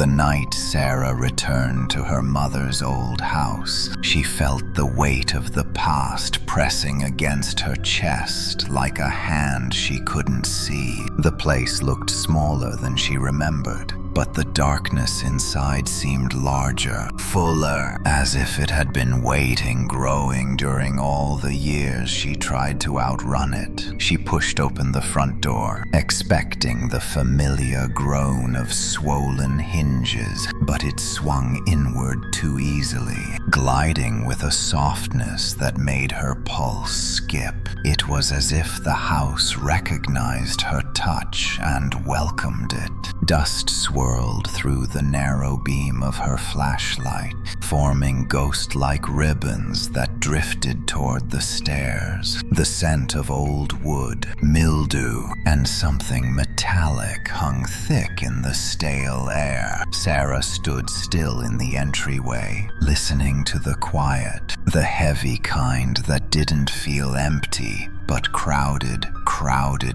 The night Sarah returned to her mother's old house, she felt the weight of the past pressing against her chest like a hand she couldn't see. The place looked smaller than she remembered, but the darkness inside seemed larger, fuller, as if it had been waiting, growing during all the years she tried to outrun it. She pushed open the front door, expecting the familiar groan of swollen hinges, but it swung inward too easily, gliding with a softness that made her pulse skip. It was as if the house recognized her touch and welcomed it. Dust swirled through the narrow beam of her flashlight, forming ghost-like ribbons that drifted toward the stairs. The scent of old wood, mildew, and something metallic hung thick in the stale air. Sarah stood still in the entryway, listening to the quiet, the heavy kind that didn't feel empty, but crowded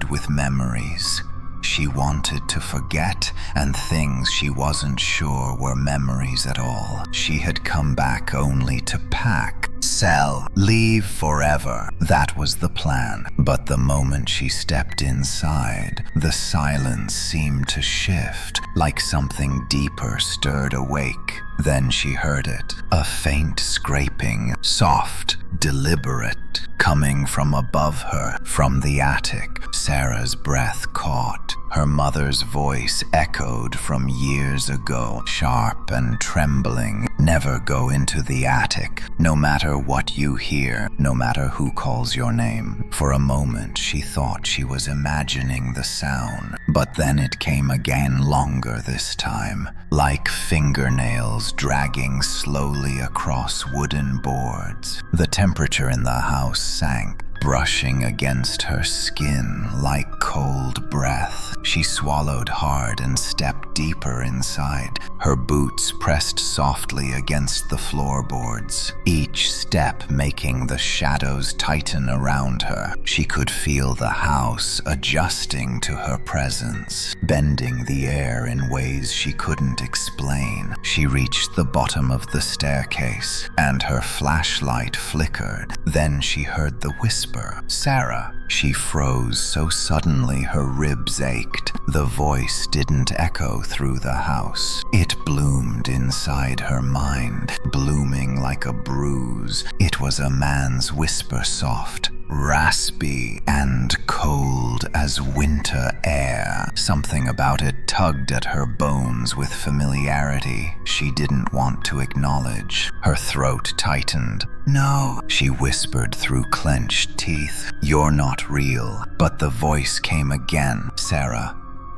with memories she wanted to forget, and things she wasn't sure were memories at all. She had come back only to pack, sell, leave forever. That was the plan. But the moment she stepped inside, the silence seemed to shift, like something deeper stirred awake. Then she heard it, a faint scraping, soft, deliberate, coming from above her, from the attic. Sarah's breath caught. Her mother's voice echoed from years ago, sharp and trembling. Never go into the attic, no matter what you hear, no matter who calls your name. For a moment she thought she was imagining the sound, but then it came again, longer this time, like fingernails dragging slowly across wooden boards. The temperature in the house sank, brushing against her skin like cold breath. She swallowed hard and stepped deeper inside. Her boots pressed softly against the floorboards, each step making the shadows tighten around her. She could feel the house adjusting to her presence, bending the air in ways she couldn't explain. She reached the bottom of the staircase, and her flashlight flickered. Then she heard the whisper, "Sarah." She froze so suddenly her ribs ached. The voice didn't echo through the house. It bloomed inside her mind, blooming like a bruise. It was a man's whisper, soft, raspy, and cold as winter air. Something about it tugged at her bones with familiarity she didn't want to acknowledge. Her throat tightened. "No," she whispered through clenched teeth. "You're not real." But the voice came again. "Sarah,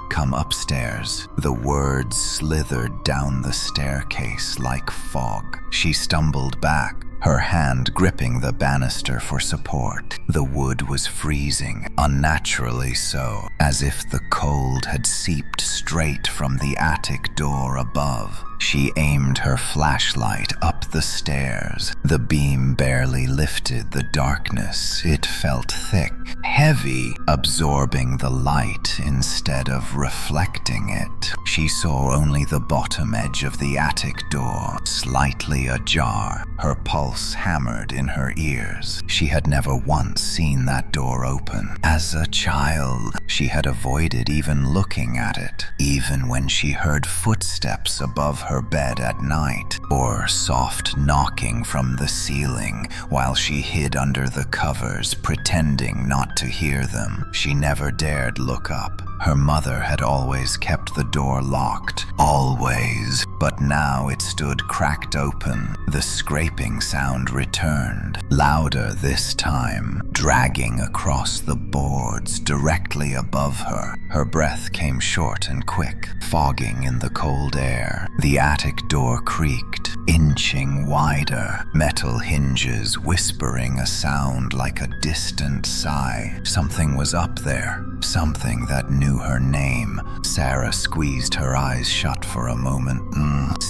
come upstairs." The words slithered down the staircase like fog. She stumbled back, her hand gripping the banister for support. The wood was freezing, unnaturally so, as if the cold had seeped straight from the attic door above. She aimed her flashlight up the stairs. The beam barely lifted the darkness. It felt thick, heavy, absorbing the light instead of reflecting it. She saw only the bottom edge of the attic door, slightly ajar. Her pulse hammered in her ears. She had never once seen that door open. As a child, she had avoided even looking at it, even when she heard footsteps above her bed at night, or soft knocking from the ceiling while she hid under the covers, pretending not to hear them. She never dared look up. Her mother had always kept the door locked, always, but now it stood cracked open. The scraping sound returned, louder this time, dragging across the boards directly above her. Her breath came short and quick, fogging in the cold air. The attic door creaked, inching wider, metal hinges whispering a sound like a distant sigh. Something was up there, something that knew her name. Sarah squeezed her eyes shut for a moment.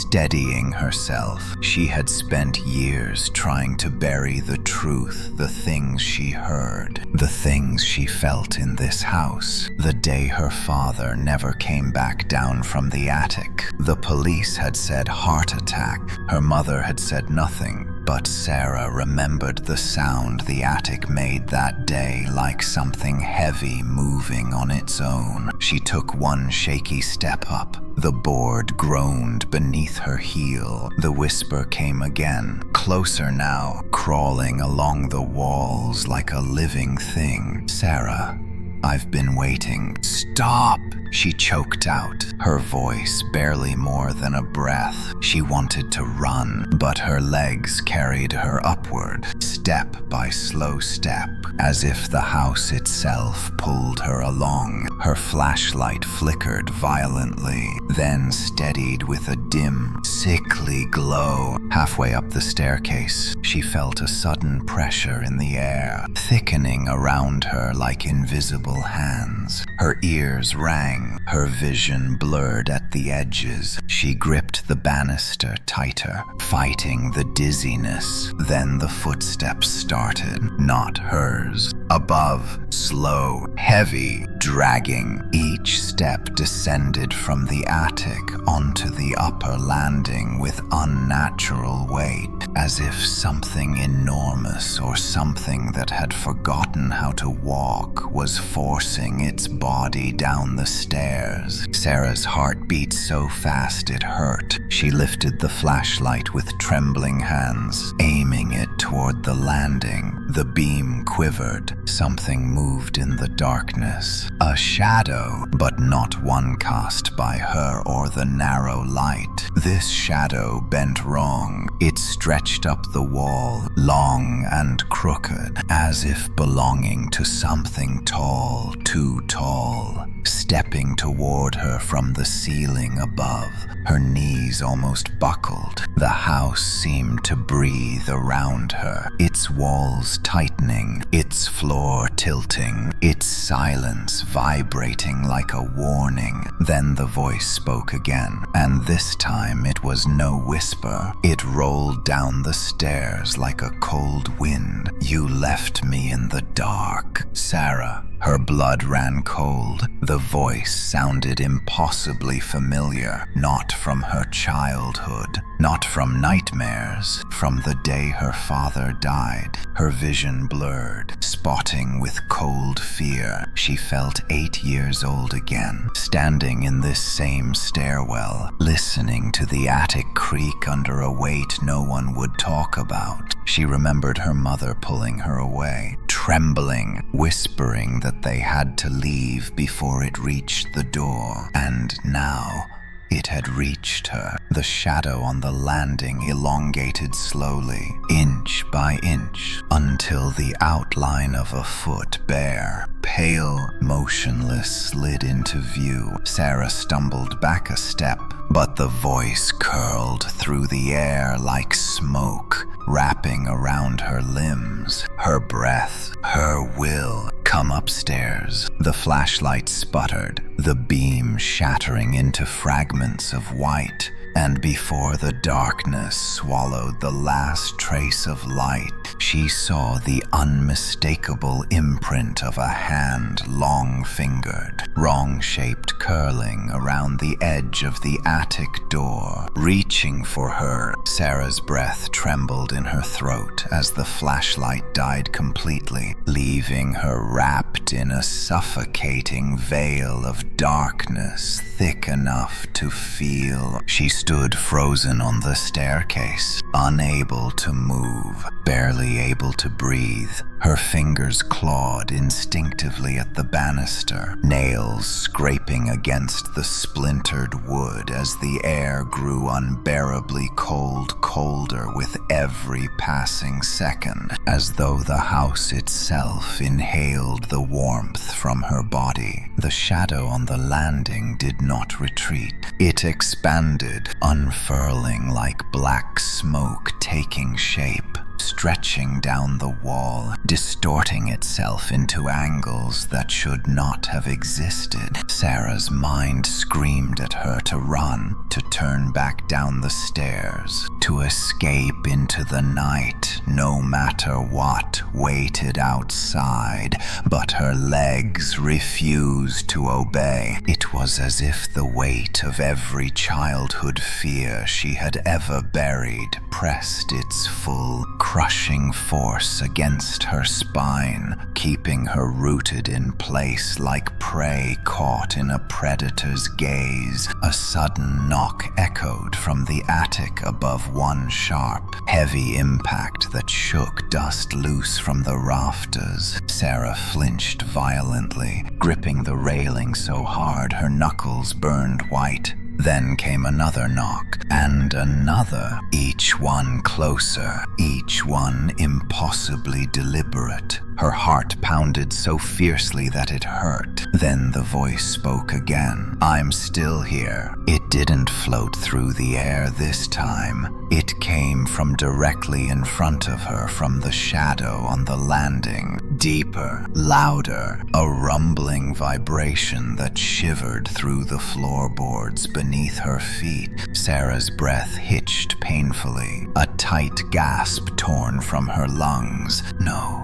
steadying herself. She had spent years trying to bury the truth, the things she heard, the things she felt in this house. The day her father never came back down from the attic. The police had said heart attack. Her mother had said nothing. But Sarah remembered the sound the attic made that day, like something heavy moving on its own. She took one shaky step up. The board groaned beneath her heel. The whisper came again, closer now, crawling along the walls like a living thing. "Sarah, I've been waiting." "Stop!" she choked out, her voice barely more than a breath. She wanted to run, but her legs carried her upward, step by slow step, as if the house itself pulled her along. Her flashlight flickered violently, then steadied with a dim, sickly glow. Halfway up the staircase, she felt a sudden pressure in the air, thickening around her like invisible hands. Her ears rang, her vision blurred at the edges. She gripped the banister tighter, fighting the dizziness. Then the footsteps started, not hers. Above, slow, heavy, dragging. Each step descended from the attic onto the upper landing with unnatural weight, as if something enormous or something that had forgotten how to walk was forcing its body down the stairs. Sarah's heart beat so fast it hurt. She lifted the flashlight with trembling hands, aiming it toward the landing. The beam quivered. Something moved in the darkness. A shadow, but not one cast by her or the narrow light. This shadow bent wrong. It stretched up the wall, long and crooked, as if belonging to something tall, too tall. Stepping toward her from the ceiling above, her knees almost buckled. The house seemed to breathe around her, its walls tightening, its floor tilting, its silence vibrating like a warning. Then the voice spoke again, and this time it was no whisper. It rolled down the stairs like a cold wind. "You left me in the dark, Sarah." Her blood ran cold. The voice sounded impossibly familiar, not from her childhood, not from nightmares, from the day her father died. Her vision blurred, spotting with cold fear. She felt 8 years old again, standing in this same stairwell, listening to the attic creak under a weight no one would talk about. She remembered her mother pulling her away, trembling, whispering that they had to leave before it reached the door. And now it had reached her. The shadow on the landing elongated slowly, inch by inch, until the outline of a foot bare, pale, motionless, slid into view. Sarah stumbled back a step, but the voice curled through the air like smoke, wrapping around her limbs. Her breath, her will. "Come upstairs." The flashlight sputtered, the beam shattering into fragments of white, and before the darkness swallowed the last trace of light, she saw the unmistakable imprint of a hand, long-fingered, wrong-shaped, curling around the edge of the attic door, reaching for her. Sarah's breath trembled in her throat as the flashlight died completely, leaving her wrapped in a suffocating veil of darkness thick enough to feel. She stood frozen on the staircase, unable to move, barely able to breathe. Her fingers clawed instinctively at the banister, nails scraping against the splintered wood as the air grew unbearably colder with every passing second, as though the house itself inhaled the warmth from her body. The shadow on the landing did not retreat. It expanded, unfurling like black smoke taking shape. stretching down the wall, distorting itself into angles that should not have existed. Sarah's mind screamed at her to run, to turn back down the stairs, to escape into the night, no matter what waited outside, but her legs refused to obey. It was as if the weight of every childhood fear she had ever buried pressed its full, crushing force against her spine, keeping her rooted in place like prey caught in a predator's gaze. A sudden knock echoed from the attic above, one sharp, heavy impact that shook dust loose from the rafters. Sarah flinched violently, gripping the railing so hard her knuckles burned white. Then came another knock, and another, each one closer, each one impossibly deliberate. Her heart pounded so fiercely that it hurt. Then the voice spoke again. "I'm still here." It didn't float through the air this time. It came from directly in front of her, from the shadow on the landing. Deeper, louder, a rumbling vibration that shivered through the floorboards beneath her feet. Sarah's breath hitched painfully, a tight gasp torn from her lungs. "No,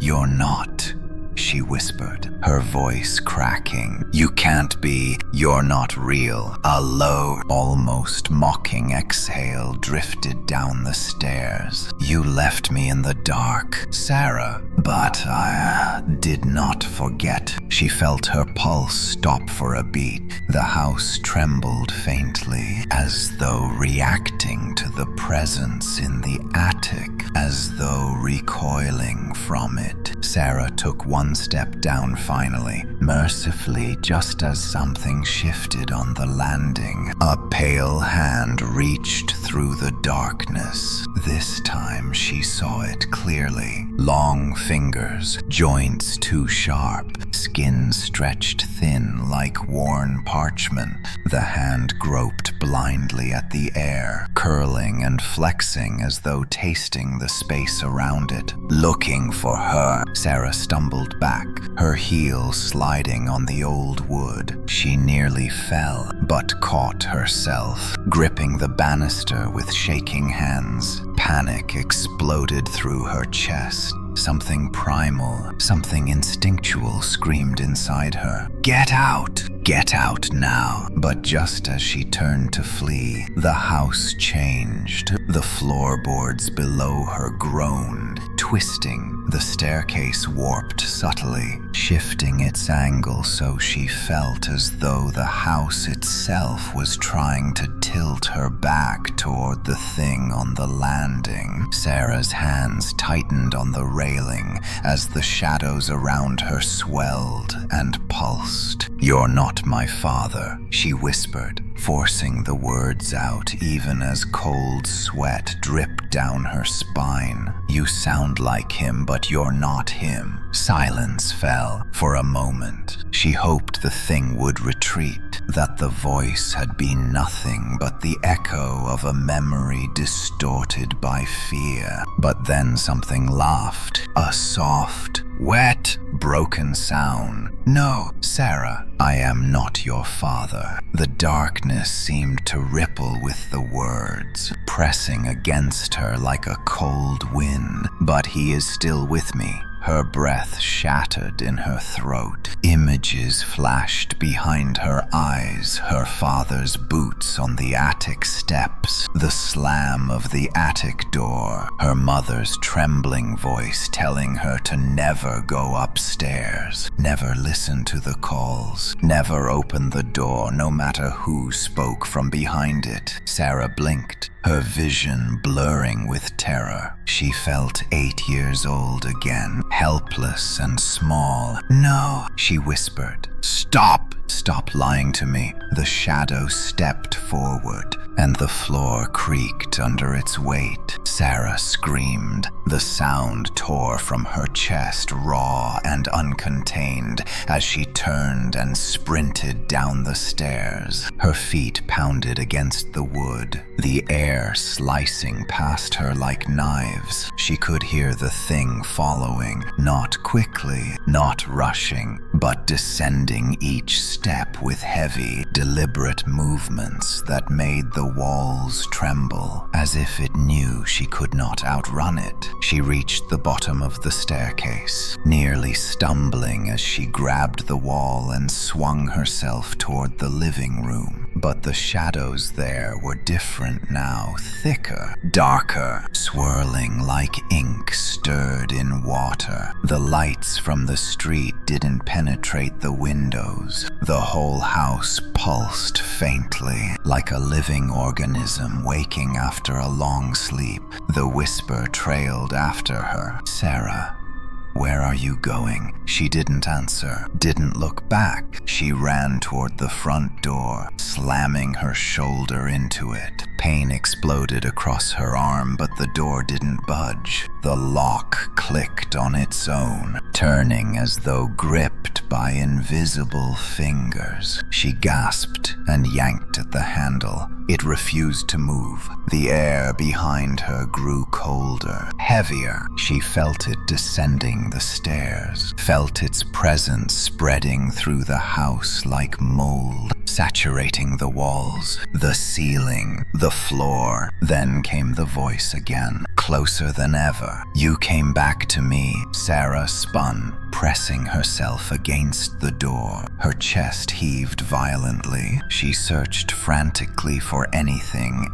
you're not," she whispered, her voice cracking. "You can't be. You're not real." A low, almost mocking exhale drifted down the stairs. "You left me in the dark, Sarah, but I did not forget." She felt her pulse stop for a beat. The house trembled faintly, as though reacting to the presence in the attic, as though recoiling from it. Sarah took one step down finally, mercifully, just as something shifted on the landing. A pale hand reached through the darkness. This time she saw it clearly. Long fingers, joints too sharp, skin stretched thin like worn parchment. The hand groped blindly at the air, curling and flexing as though tasting the space around it. Looking for her, Sarah stumbled back, her heel sliding on the old wood. She nearly fell, but caught herself, gripping the banister with shaking hands. Panic exploded through her chest. Something primal, something instinctual screamed inside her. "Get out! Get out now!" But just as she turned to flee, the house changed. The floorboards below her groaned, twisting. The staircase warped subtly, shifting its angle so she felt as though the house itself was trying to tilt her back toward the thing on the landing. Sarah's hands tightened on the railing as the shadows around her swelled and pulsed. "You're not my father," she whispered, forcing the words out even as cold sweat dripped down her spine. "You sound like him, but you're not him." Silence fell. For a moment, she hoped the thing would retreat, that the voice had been nothing but the echo of a memory distorted by fear. But then something laughed, a soft, wet, broken sound. "No, Sarah, I am not your father." The darkness seemed to ripple with the words, pressing against her like a cold wind. "But he is still with me." Her breath shattered in her throat. Images flashed behind her eyes, her father's boots on the attic steps, the slam of the attic door, her mother's trembling voice telling her to never go upstairs, never listen to the calls, never open the door no matter who spoke from behind it. Sarah blinked, her vision blurring with terror. She felt 8 years old again, helpless and small. "No," she whispered. "Stop! Stop lying to me." The shadow stepped forward, and the floor creaked under its weight. Sarah screamed. The sound tore from her chest, raw and uncontained, as she turned and sprinted down the stairs. Her feet pounded against the wood, the air slicing past her like knives. She could hear the thing following, not quickly, not rushing, but descending each step with heavy, deliberate movements that made the walls tremble, as if it knew she could not outrun it. She reached the bottom of the staircase, nearly stumbling as she grabbed the wall and swung herself toward the living room. But the shadows there were different now, thicker, darker, swirling like ink stirred in water. The lights from the street didn't penetrate the windows. The whole house pulsed faintly, like a living organism waking after a long sleep. The whisper trailed after her. "Sarah, where are you going?" She didn't answer, didn't look back. She ran toward the front door, slamming her shoulder into it. Pain exploded across her arm, but the door didn't budge. The lock clicked on its own, turning as though gripped by invisible fingers. She gasped and yanked at the handle. It refused to move. The air behind her grew colder, heavier. She felt it descending the stairs, felt its presence spreading through the house like mold, saturating the walls, the ceiling, the floor. Then came the voice again, closer than ever. "You came back to me." Sarah spun, pressing herself against the door. Her chest heaved violently. She searched frantically for anything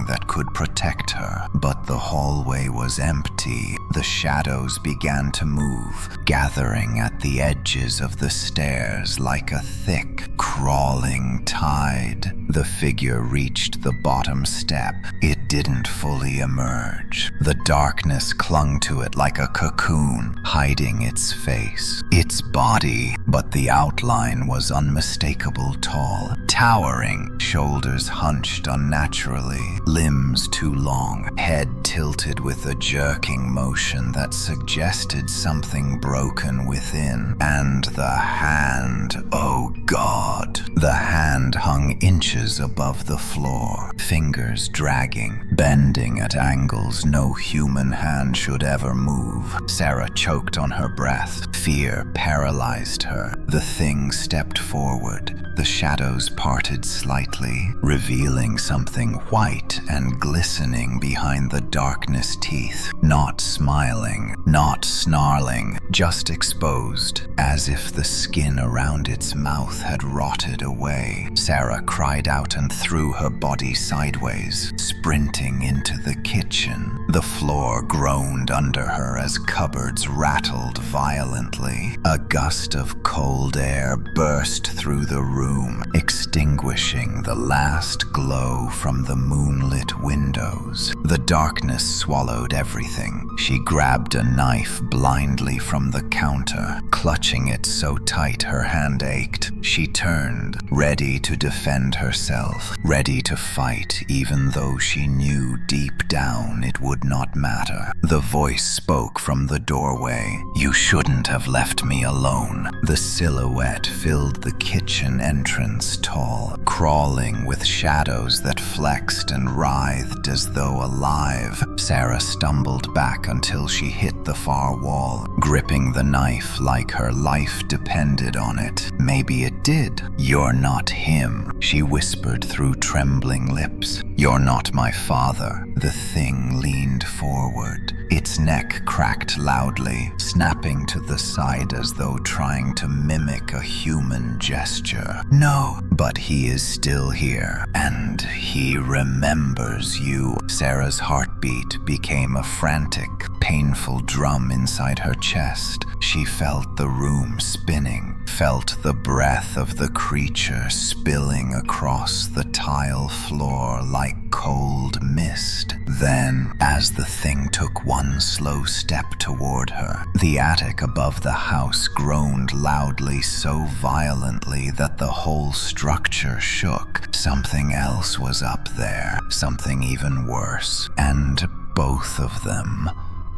that could protect her. But the hallway was empty. The shadows began to move, gathering at the edges of the stairs like a thick, crawling tide. The figure reached the bottom step. It didn't fully emerge. The darkness clung to it like a cocoon, hiding its face, its body, but the outline was unmistakable, tall, towering, shoulders hunched unnaturally, limbs too long, head tilted with a jerking motion that suggested something broken within. And the hand, oh God, the hand hung inches above the floor, fingers dragging, bending at angles no human hand should ever move. Sarah choked on her breath. Fear paralyzed her. The thing stepped forward. The shadows parted slightly, revealing something white and glistening behind the darkness teeth. Not smiling, not snarling, just exposed, as if the skin around its mouth had rotted away. Sarah cried out and threw her body sideways, sprinting into the kitchen. The floor groaned under her as cupboards rattled violently. A gust of cold air burst through the room, extinguishing the last glow from the moonlit windows. The darkness swallowed everything. She grabbed a knife blindly from the counter, clutching it so tight her hand ached. She turned, ready to defend herself, ready to fight even though she knew deep down it would not matter. The voice spoke from the doorway. "You shouldn't have left me alone." The silhouette filled the kitchen entrance, tall, crawling with shadows that flexed and writhed as though alive. Sarah stumbled back until she hit the far wall, gripping the knife like her life depended on it. Maybe it did. "You're not him," she whispered through trembling lips. "You're not my father." The thing leaned forward. Its neck cracked loudly, snapping to the side as though trying to mimic a human gesture. "No, but he is still here, and he remembers you." Sarah's heartbeat became a frantic, painful drum inside her chest. She felt the room spinning, felt the breath of the creature spilling across the tile floor like cold mist. Then, as the thing took one slow step toward her, the attic above the house groaned loudly, so violently that the whole structure shook. Something else was up there, something even worse, and both of them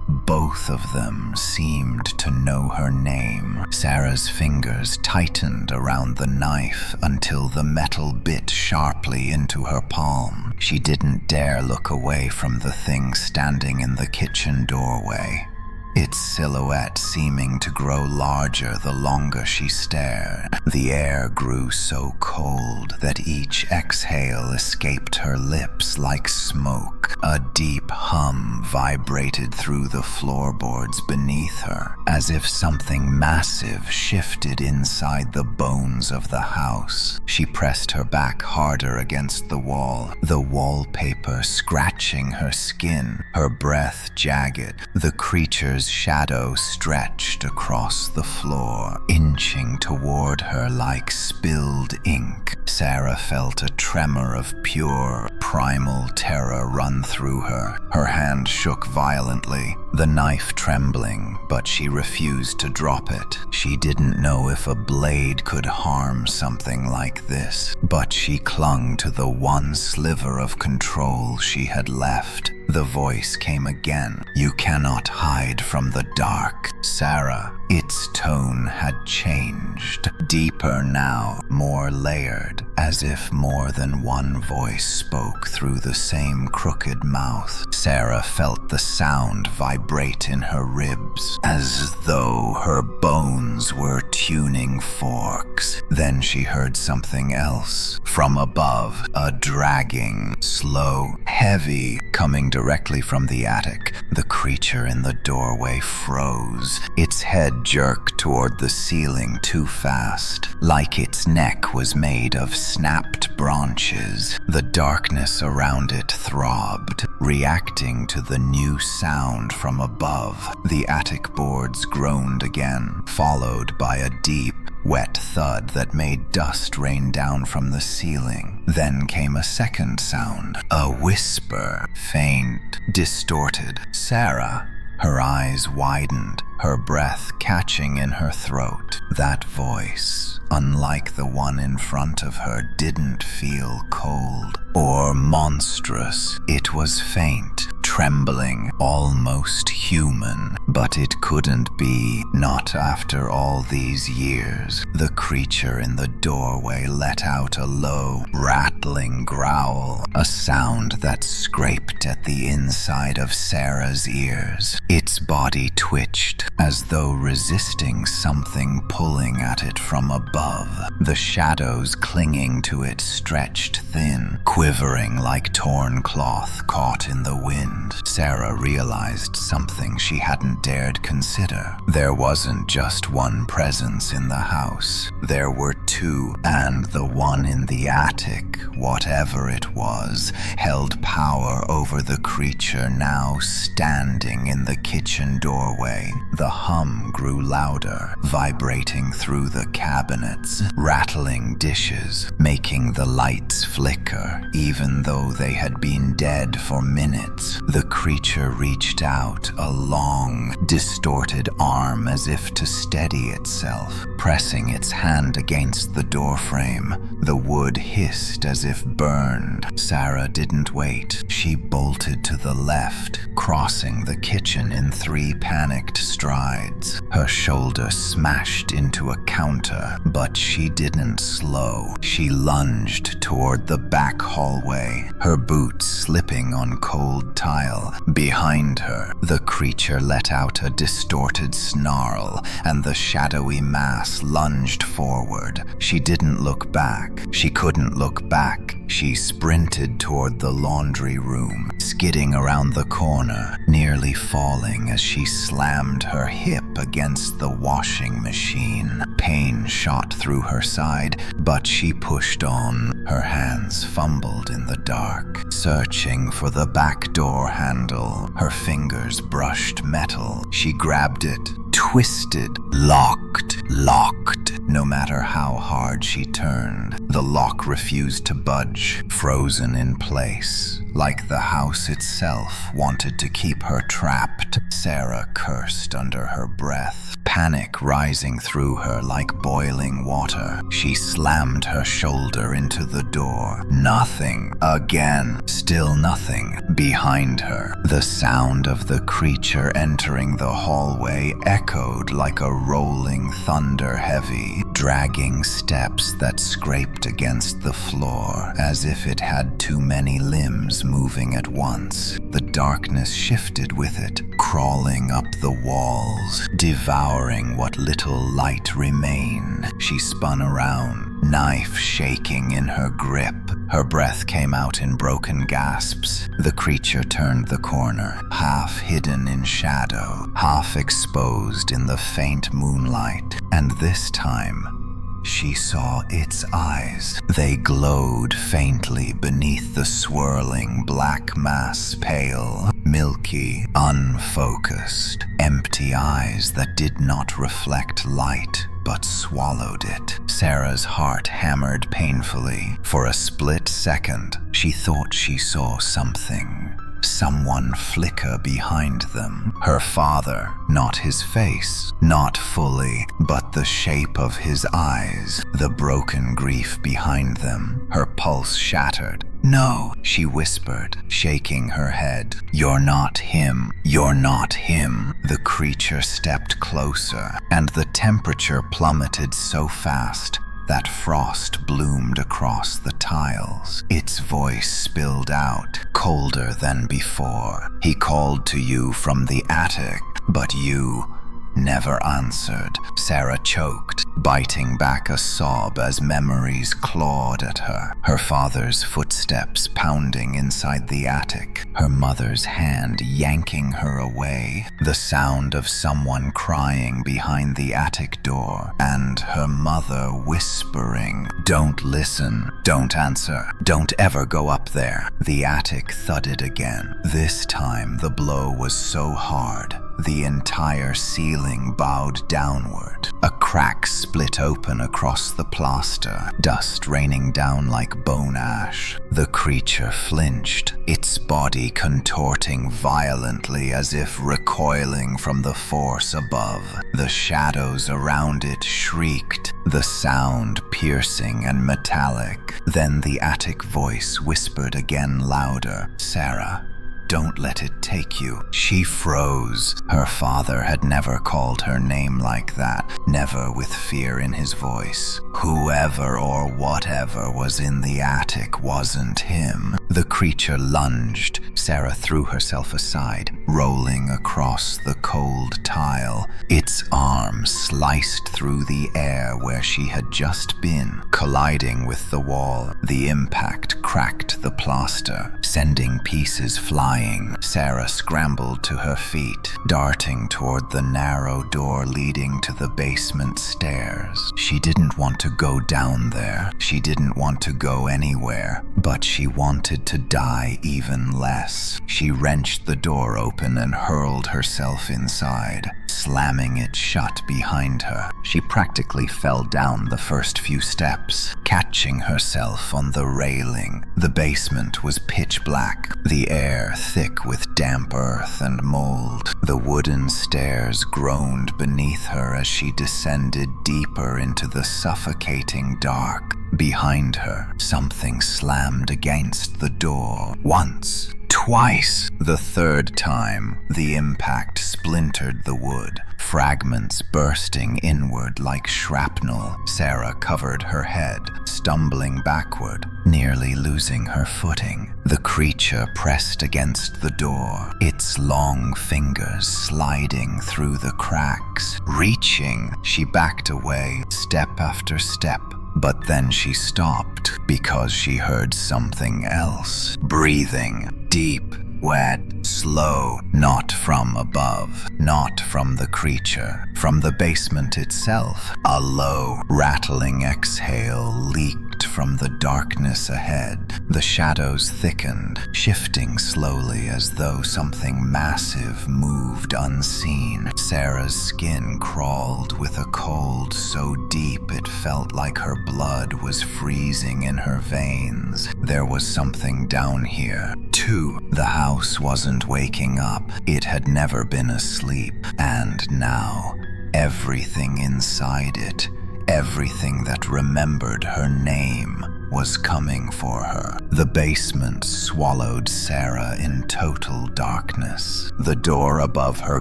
Both of them seemed to know her name. Sarah's fingers tightened around the knife until the metal bit sharply into her palm. She didn't dare look away from the thing standing in the kitchen doorway, its silhouette seeming to grow larger the longer she stared. The air grew so cold that each exhale escaped her lips like smoke. A deep hum vibrated through the floorboards beneath her, as if something massive shifted inside the bones of the house. She pressed her back harder against the wallpaper scratching her skin, her breath jagged. The creature's shadow stretched across the floor, inching toward her like spilled ink. Sarah felt a tremor of pure, primal terror run through her. Her hand shook violently, the knife trembling, but she refused to drop it. She didn't know if a blade could harm something like this, but she clung to the one sliver of control she had left. The voice came again. "You cannot hide from the dark, Sarah." Its tone had changed, deeper now, more layered, as if more than one voice spoke through the same crooked mouth. Sarah felt the sound vibrate in her ribs, as though her bones were tuning forks. Then she heard something else. From above, a dragging, slow, heavy, coming directly from the attic. The creature in the doorway froze, its head jerked toward the ceiling too fast, like its neck was made of snapped branches. The darkness around it throbbed, reacting to the new sound from above. The attic boards groaned again, followed by a deep, wet thud that made dust rain down from the ceiling. Then came a second sound, a whisper, faint, distorted. "Sarah." Her eyes widened, her breath catching in her throat. That voice, unlike the one in front of her, didn't feel cold or monstrous. It was faint, trembling, almost human, but it couldn't be, not after all these years. The creature in the doorway let out a low, rattling growl, a sound that scraped at the inside of Sarah's ears. Its body twitched, as though resisting something pulling at it from above. The shadows clinging to it stretched thin, quivering like torn cloth caught in the wind. Sarah realized something she hadn't dared consider. There wasn't just one presence in the house. There were two, and the one in the attic, whatever it was, held power over the creature now standing in the kitchen doorway. The hum grew louder, vibrating through the cabinets, rattling dishes, making the lights flicker, even though they had been dead for minutes. The creature reached out, a long, distorted arm as if to steady itself, pressing its hand against the doorframe. The wood hissed as if burned. Sarah didn't wait. She bolted to the left, crossing the kitchen in 3 panicked strides. Her shoulder smashed into a counter, but she didn't slow. She lunged toward the back hallway, her boots slipping on cold tile. Behind her, the creature let out a distorted snarl, and the shadowy mass lunged forward. She didn't look back. She couldn't look back. She sprinted toward the laundry room, skidding around the corner, nearly falling as she slammed her hip against the washing machine. Pain shot through her side, but she pushed on. Her hands fumbled in the dark, searching for the back door handle. Her fingers brushed metal. She grabbed it, twisted, locked. No matter how hard she turned, the lock refused to budge, frozen in place, like the house itself wanted to keep her trapped. Sarah cursed under her breath. panic rising through her like boiling water. She slammed her shoulder into the door. Nothing. Again. Still nothing. Behind her, the sound of the creature entering the hallway echoed like a rolling thunder, heavy, dragging steps that scraped against the floor as if it had too many limbs moving at once. The darkness shifted with it, crawling up the walls, devouring what little light remained. She spun around, knife shaking in her grip. Her breath came out in broken gasps. The creature turned the corner, half hidden in shadow, half exposed in the faint moonlight. And this time, she saw its eyes. They glowed faintly beneath the swirling black mass, pale, milky, unfocused. Empty eyes that did not reflect light, but swallowed it. Sarah's heart hammered painfully. For a split second, she thought she saw something. Someone flicker behind them. Her father, not his face, not fully, but the shape of his eyes, the broken grief behind them. Her pulse shattered. "No," she whispered, shaking her head. "You're not him. You're not him." The creature stepped closer, and the temperature plummeted so fast that frost bloomed across the tiles. Its voice spilled out, colder than before. "He called to you from the attic, but you never answered." Sarah choked, biting back a sob as memories clawed at her. Her father's footsteps pounding inside the attic, her mother's hand yanking her away, the sound of someone crying behind the attic door, and her mother whispering, "Don't listen, don't answer, don't ever go up there." The attic thudded again. This time the blow was so hard, the entire ceiling bowed downward. A crack split open across the plaster, dust raining down like bone ash. The creature flinched, its body contorting violently as if recoiling from the force above. The shadows around it shrieked, the sound piercing and metallic. Then the attic voice whispered again louder, "Sarah, don't let it take you." She froze. Her father had never called her name like that, never with fear in his voice. Whoever or whatever was in the attic wasn't him. The creature lunged. Sarah threw herself aside, rolling across the cold tile. Its arm sliced through the air where she had just been, colliding with the wall. The impact cracked the plaster, sending pieces flying. Sarah scrambled to her feet, darting toward the narrow door leading to the basement stairs. She didn't want to go down there. She didn't want to go anywhere, but she wanted to die even less. She wrenched the door open and hurled herself inside, slamming it shut behind her. She practically fell down the first few steps, catching herself on the railing. The basement was pitch black, the air thick with damp earth and mold. The wooden stairs groaned beneath her as she descended deeper into the suffocating dark. Behind her, something slammed against the door. Once, twice. The third time, the impact splintered the wood, fragments bursting inward like shrapnel. Sarah covered her head, stumbling backward, nearly losing her footing. The creature pressed against the door, its long fingers sliding through the cracks. Reaching, she backed away, step after step. But then she stopped because she heard something else. Breathing, deep, wet, slow, not from above, not from the creature, from the basement itself. A low, rattling exhale leaked from the darkness ahead. The shadows thickened, shifting slowly as though something massive moved unseen. Sarah's skin crawled with a cold so deep it felt like her blood was freezing in her veins. There was something down here, too. The house wasn't waking up. It had never been asleep. And now, Everything inside it, everything that remembered her name, was coming for her. The basement swallowed Sarah in total darkness. The door above her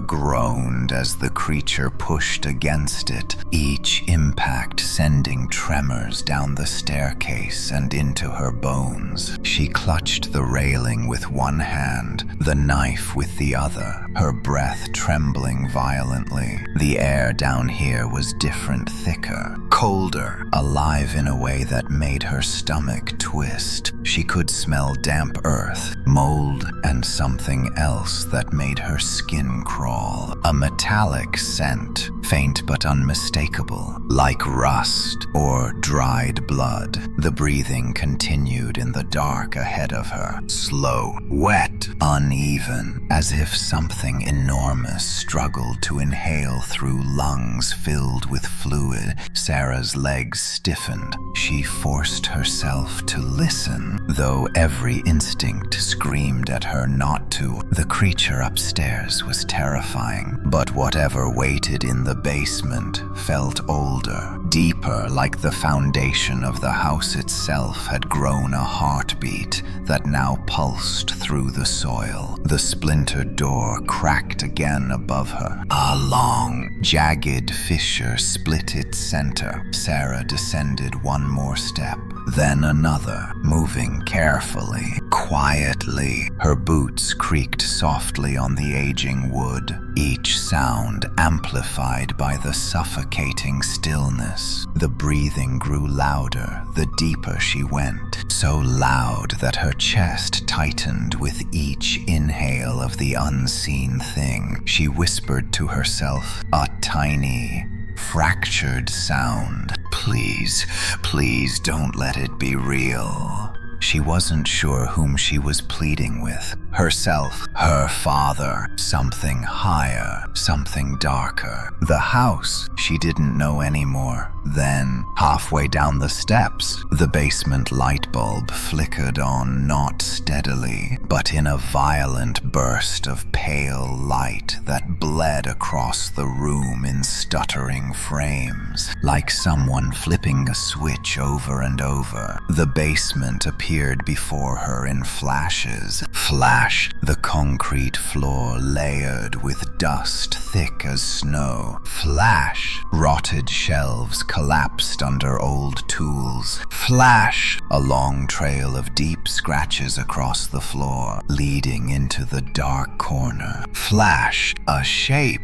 groaned as the creature pushed against it, each impact sending tremors down the staircase and into her bones. She clutched the railing with one hand, the knife with the other, her breath trembling violently. The air down here was different, thicker, colder, alive in a way that made her stomach twist. She could smell damp earth, mold, and something else that made her skin crawl. A metallic scent, faint but unmistakable, like rust or dried blood. The breathing continued in the dark ahead of her, slow, wet, uneven, as if something enormous struggled to inhale through lungs filled with fluid. Sarah's legs stiffened. She forced herself to listen, though every instinct screamed at her not to. The creature upstairs was terrifying, but whatever waited in the basement felt older, deeper, like the foundation of the house itself had grown a heartbeat that now pulsed through the soil. The splintered door cracked again above her. A long, jagged fissure split its center. Sarah descended one more step, then another, moving carefully, quietly. Her boots creaked softly on the aging wood, each sound amplified by the suffocating stillness. The breathing grew louder the deeper she went, so loud that her chest tightened with each inhale of the unseen thing. She whispered to herself, a tiny, fractured sound. Please, please don't let it be real. She wasn't sure whom she was pleading with. Herself, her father, something higher, something darker. The house, she didn't know anymore. Then, halfway down the steps, the basement light bulb flickered on, not steadily, but in a violent burst of pale light that bled across the room in stuttering frames, like someone flipping a switch over and over. The basement appeared before her in flashes. Flash, the concrete floor layered with dust thick as snow. Flash, rotted shelves collapsed under old tools. Flash, a long trail of deep scratches across the floor, leading into the dark corner. Flash, a shape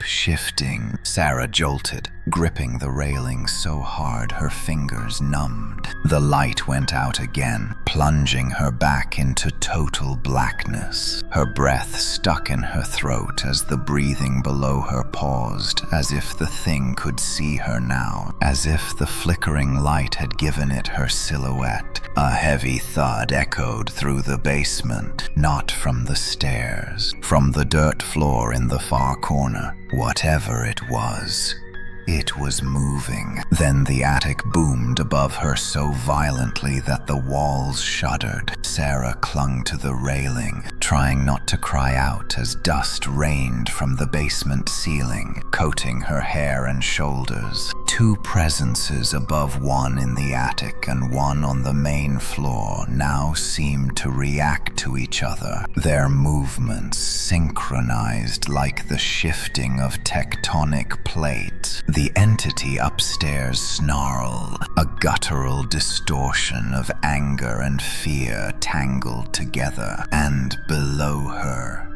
shifting. Sarah jolted, gripping the railing so hard her fingers numbed. The light went out again, plunging her back into total blackness. Her breath stuck in her throat as the breathing below her paused, as if the thing could see her now, as if the flickering light had given it her silhouette. A heavy thud echoed through the basement, not from the stairs, from the dirt floor in the far corner. Whatever it was moving. Then the attic boomed above her so violently that the walls shuddered. Sarah clung to the railing, trying not to cry out as dust rained from the basement ceiling, coating her hair and shoulders. Two presences above one in the attic and one on the main floor now seemed to react to each other, their movements synchronized like the shifting of tectonic plates. The entity upstairs snarled, a guttural distortion of anger and fear tangled together, and below her,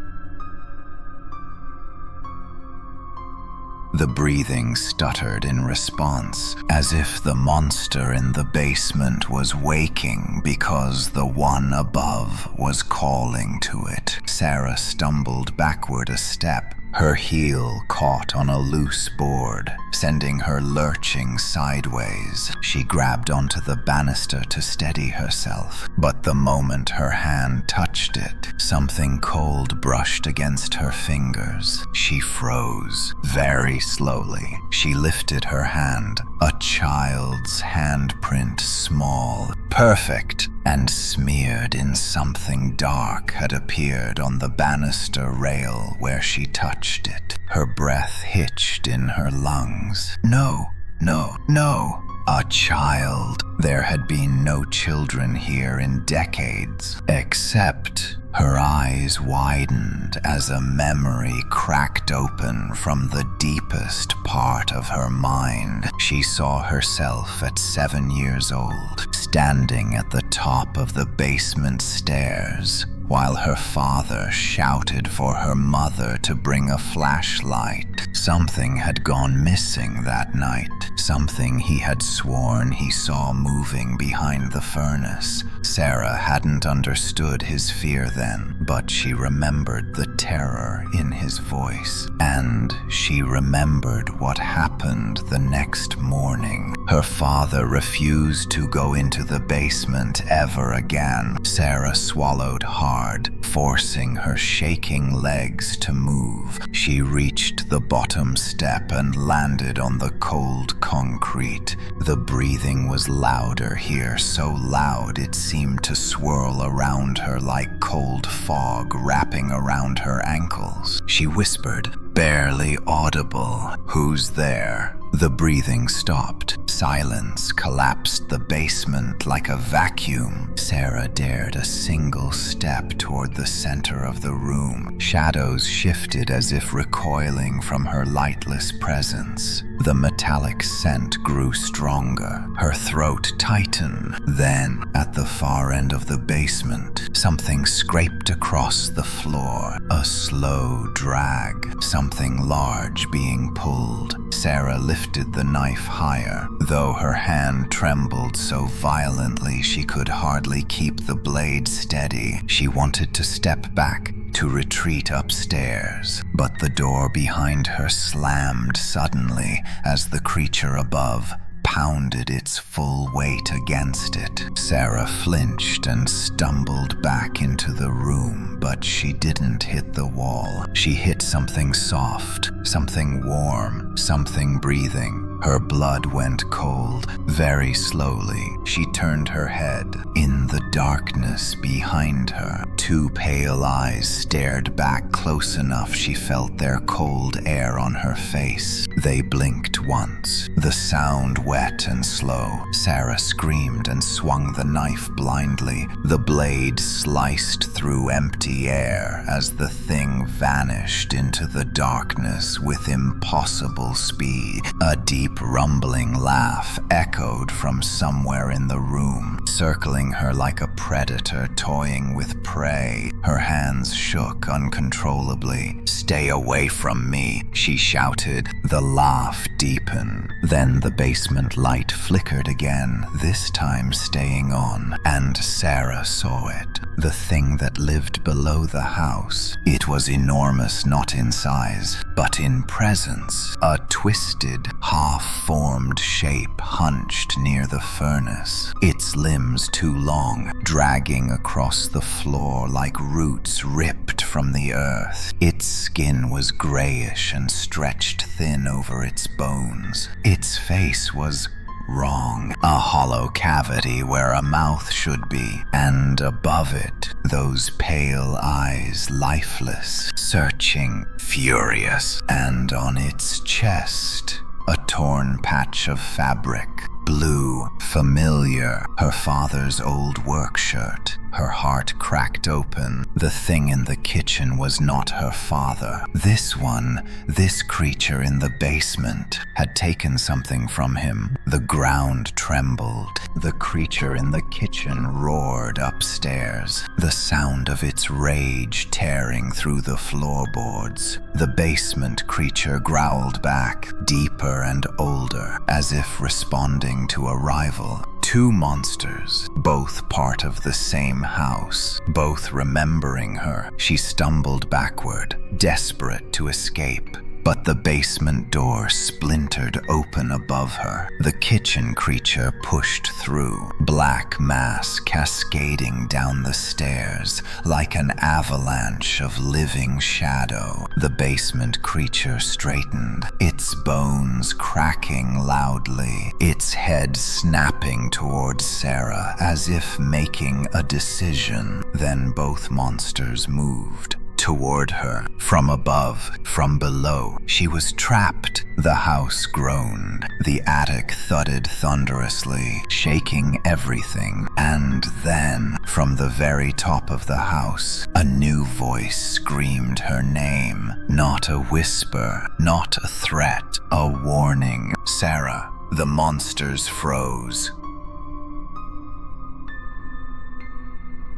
the breathing stuttered in response, as if the monster in the basement was waking because the one above was calling to it. Sarah stumbled backward a step. Her heel caught on a loose board, sending her lurching sideways. She grabbed onto the banister to steady herself, but the moment her hand touched it, something cold brushed against her fingers. She froze. Very slowly, she lifted her hand, a child's handprint, small, perfect, and smeared in something dark had appeared on the banister rail where she touched it. Her breath hitched in her lungs. No, no, no. A child. There had been no children here in decades, except her eyes widened as a memory cracked open from the deepest part of her mind. She saw herself at 7 years old, standing at the top of the basement stairs, while her father shouted for her mother to bring a flashlight. Something had gone missing that night, something he had sworn he saw moving behind the furnace. Sarah hadn't understood his fear then, but she remembered the terror in his voice, and she remembered what happened the next morning. Her father refused to go into the basement ever again. Sarah swallowed hard, forcing her shaking legs to move. She reached the bottom step and landed on the cold concrete. The breathing was louder here, so loud it seemed to swirl around her like cold fog wrapping around her ankles. She whispered, barely audible, "Who's there?" The breathing stopped. Silence collapsed the basement like a vacuum. Sarah dared a single step toward the center of the room. Shadows shifted as if recoiling from her lightless presence. The metallic scent grew stronger. Her throat tightened. Then, at the far end of the basement, something scraped across the floor. A slow drag. Something large being pulled. Sarah lifted the knife higher, though her hand trembled so violently she could hardly keep the blade steady. She wanted to step back, to retreat upstairs, but the door behind her slammed suddenly as the creature above pounded its full weight against it. Sarah flinched and stumbled back into the room, but she didn't hit the wall. She hit something soft, something warm, something breathing. Her blood went cold. Very slowly, she turned her head. In the darkness behind her, two pale eyes stared back close enough she felt their cold air on her face. They blinked once, the sound wet and slow. Sarah screamed and swung the knife blindly. The blade sliced through empty air as the thing vanished into the darkness with impossible speed. A deep rumbling laugh echoed from somewhere in the room, circling her like a predator toying with prey. Her hands shook uncontrollably. "Stay away from me," she shouted. The laugh deepened. Then the basement light flickered again, this time staying on, and Sarah saw it. The thing that lived below the house. It was enormous not in size, but in presence. A twisted, half-formed shape hunched near the furnace, its limbs too long, dragging across the floor like roots ripped from the earth. Its skin was grayish and stretched thin over its bones. Its face was wrong, a hollow cavity where a mouth should be, and above it, those pale eyes, lifeless, searching, furious, and on its chest, a torn patch of fabric, blue, familiar, her father's old work shirt. Her heart cracked open. The thing in the kitchen was not her father. This one, this creature in the basement, had taken something from him. The ground trembled. The creature in the kitchen roared upstairs, the sound of its rage tearing through the floorboards. The basement creature growled back, deeper and older, as if responding to a rival. Two monsters, both part of the same house, both remembering her. She stumbled backward, desperate to escape. but the basement door splintered open above her. The kitchen creature pushed through, black mass cascading down the stairs like an avalanche of living shadow. The basement creature straightened, its bones cracking loudly, its head snapping towards Sarah as if making a decision. Then both monsters moved toward her, from above, from below. She was trapped. The house groaned. The attic thudded thunderously, shaking everything. And then, from the very top of the house, a new voice screamed her name. Not a whisper, not a threat, a warning. Sarah. The monsters froze.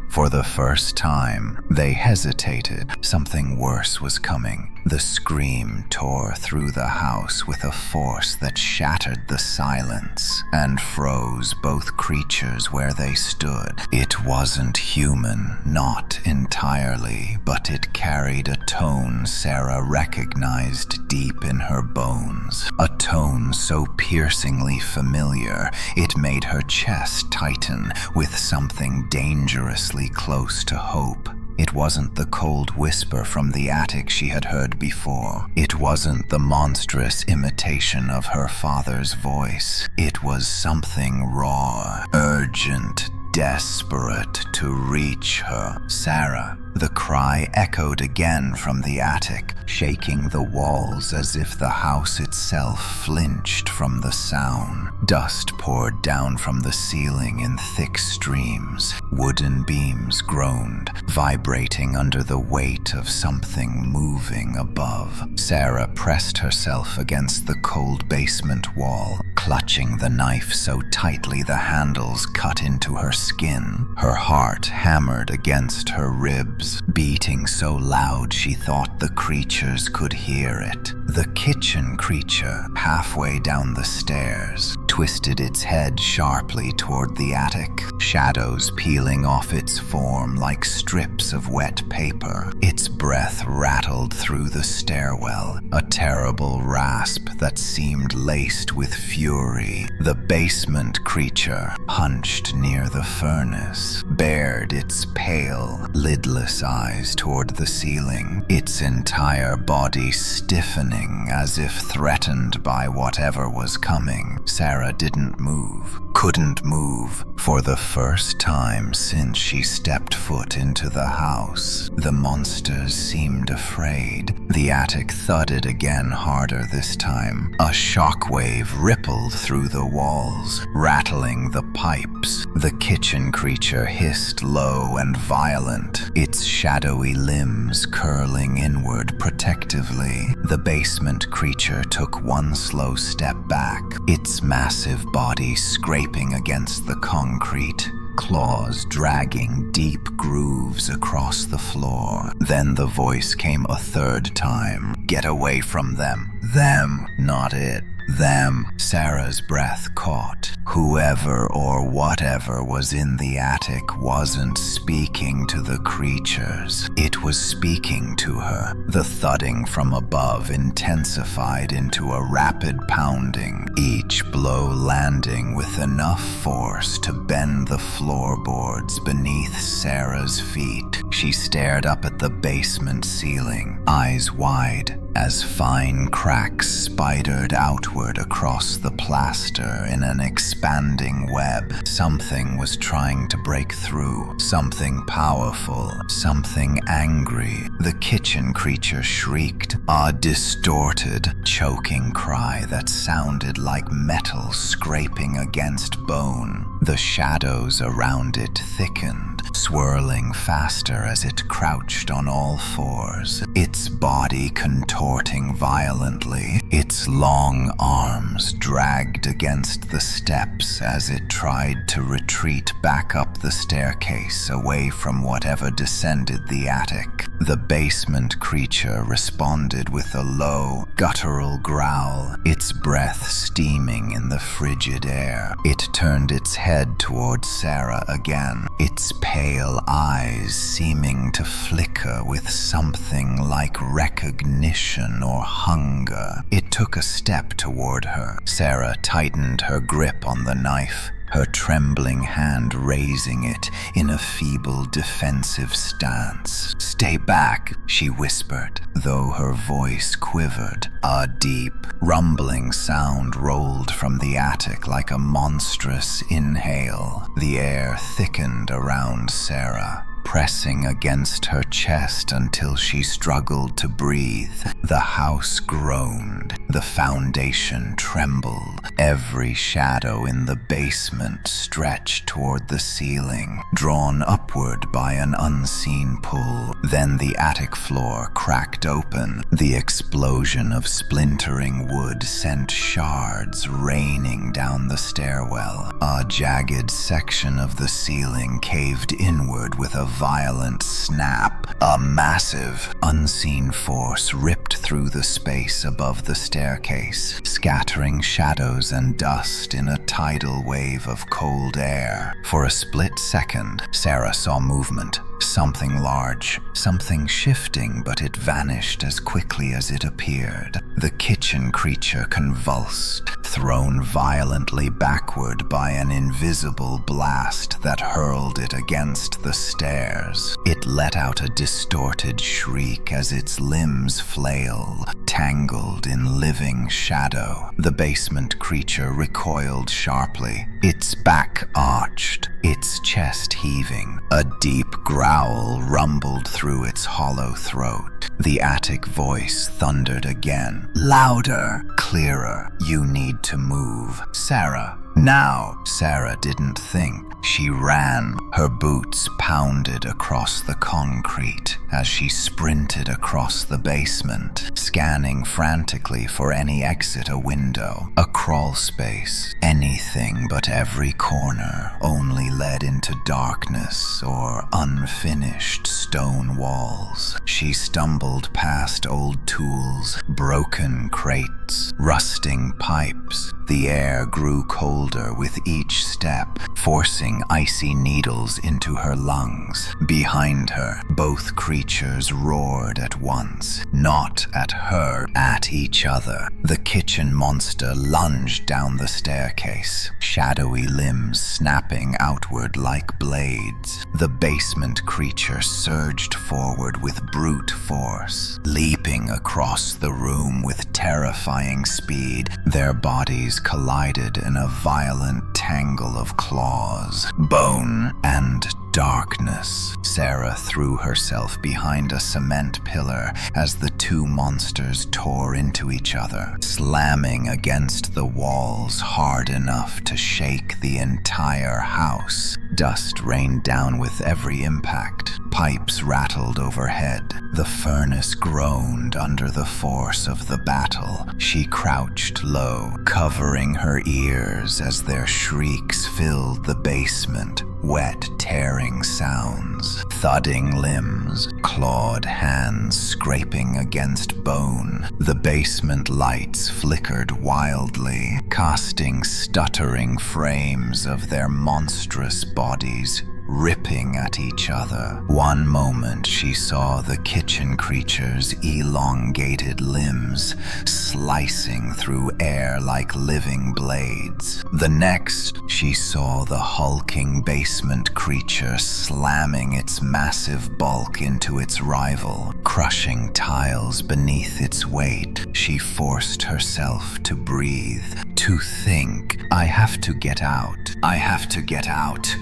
For the first time, they hesitated. Something worse was coming. The scream tore through the house with a force that shattered the silence and froze both creatures where they stood. It wasn't human, not entirely, but it carried a tone Sarah recognized deep in her bones. A tone so piercingly familiar, it made her chest tighten with something dangerously close to hope. It wasn't the cold whisper from the attic she had heard before. It wasn't the monstrous imitation of her father's voice. It was something raw, urgent, desperate to reach her. Sarah. The cry echoed again from the attic, shaking the walls as if the house itself flinched from the sound. Dust poured down from the ceiling in thick streams. Wooden beams groaned, vibrating under the weight of something moving above. Sarah pressed herself against the cold basement wall, clutching the knife so tightly the handles cut into her skin. Her heart hammered against her ribs, beating so loud she thought the creatures could hear it. The kitchen creature, halfway down the stairs, twisted its head sharply toward the attic, shadows peeling off its form like strips of wet paper. Its breath rattled through the stairwell, a terrible rasp that seemed laced with fury. The basement creature, hunched near the furnace, bared its pale, lidless eyes toward the ceiling, its entire body stiffening as if threatened by whatever was coming. Sarah didn't move, couldn't move. For the first time since she stepped foot into the house, the monsters seemed afraid. The attic thudded again, harder this time. A shockwave rippled through the walls, rattling the pipes. The kitchen creature hissed low and violent, its shadowy limbs curling inward protectively. The basement creature took one slow step back, its massive body scraping against the concrete, claws dragging deep grooves across the floor. Then the voice came a third time. Get away from them. Them, not it. Them. Sarah's breath caught. Whoever or whatever was in the attic wasn't speaking to the creatures. It was speaking to her. The thudding from above intensified into a rapid pounding, each blow landing with enough force to bend the floorboards beneath Sarah's feet. She stared up at the basement ceiling, eyes wide, as fine cracks spidered outward across the plaster in an expanding web. Something was trying to break through, something powerful, something angry. The kitchen creature shrieked, a distorted, choking cry that sounded like metal scraping against bone. The shadows around it thickened, swirling faster as it crouched on all fours, its body contorting violently, its long arms dragged against the steps as it tried to retreat back up the staircase away from whatever descended the attic. The basement creature responded with a low, guttural growl, its breath steaming in the frigid air. It turned its head towards Sarah again, its pale pale eyes seeming to flicker with something like recognition or hunger. It took a step toward her. Sarah tightened her grip on the knife, her trembling hand raising it in a feeble defensive stance. "Stay back," she whispered, though her voice quivered. A deep, rumbling sound rolled from the attic like a monstrous inhale. The air thickened around Sarah, pressing against her chest until she struggled to breathe. The house groaned. The foundation trembled. Every shadow in the basement stretched toward the ceiling, drawn upward by an unseen pull. Then the attic floor cracked open. The explosion of splintering wood sent shards raining down the stairwell. A jagged section of the ceiling caved inward with a violent snap. A massive, unseen force ripped through the space above the staircase, scattering shadows and dust in a tidal wave of cold air. For a split second, Sarah saw movement. Something large, something shifting, but it vanished as quickly as it appeared. The kitchen creature convulsed, thrown violently backward by an invisible blast that hurled it against the stairs. It let out a distorted shriek as its limbs flailed, tangled in living shadow. The basement creature recoiled sharply, its back arched, its chest heaving. A deep growl rumbled through its hollow throat. The attic voice thundered again. "Louder, clearer. You need to move. Sarah, now." Sarah didn't think. She ran. Her boots pounded across the concrete as she sprinted across the basement, scanning frantically for any exit, a window, a crawl space. Anything but every corner only led into darkness or unfinished stone walls. She stumbled past old tools, broken crates, rusting pipes. The air grew colder with each step, forcing icy needles into her lungs. Behind her, both creatures roared at once, not at her, at each other. The kitchen monster lunged down the staircase, shadowy limbs snapping outward like blades. The basement creature surged forward with brute force, leaping across the room with terrifying speed. Their bodies collided in a violent tangle of claws, bone, and darkness. Sarah threw herself behind a cement pillar as the two monsters tore into each other, slamming against the walls hard enough to shake the entire house. Dust rained down with every impact. Pipes rattled overhead. The furnace groaned under the force of the battle. She crouched low, covering her ears as their shrieks filled the basement. Wet, tearing sounds, thudding limbs, clawed hands scraping against bone. The basement lights flickered wildly, casting stuttering frames of their monstrous bodies ripping at each other. One moment she saw the kitchen creature's elongated limbs slicing through air like living blades. The next, she saw the hulking basement creature slamming its massive bulk into its rival, crushing tiles beneath its weight. She forced herself to breathe, to think, "I have to get out. I have to get out."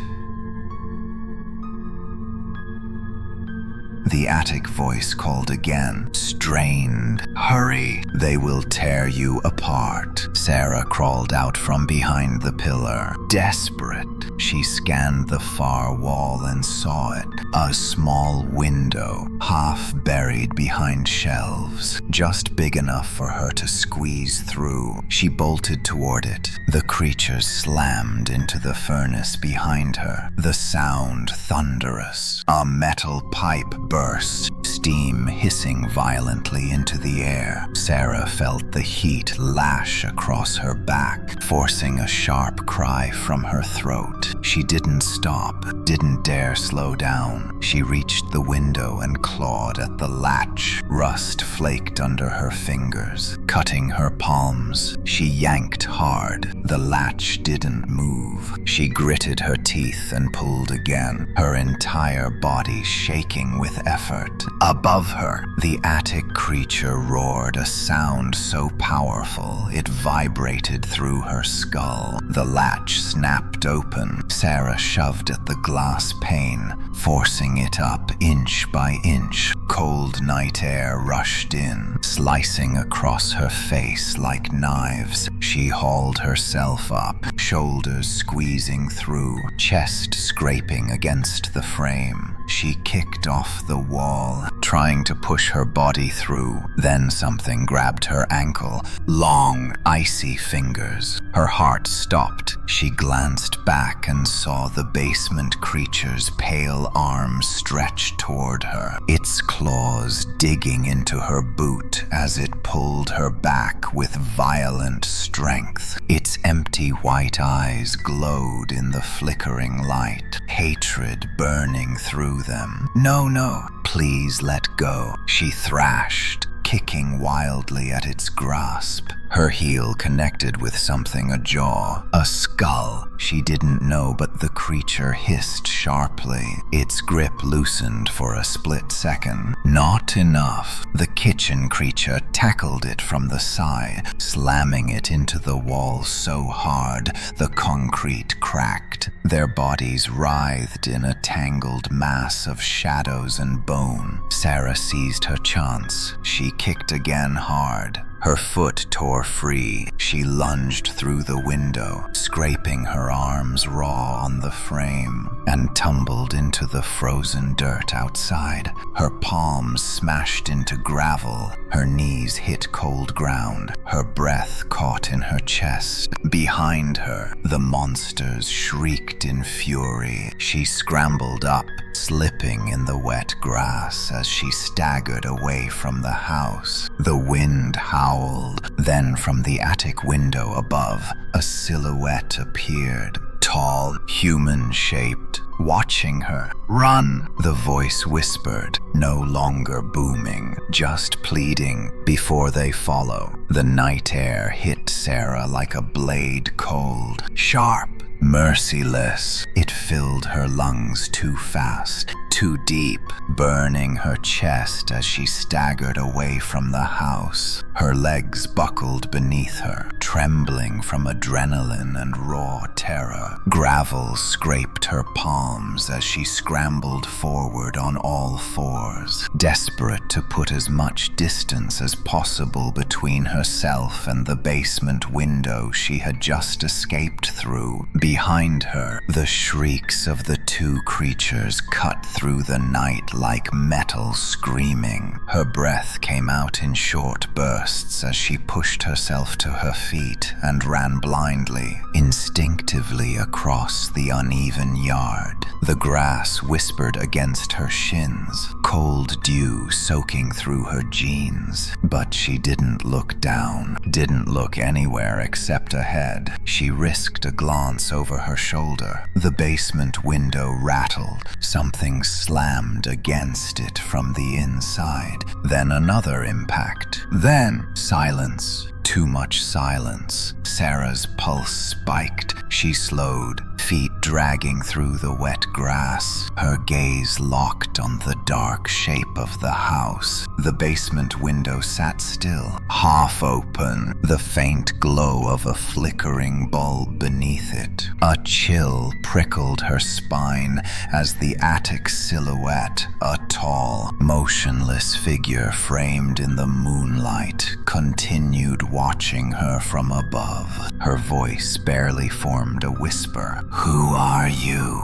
The attic voice called again, strained. "Hurry, they will tear you apart." Sarah crawled out from behind the pillar. Desperate, she scanned the far wall and saw it. A small window, half buried behind shelves, just big enough for her to squeeze through. She bolted toward it. The creature slammed into the furnace behind her, the sound thunderous. A metal pipe burst, steam hissing violently into the air. Sarah felt the heat lash across her back, forcing a sharp cry from her throat. She didn't stop, didn't dare slow down. She reached the window and clawed at the latch. Rust flaked under her fingers, cutting her palms. She yanked hard. The latch didn't move. She gritted her teeth and pulled again, her entire body shaking with effort. Above her, the attic creature roared, a sound so powerful it vibrated through her skull. The latch snapped open. Sarah shoved at the glass pane, forcing it up inch by inch. Cold night air rushed in, slicing across her face like knives. She hauled herself up, shoulders squeezing through, chest scraping against the frame. She kicked off the wall, trying to push her body through. Then something grabbed her ankle, long, icy fingers. Her heart stopped. She glanced back and saw the basement creature's pale arms stretched toward her, its claws digging into her boot as it pulled her back with violent strength. Its empty white eyes glowed in the flickering light, hatred burning through them. "No, no, please let go," she thrashed, kicking wildly at its grasp. Her heel connected with something, a jaw, a skull. She didn't know, but the creature hissed sharply. Its grip loosened for a split second. Not enough. The kitchen creature tackled it from the side, slamming it into the wall so hard the concrete cracked. Their bodies writhed in a tangled mass of shadows and bone. Sarah seized her chance. She kicked again hard. Her foot tore free. She lunged through the window, scraping her arms raw on the frame, and tumbled into the frozen dirt outside. Her palms smashed into gravel. Her knees hit cold ground. Her breath caught in her chest. Behind her, the monsters shrieked in fury. She scrambled up, slipping in the wet grass as she staggered away from the house. The wind howled. Then from the attic window above, a silhouette appeared, tall, human-shaped, watching her. "Run!" the voice whispered, no longer booming, just pleading. Before they follow, the night air hit Sarah like a blade, cold, sharp, merciless. It filled her lungs too fast, too deep, burning her chest as she staggered away from the house. Her legs buckled beneath her, trembling from adrenaline and raw terror. Gravel scraped her palms as she scrambled forward on all fours, desperate to put as much distance as possible between herself and the basement window she had just escaped through. Behind her, the shrieks of the two creatures cut through the night like metal screaming. Her breath came out in short bursts as she pushed herself to her feet and ran blindly, instinctively across the uneven yard. The grass whispered against her shins, cold dew soaking through her jeans. But she didn't look down, didn't look anywhere except ahead. She risked a glance over her shoulder. The basement window rattled. Something slammed against it from the inside. Then another impact. Then silence. Too much silence. Sarah's pulse spiked. She slowed, feet dragging through the wet grass. Her gaze locked on the dark shape of the house. The basement window sat still, half open, the faint glow of a flickering bulb beneath it. A chill prickled her spine as the attic silhouette, a tall, motionless figure framed in the moonlight, continued watching her from above. Her voice barely formed a whisper. "Who are you?"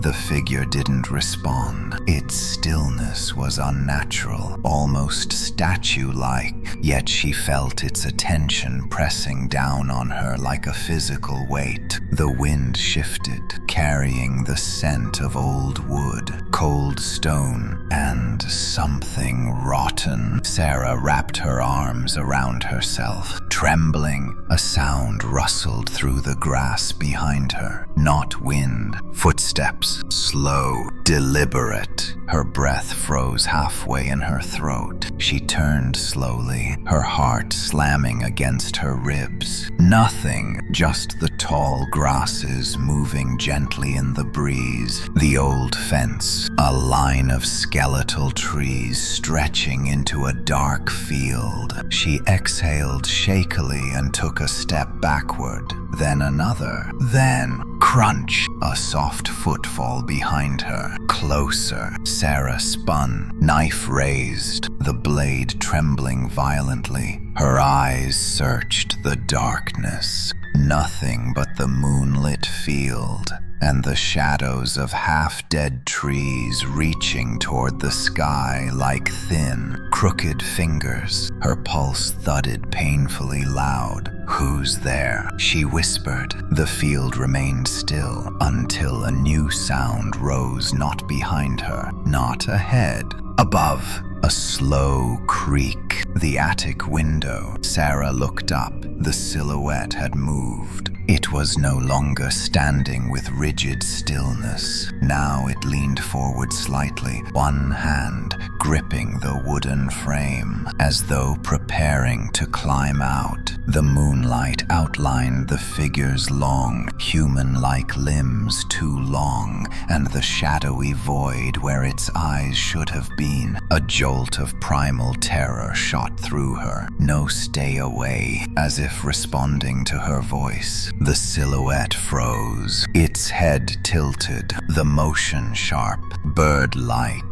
The figure didn't respond. Its stillness was unnatural, almost statue-like, yet she felt its attention pressing down on her like a physical weight. The wind shifted, carrying the scent of old wood, cold stone, and something rotten. Sarah wrapped her arms around herself. Trembling, a sound rustled through the grass behind her. Not wind, footsteps, slow, deliberate. Her breath froze halfway in her throat. She turned slowly, her heart slamming against her ribs. Nothing, just the tall grasses moving gently in the breeze. The old fence, a line of skeletal trees stretching into a dark field. She exhaled shakily and took a step backward, then another, then crunch, a soft footfall behind her. Closer, Sarah spun, knife raised, the blade trembling violently. Her eyes searched the darkness. Nothing but the moonlit field and the shadows of half-dead trees reaching toward the sky like thin, crooked fingers. Her pulse thudded painfully loud. "Who's there?" she whispered. The field remained still until a new sound rose, not behind her, not ahead, above. A slow creak. The attic window. Sarah looked up. The silhouette had moved. It was no longer standing with rigid stillness. Now it leaned forward slightly, one hand gripping the wooden frame, as though preparing to climb out. The moonlight outlined the figure's long, human-like limbs, too long, and the shadowy void where its eyes should have been. A jolt of primal terror shot through her. No stay away, as if responding to her voice. The silhouette froze, its head tilted, the motion sharp, bird-like.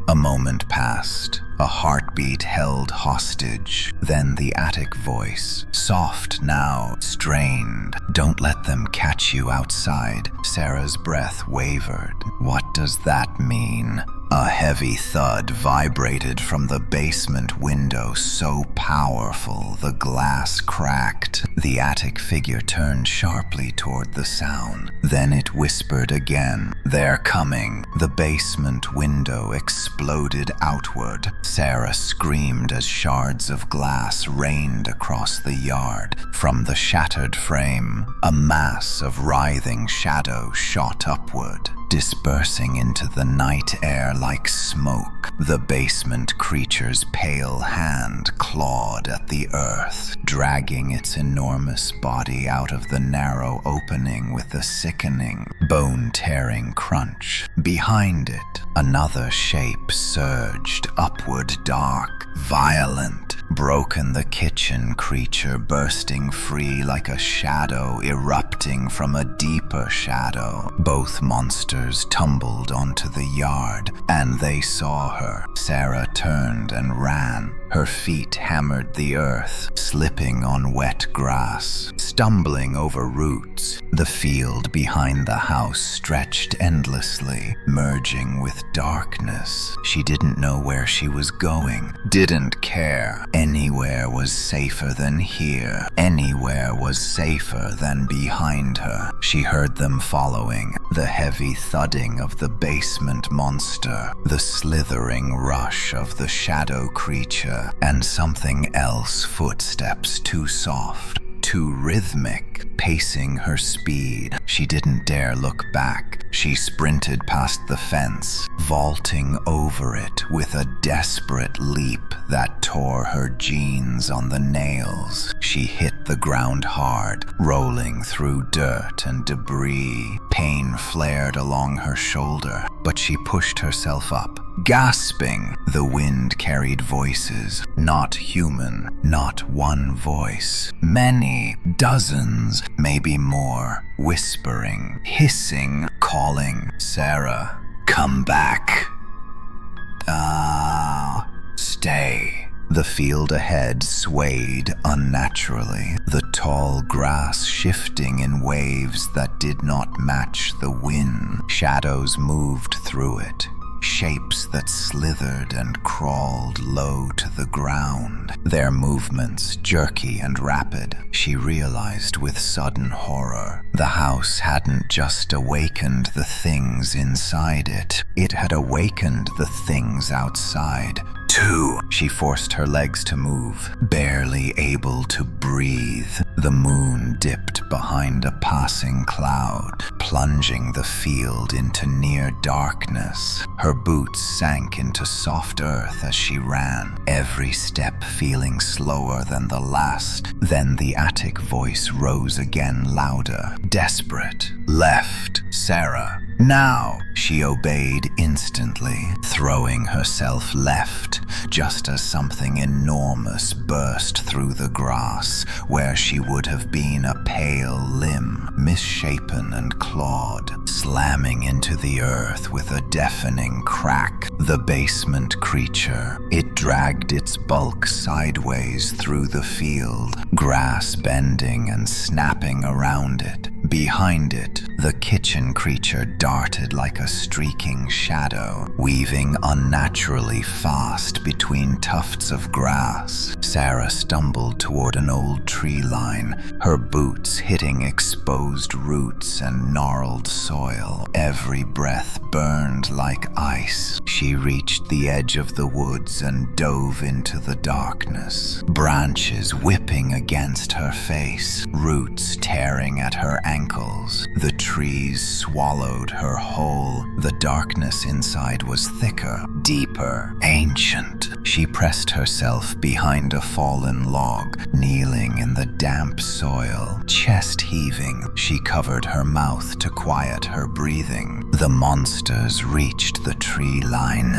A moment passed, a heartbeat held hostage. Then the attic voice, soft now, strained. "Don't let them catch you outside." Sarah's breath wavered. What does that mean? A heavy thud vibrated from the basement window, so powerful the glass cracked. The attic figure turned sharply toward the sound. Then it whispered again, "They're coming." The basement window exploded outward. Sarah screamed as shards of glass rained across the yard. From the shattered frame, a mass of writhing shadow shot upward, dispersing into the night air like smoke. The basement creature's pale hand clawed at the earth, dragging its enormous body out of the narrow opening with a sickening, bone-tearing crunch. Behind it, another shape surged upward, dark, violent. Broken the kitchen creature bursting free like a shadow erupting from a deeper shadow. Both monsters tumbled onto the yard, and they saw her. Sarah turned and ran. Her feet hammered the earth, slipping on wet grass, stumbling over roots. The field behind the house stretched endlessly, merging with darkness. She didn't know where she was going, didn't care. Anywhere was safer than here. Anywhere was safer than behind her. She heard them following, the heavy thudding of the basement monster, the slithering rush of the shadow creature, and something else, footsteps too soft, too rhythmic, pacing her speed. She didn't dare look back. She sprinted past the fence, vaulting over it with a desperate leap that tore her jeans on the nails. She hit the ground hard, rolling through dirt and debris. Pain flared along her shoulder, but she pushed herself up, gasping. The wind carried voices, not human, not one voice. Many, dozens, maybe more, whispering, hissing, calling, "Sarah, come back. Stay." The field ahead swayed unnaturally, the tall grass shifting in waves that did not match the wind. Shadows moved through it, shapes that slithered and crawled low to the ground, their movements jerky and rapid. She realized with sudden horror, the house hadn't just awakened the things inside it, it had awakened the things outside. Too. She forced her legs to move, barely able to breathe. The moon dipped behind a passing cloud, plunging the field into near darkness. Her boots sank into soft earth as she ran, every step feeling slower than the last. Then the attic voice rose again, louder, desperate. "Left, Sarah. Now!" She obeyed instantly, throwing herself left, just as something enormous burst through the grass, where she would have been a pale limb, misshapen and clawed, slamming into the earth with a deafening crack. The basement creature. It dragged its bulk sideways through the field, grass bending and snapping around it. Behind it, the kitchen creature darted like a streaking shadow, weaving unnaturally fast between tufts of grass. Sarah stumbled toward an old tree line, her boots hitting exposed roots and gnarled soil. Every breath burned like ice. She reached the edge of the woods and dove into the darkness, branches whipping against her face, roots tearing at her ankles. The trees swallowed her whole. The darkness inside was thicker, deeper, ancient. She pressed herself behind a fallen log, kneeling in the damp soil, chest heaving. She covered her mouth to quiet her breathing. The monsters reached the tree line.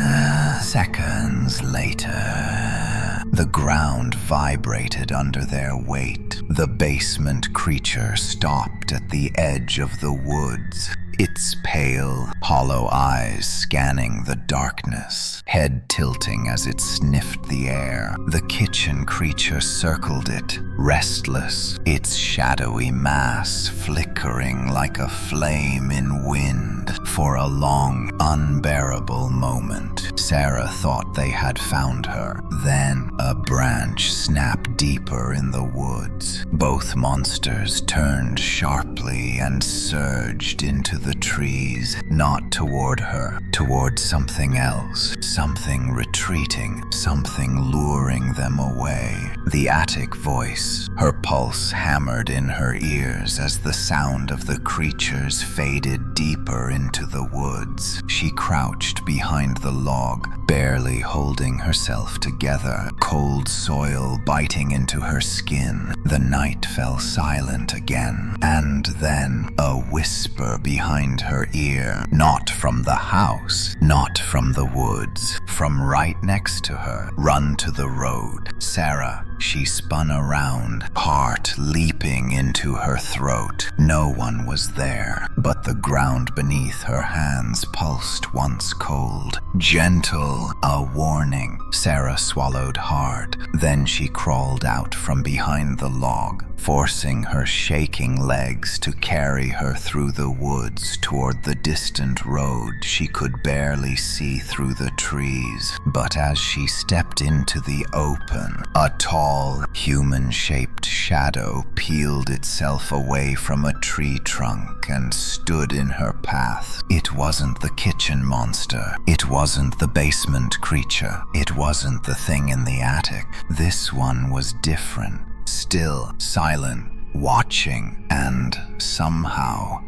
Seconds later, the ground vibrated under their weight. The basement creature stopped at the edge of the woods, its pale, hollow eyes scanning the darkness, head tilting as it sniffed the air. The kitchen creature circled it, restless, its shadowy mass flickering like a flame in wind. For a long, unbearable moment, Sarah thought they had found her. Then a branch snapped deeper in the woods. Both monsters turned sharply and surged into the trees, not toward her, toward something else, something retreating, something luring them away. The attic voice, her pulse hammered in her ears as the sound of the creatures faded deeper into the woods. She crouched behind the log, barely holding herself together, cold soil biting into her skin. The night fell silent again, and then a whisper behind her ear, not from the house, not from the woods, from right next to her. "Run to the road, Sarah." She spun around, heart leaping into her throat. No one was there, but the ground beneath her hands pulsed once cold. Gentle, a warning. Sarah swallowed hard. Then she crawled out from behind the log, forcing her shaking legs to carry her through the woods toward the distant road. She could barely see through the trees, but as she stepped into the open, a tall, human-shaped shadow peeled itself away from a tree trunk and stood in her path. It wasn't the kitchen monster. It wasn't the basement creature. It wasn't the thing in the attic. This one was different. Still, silent, watching, and somehow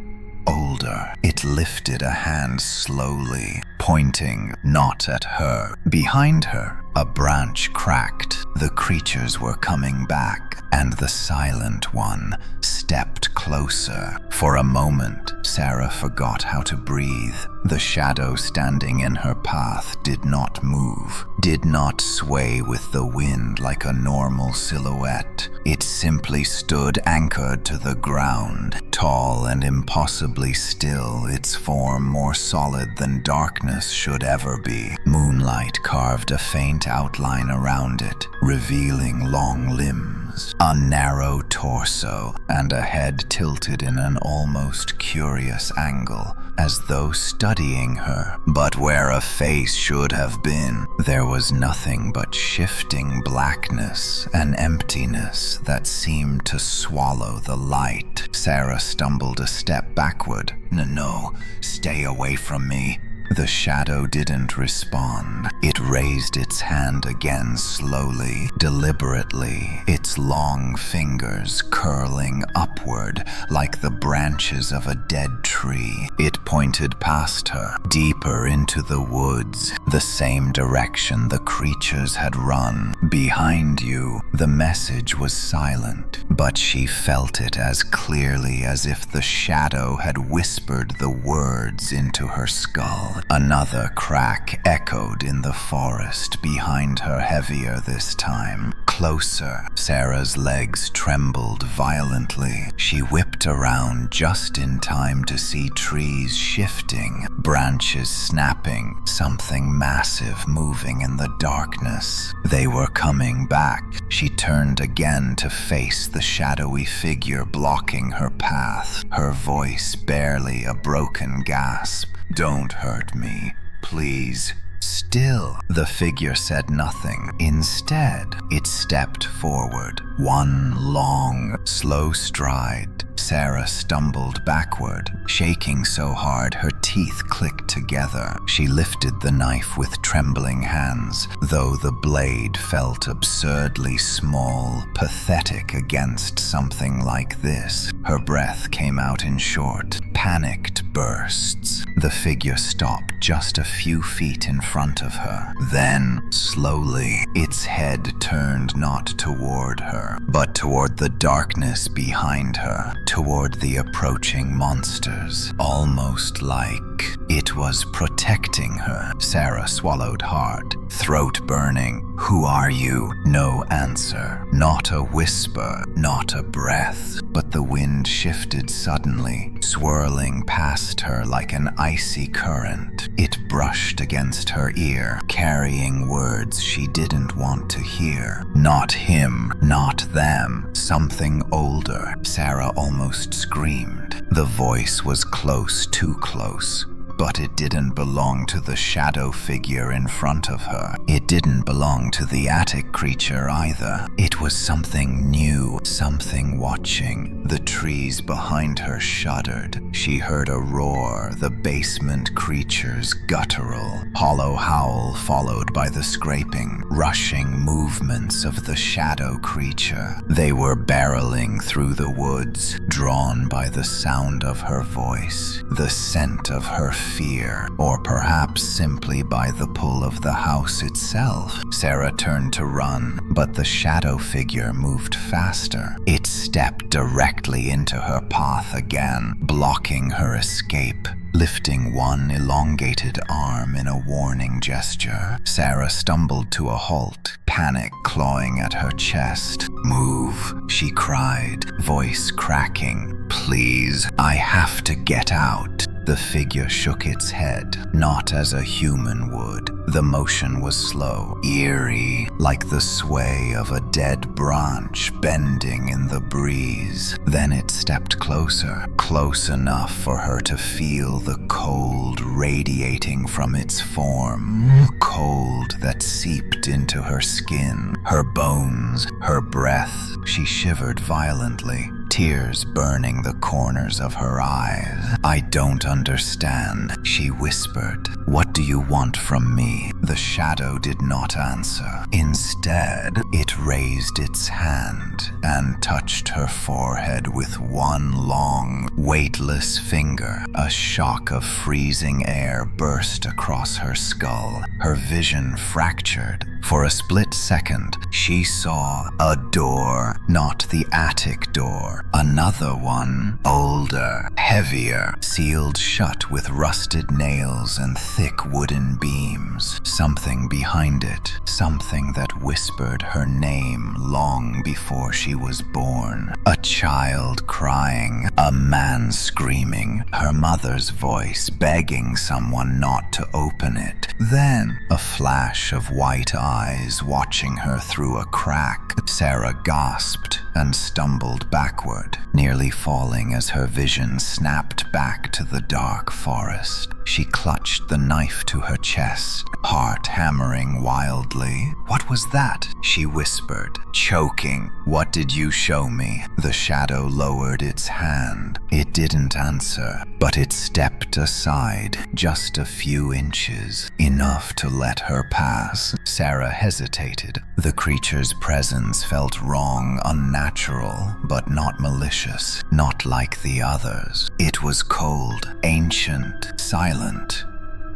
older. It lifted a hand slowly, pointing not at her. Behind her, a branch cracked. The creatures were coming back, and the silent one stepped closer. For a moment, Sarah forgot how to breathe. The shadow standing in her path did not move, did not sway with the wind like a normal silhouette. It simply stood anchored to the ground, tall and impossibly still, its form more solid than darkness should ever be. Moonlight carved a faint outline around it, revealing long limbs, arms, a narrow torso, and a head tilted in an almost curious angle, as though studying her. But where a face should have been, there was nothing but shifting blackness and emptiness that seemed to swallow the light. Sarah stumbled a step backward. No, stay away from me. The shadow didn't respond. It raised its hand again slowly, deliberately, its long fingers curling upward like the branches of a dead tree. It pointed past her, deeper into the woods, the same direction the creatures had run. Behind you, the message was silent, but she felt it as clearly as if the shadow had whispered the words into her skull. Another crack echoed in the forest behind her, heavier this time. Closer. Sarah's legs trembled violently. She whipped around just in time to see trees shifting, branches snapping, something massive moving in the darkness. They were coming back. She turned again to face the shadowy figure blocking her path, her voice barely a broken gasp. "Don't hurt me, please." Still, the figure said nothing. Instead, it stepped forward, one long, slow stride. Sarah stumbled backward, shaking so hard her teeth clicked together. She lifted the knife with trembling hands, though the blade felt absurdly small, pathetic against something like this. Her breath came out in short, panicked bursts. The figure stopped just a few feet in front of her. Then, slowly, its head turned not toward her, but toward the darkness behind her, toward the approaching monsters, almost like it was protecting her. Sarah swallowed hard, throat burning. "Who are you?" No answer. Not a whisper, not a breath. But the wind shifted suddenly, swirling past her like an icy current. It brushed against her ear, carrying words she didn't want to hear. Not him, not them, something older. Sarah almost screamed. The voice was close, too close. But it didn't belong to the shadow figure in front of her. It didn't belong to the attic creature either. It was something new, something watching. The trees behind her shuddered. She heard a roar, the basement creature's guttural, hollow howl followed by the scraping, rushing movements of the shadow creature. They were barreling through the woods, drawn by the sound of her voice, the scent of her fear, or perhaps simply by the pull of the house itself. Sarah turned to run, but the shadow figure moved faster. It stepped directly into her path again, blocking her escape. Lifting one elongated arm in a warning gesture, Sarah stumbled to a halt, panic clawing at her chest. "Move," she cried, voice cracking. "Please, I have to get out." The figure shook its head, not as a human would. The motion was slow, eerie, like the sway of a dead branch bending in the breeze. Then it stepped closer, close enough for her to feel the cold radiating from its form, cold that seeped into her skin, her bones, her breath. She shivered violently, tears burning the corners of her eyes. "I don't understand," she whispered. "What do you want from me?" The shadow did not answer. Instead, it raised its hand and touched her forehead with one long, weightless finger. A shock of freezing air burst across her skull. Her vision fractured. For a split second, she saw a door, not the attic door. Another one, older, heavier, sealed shut with rusted nails and thick wooden beams. Something behind it, something that whispered her name long before she was born. A child crying, a man screaming, her mother's voice begging someone not to open it. Then, a flash of white eyes watching her through a crack. Sarah gasped and stumbled backward, nearly falling as her vision snapped back to the dark forest. She clutched the knife to her chest, heart hammering wildly. "What was that?" she whispered, choking. "What did you show me?" The shadow lowered its hand. It didn't answer, but it stepped aside just a few inches, enough to let her pass. Sarah hesitated. The creature's presence felt wrong, unnatural, but not malicious, not like the others. It was cold, ancient, silent,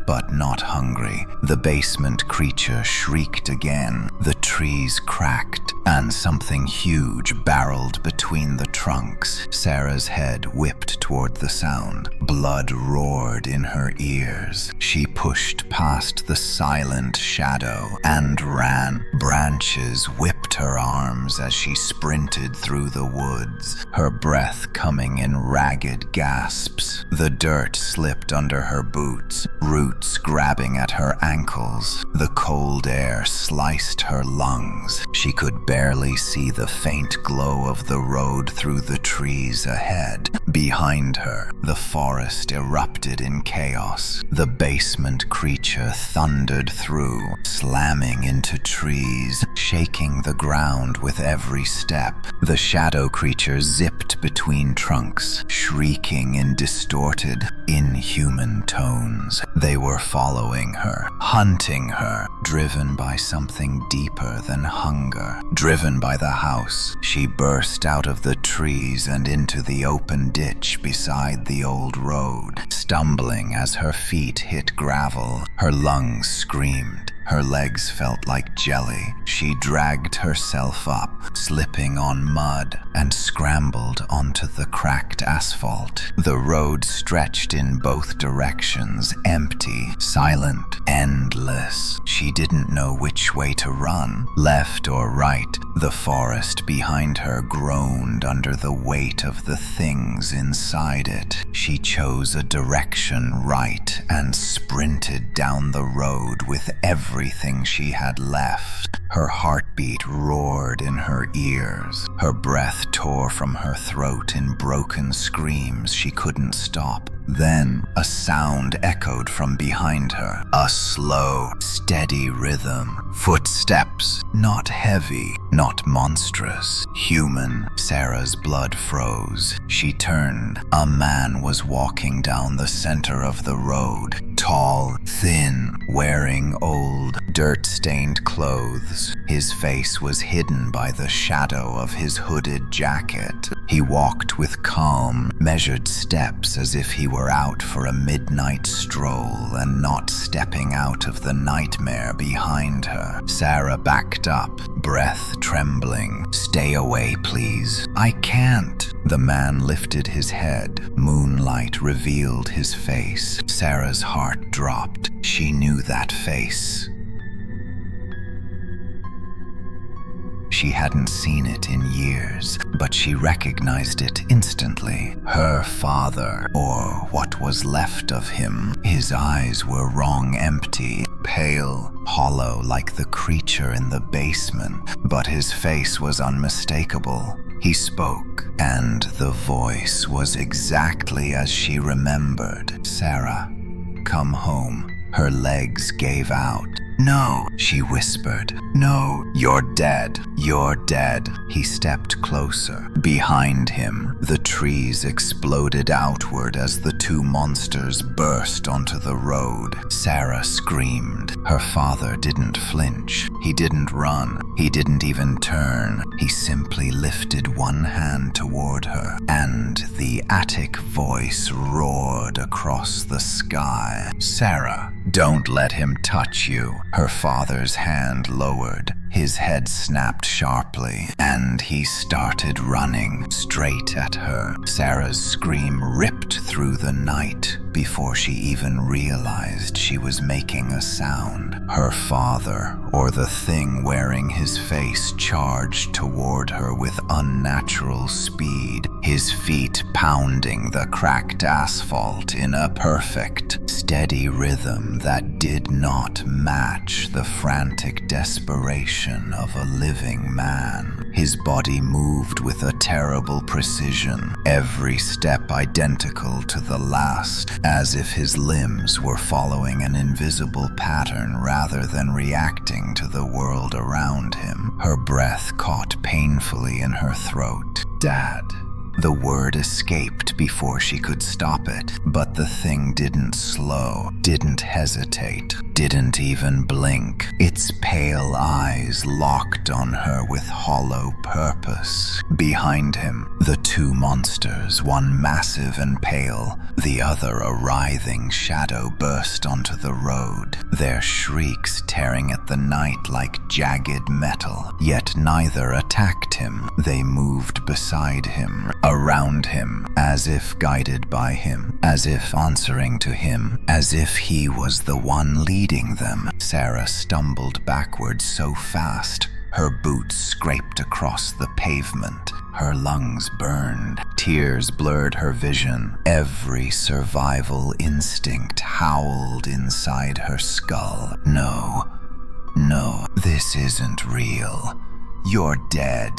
but not hungry. The basement creature shrieked again. The trees cracked, and something huge barreled between the trunks. Sarah's head whipped toward the sound. Blood roared in her ears. She pushed past the silent shadow and ran. Branches whipped her arms as she sprinted through the woods, her breath coming in ragged gasps. The dirt slipped under her boots, roots grabbing at her ankles. The cold air sliced her lungs. She could barely see the faint glow of the road through the trees ahead. Behind her, the forest erupted in chaos. The basement creature thundered through, slamming into trees, shaking the ground with every step. The shadow creature zipped between trunks, shrieking in distorted, inhuman tones. They were following her, hunting her, driven by something deeper than hunger. Driven by the house, she burst out of the trees and into the open ditch beside the old road, stumbling as her feet hit gravel. Her lungs screamed. Her legs felt like jelly. She dragged herself up, slipping on mud, and scrambled onto the cracked asphalt. The road stretched in both directions, empty, silent, endless. She didn't know which way to run, left or right. The forest behind her groaned under the weight of the things inside it. She chose a direction right and sprinted down the road with everything she had left. Her heartbeat roared in her ears. Her breath tore from her throat in broken screams she couldn't stop. Then a sound echoed from behind her, a slow, steady rhythm. Footsteps, not heavy, not monstrous, human. Sarah's blood froze. She turned. A man was walking down the center of the road, tall, thin, wearing old, dirt-stained clothes. His face was hidden by the shadow of his hooded jacket. He walked with calm, measured steps as if he were out for a midnight stroll and not stepping out of the nightmare behind her. Sarah backed up, breath trembling. "Stay away, please." "I can't." The man lifted his head. Moonlight revealed his face. Sarah's heart dropped. She knew that face. She hadn't seen it in years, but she recognized it instantly. Her father, or what was left of him. His eyes were wrong empty, pale, hollow like the creature in the basement, but his face was unmistakable. He spoke, and the voice was exactly as she remembered. "Sarah, come home." Her legs gave out. "No," she whispered. "No, you're dead. You're dead." He stepped closer. Behind him, the trees exploded outward as the two monsters burst onto the road. Sarah screamed. Her father didn't flinch. He didn't run. He didn't even turn. He simply lifted one hand toward her, and the attic voice roared across the sky. "Sarah, don't let him touch you." Her father's hand lowered. His head snapped sharply, and he started running straight at her. Sarah's scream ripped through the night, before she even realized she was making a sound. Her father, or the thing wearing his face, charged toward her with unnatural speed, his feet pounding the cracked asphalt in a perfect, steady rhythm that did not match the frantic desperation of a living man. His body moved with a terrible precision, every step identical to the last, as if his limbs were following an invisible pattern rather than reacting to the world around him. Her breath caught painfully in her throat. "Dad." The word escaped before she could stop it, but the thing didn't slow, didn't hesitate, didn't even blink. Its pale eyes locked on her with hollow purpose. Behind him, the two monsters, one massive and pale, the other a writhing shadow, burst onto the road, their shrieks tearing at the night like jagged metal. Yet neither attacked him. They moved beside him, around him, as if guided by him, as if answering to him, as if he was the one leading them. Sarah stumbled backwards so fast, her boots scraped across the pavement. Her lungs burned. Tears blurred her vision. Every survival instinct howled inside her skull. No, this isn't real. You're dead.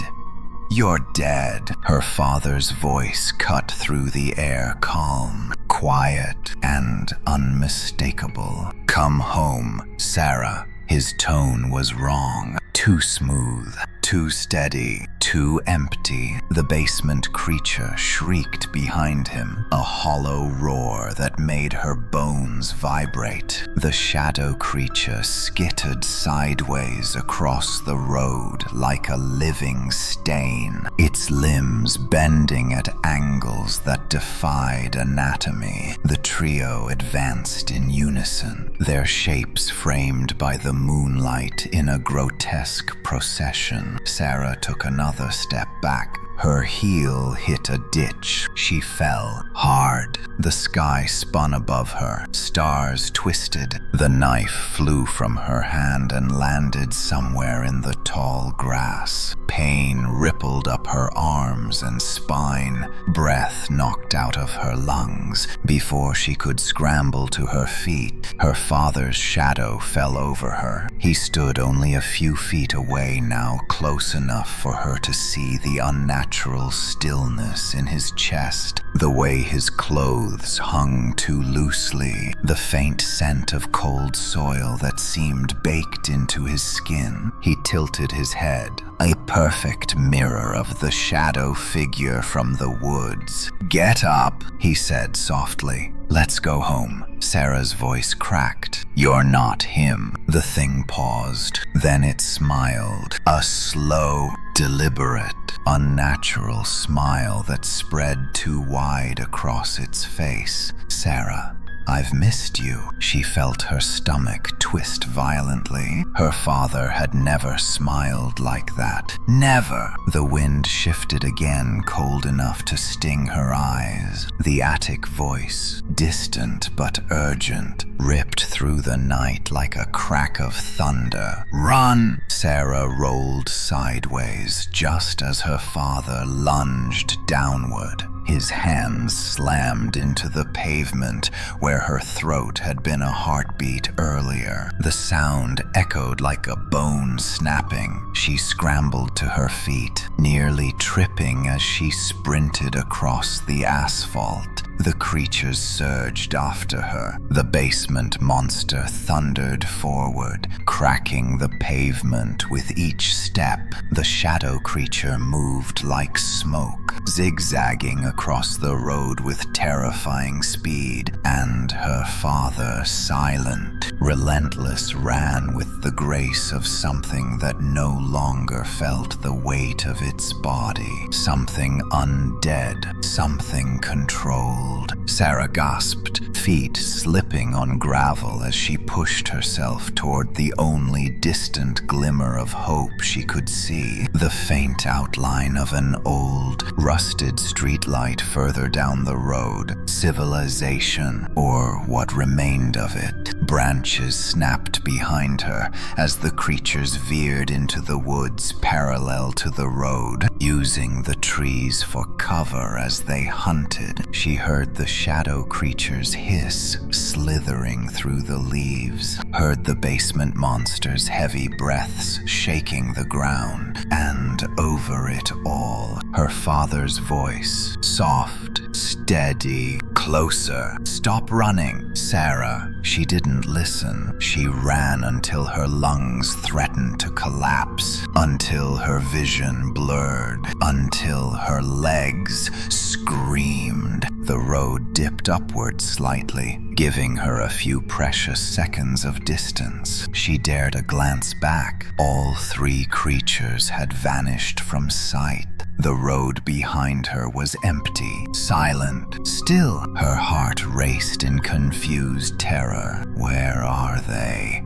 You're dead. Her father's voice cut through the air, calm, quiet, and unmistakable. "Come home, Sarah." His tone was wrong. Too smooth, too steady, too empty. The basement creature shrieked behind him, a hollow roar that made her bones vibrate. The shadow creature skittered sideways across the road like a living stain, its limbs bending at angles that defied anatomy. The trio advanced in unison, their shapes framed by the moonlight in a grotesque procession. Sarah took another step back. Her heel hit a ditch. She fell hard. The sky spun above her. Stars twisted. The knife flew from her hand and landed somewhere in the tall grass. Pain rippled up her arms and spine. Breath knocked out of her lungs. Before she could scramble to her feet, her father's shadow fell over her. He stood only a few feet away now, close enough for her to see the unnatural stillness in his chest, the way his clothes hung too loosely, the faint scent of cold soil that seemed baked into his skin. He tilted his head, a perfect mirror of the shadow figure from the woods. "Get up," he said softly. "Let's go home." Sarah's voice cracked. "You're not him." The thing paused. Then it smiled. A slow, deliberate, unnatural smile that spread too wide across its face. "Sarah, I've missed you." She felt her stomach twist violently. Her father had never smiled like that. Never! The wind shifted again, cold enough to sting her eyes. The attic voice, distant but urgent, ripped through the night like a crack of thunder. "Run!" Sarah rolled sideways just as her father lunged downward. His hands slammed into the pavement where her throat had been a heartbeat earlier. The sound echoed like a bone snapping. She scrambled to her feet, nearly tripping as she sprinted across the asphalt. The creatures surged after her. The basement monster thundered forward, cracking the pavement with each step. The shadow creature moved like smoke, zigzagging across the road with terrifying speed, and her father silent, relentless, ran with the grace of something that no longer felt the weight of its body, something undead, something controlled. Sarah gasped, feet slipping on gravel as she pushed herself toward the only distant glimmer of hope she could see, the faint outline of an old, rusted streetlight further down the road. Civilization, or what remained of it. Branches snapped behind her as the creatures veered into the woods parallel to the road, using the trees for cover as they hunted. She heard the shadow creatures hiss, slithering through the leaves, heard the basement monster's heavy breaths shaking the ground, and over it all, her father's voice, soft, steady, closer. "Stop running, Sarah." She didn't listen. She ran until her lungs threatened to collapse, until her vision blurred, until her legs screamed. The road dipped upward slightly, giving her a few precious seconds of distance. She dared a glance back. All three creatures had vanished from sight. The road behind her was empty, silent. Still, her heart raced in confused terror. Where are they?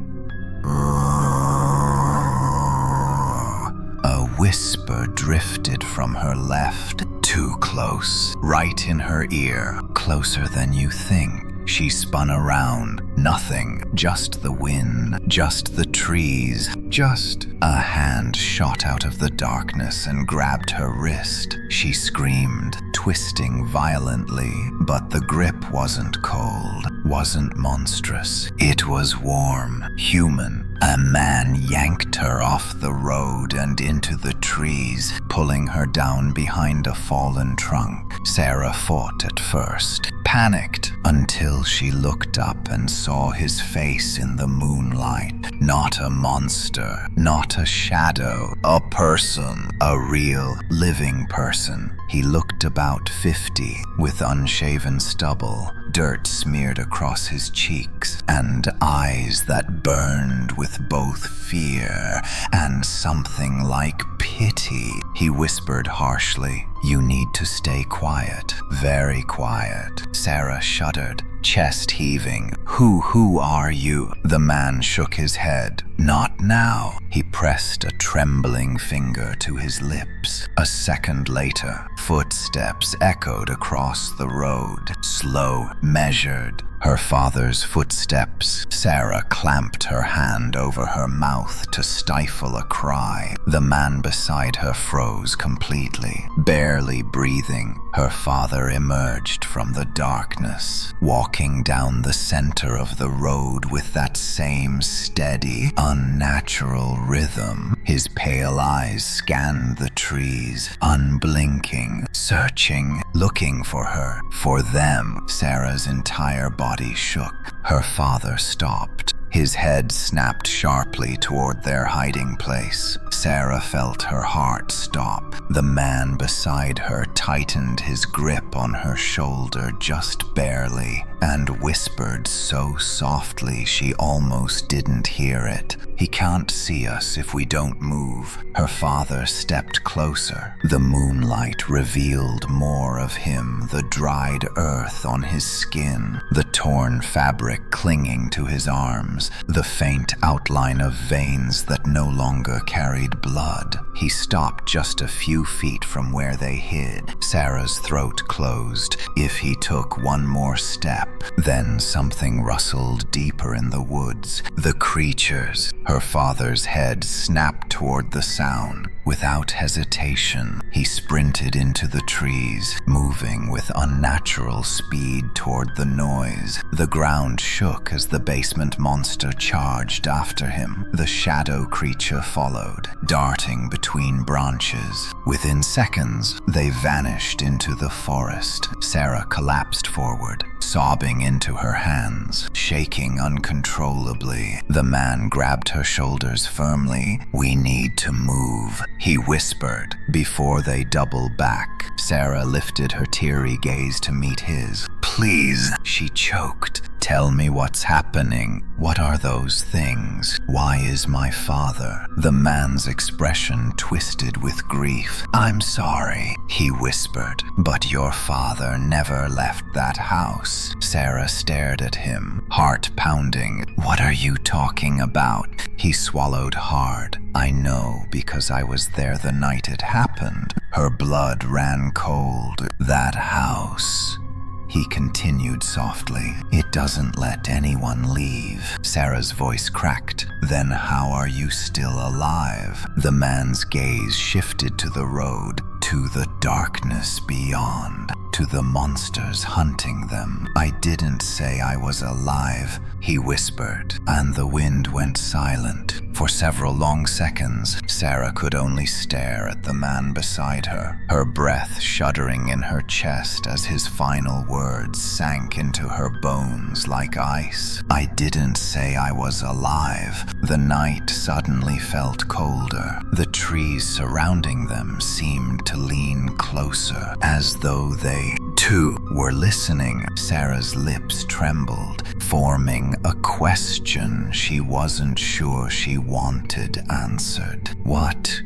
A whisper drifted from her left, too close, right in her ear, closer than you think. She spun around. Nothing, just the wind, just the trees, just a hand shot out of the darkness and grabbed her wrist. She screamed, twisting violently, but the grip wasn't cold, wasn't monstrous. It was warm, human. A man yanked her off the road and into the trees, pulling her down behind a fallen trunk. Sarah fought at first, panicked, until she looked up and saw his face in the moonlight. Not a monster, not a shadow, a person, a real, living person. He looked about 50, with unshaven stubble, dirt smeared across his cheeks, and eyes that burned with both fear and something like pity. He whispered harshly, "You need to stay quiet, very quiet." Sarah shuddered, chest heaving. Who are you?" The man shook his head. "Not now." He pressed a trembling finger to his lips. A second later, footsteps echoed across the road, slow, measured. Her father's footsteps. Sarah clamped her hand over her mouth to stifle a cry. The man beside her froze completely, barely breathing. Her father emerged from the darkness, walking down the center of the road with that same steady, unnatural rhythm. His pale eyes scanned the trees, unblinking, searching, looking for her, for them. Sarah's entire body shook. Her father stopped. His head snapped sharply toward their hiding place. Sarah felt her heart stop. The man beside her tightened his grip on her shoulder just barely and whispered so softly she almost didn't hear it. "He can't see us if we don't move." Her father stepped closer. The moonlight revealed more of him, the dried earth on his skin, the torn fabric clinging to his arms, the faint outline of veins that no longer carried blood. He stopped just a few feet from where they hid. Sarah's throat closed. If he took one more step, then something rustled deeper in the woods. The creatures. Her father's head snapped toward the sound. Without hesitation, he sprinted into the trees, moving with unnatural speed toward the noise. The ground shook as the basement monster charged after him. The shadow creature followed, darting between branches. Within seconds, they vanished into the forest. Sarah collapsed forward, sobbing into her hands, shaking uncontrollably. The man grabbed her shoulders firmly. "We need to move," he whispered. Before they doubled back, Sarah lifted her teary gaze to meet his. Please, she choked. Tell me what's happening. What are those things? Why is my father? The man's expression twisted with grief. I'm sorry, he whispered, but your father never left that house. Sarah stared at him, heart pounding. What are you talking about? He swallowed hard. I know because I was there the night it happened. Her blood ran cold. That house, he continued softly. It doesn't let anyone leave. Sarah's voice cracked. Then how are you still alive? The man's gaze shifted to the road, to the darkness beyond, to the monsters hunting them. I didn't say I was alive, he whispered, and the wind went silent. For several long seconds, Sarah could only stare at the man beside her, her breath shuddering in her chest as his final words sank into her bones like ice. I didn't say I was alive. The night suddenly felt colder. The trees surrounding them seemed to lean closer, as though they, too, were listening. Sarah's lips trembled, forming a question she wasn't sure she wanted answered. What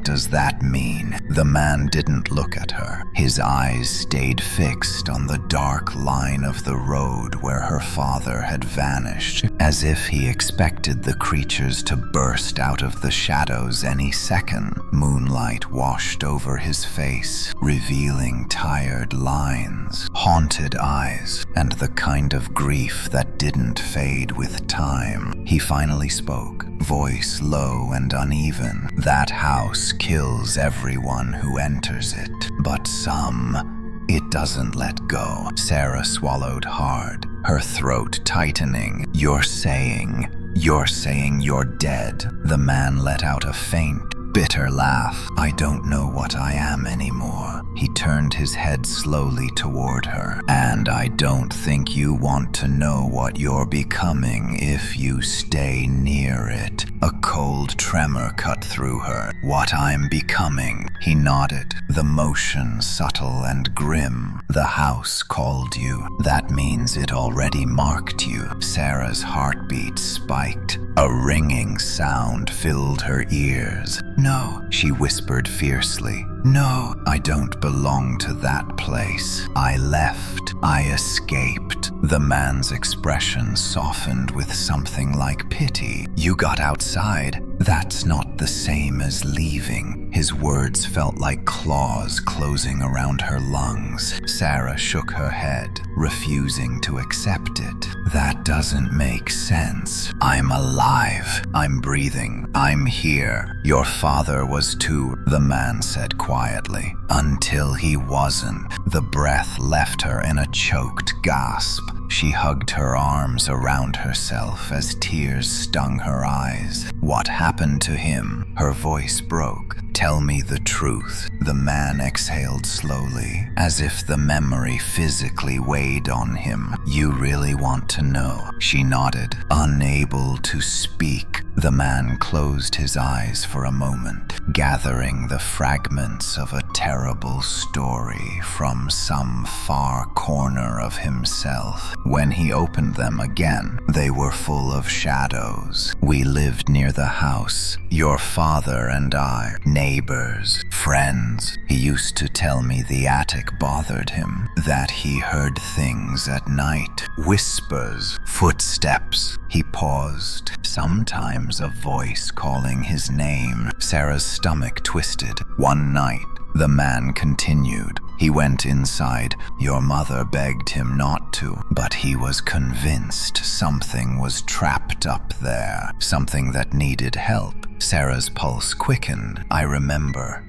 does that mean? The man didn't look at her. His eyes stayed fixed on the dark line of the road where her father had vanished, as if he expected the creatures to burst out of the shadows any second. Moonlight washed over his face, revealing tired lines, haunted eyes, and the kind of grief that didn't fade with time. He finally spoke, voice low and uneven. That house kills everyone who enters it, but some, it doesn't let go. Sarah swallowed hard, her throat tightening. You're saying you're dead. The man let out a faint, bitter laugh. I don't know what I am anymore. He turned his head slowly toward her. And I don't think you want to know what you're becoming if you stay near it. A cold tremor cut through her. What I'm becoming. He nodded, the motion subtle and grim. The house called you. That means it already marked you. Sarah's heartbeat spiked. A ringing sound filled her ears. No, she whispered fiercely. No, I don't belong to that place. I left. I escaped. The man's expression softened with something like pity. You got outside. That's not the same as leaving. His words felt like claws closing around her lungs. Sarah shook her head, refusing to accept it. That doesn't make sense. I'm alive. I'm breathing. I'm here. Your father was too, the man said quietly. Until he wasn't. The breath left her in a choked gasp. She hugged her arms around herself as tears stung her eyes. What happened to him? Her voice broke. Tell me the truth. The man exhaled slowly, as if the memory physically weighed on him. You really want to know? She nodded, unable to speak. The man closed his eyes for a moment, gathering the fragments of a terrible story from some far corner of himself. When he opened them again, they were full of shadows. We lived near the house, your father and I, neighbors, friends. He used to tell me the attic bothered him, that he heard things at night, whispers, footsteps. He paused, sometimes a voice calling his name. Sarah's stomach twisted. One night, the man continued. He went inside. Your mother begged him not to, but he was convinced something was trapped up there, something that needed help. Sarah's pulse quickened. I remember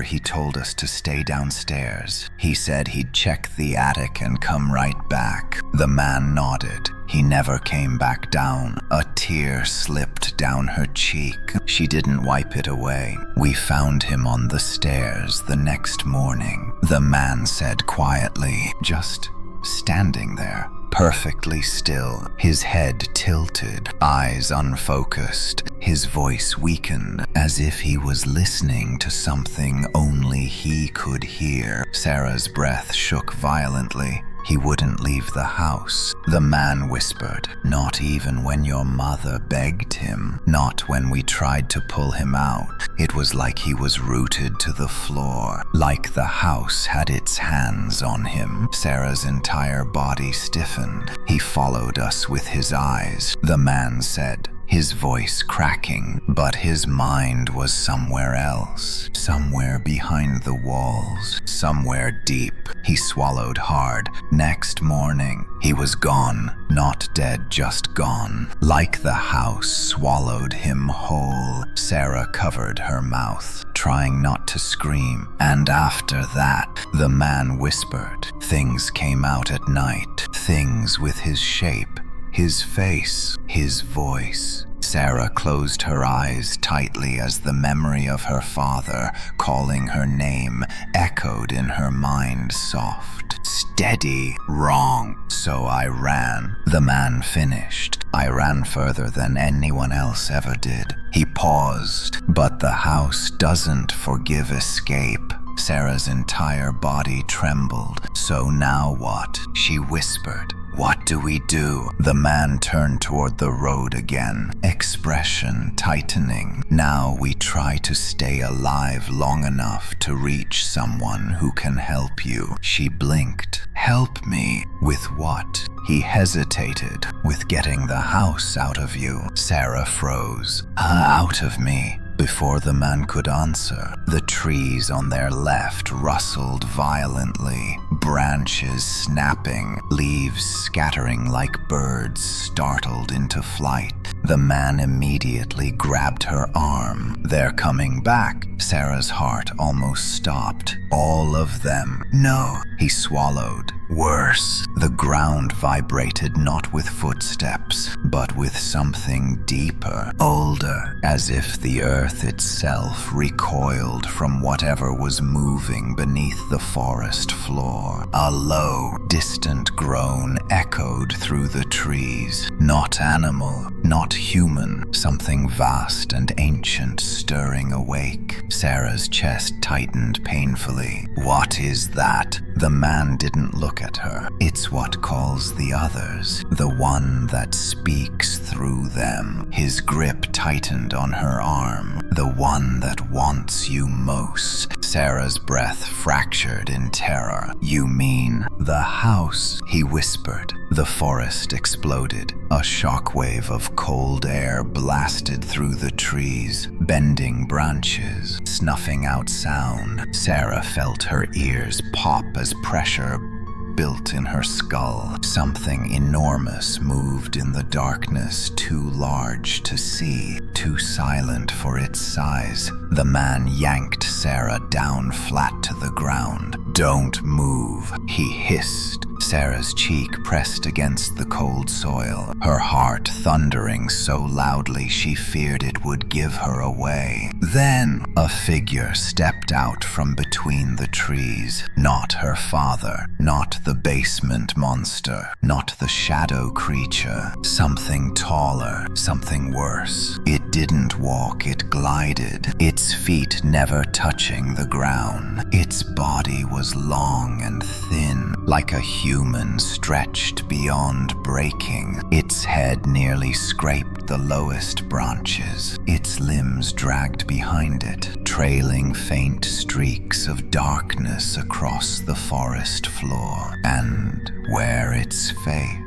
he told us to stay downstairs. He said he'd check the attic and come right back. The man nodded. He never came back down. A tear slipped down her cheek. She didn't wipe it away. We found him on the stairs the next morning. The man said quietly, just standing there. perfectly still, his head tilted, eyes unfocused, his voice weakened, as if he was listening to something only he could hear. Sarah's breath shook violently. He wouldn't leave the house, the man whispered. Not even when your mother begged him. Not when we tried to pull him out. It was like he was rooted to the floor, like the house had its hands on him. Sarah's entire body stiffened. He followed us with his eyes, the man said, his voice cracking, but his mind was somewhere else, somewhere behind the walls, somewhere deep. He swallowed hard. Next morning, he was gone, not dead, just gone. Like the house swallowed him whole. Sarah covered her mouth, trying not to scream. And after that, the man whispered. Things came out at night, things with his shape, his face, his voice. Sarah closed her eyes tightly as the memory of her father calling her name echoed in her mind, soft, steady, wrong. So I ran. The man finished. I ran further than anyone else ever did. He paused. But the house doesn't forgive escape. Sarah's entire body trembled. So now what? She whispered. What do we do? The man turned toward the road again, expression tightening. Now we try to stay alive long enough to reach someone who can help you. She blinked. Help me? With what? He hesitated. With getting the house out of you. Sarah froze. Out of me. Before the man could answer, the trees on their left rustled violently, branches snapping, leaves scattering like birds startled into flight. The man immediately grabbed her arm. They're coming back. Sarah's heart almost stopped. All of them. No, he swallowed. Worse, the ground vibrated not with footsteps, but with something deeper, older, as if the earth itself recoiled from whatever was moving beneath the forest floor. A low, distant groan echoed through the trees. Not animal, not human, something vast and ancient stirring awake. Sarah's chest tightened painfully. What is that? The man didn't look at her. It's what calls the others, the one that speaks through them. His grip tightened on her arm, the one that wants you most. Sarah's breath fractured in terror. You mean the house? He whispered. The forest exploded. A shockwave of cold air blasted through the trees, bending branches, snuffing out sound. Sarah felt her ears pop as pressure built in her skull. Something enormous moved in the darkness, too large to see, too silent for its size. The man yanked Sarah down flat to the ground. Don't move, he hissed. Sarah's cheek pressed against the cold soil, her heart thundering so loudly she feared it would give her away. Then a figure stepped out from between the trees. Not her father, not the basement monster, not the shadow creature. Something taller, something worse. It didn't walk, it glided, its feet never touching the ground. Its body was long and thin, like a human stretched beyond breaking. Its head nearly scraped the lowest branches. Its limbs dragged behind it, trailing faint streaks of darkness across the forest floor. And where its face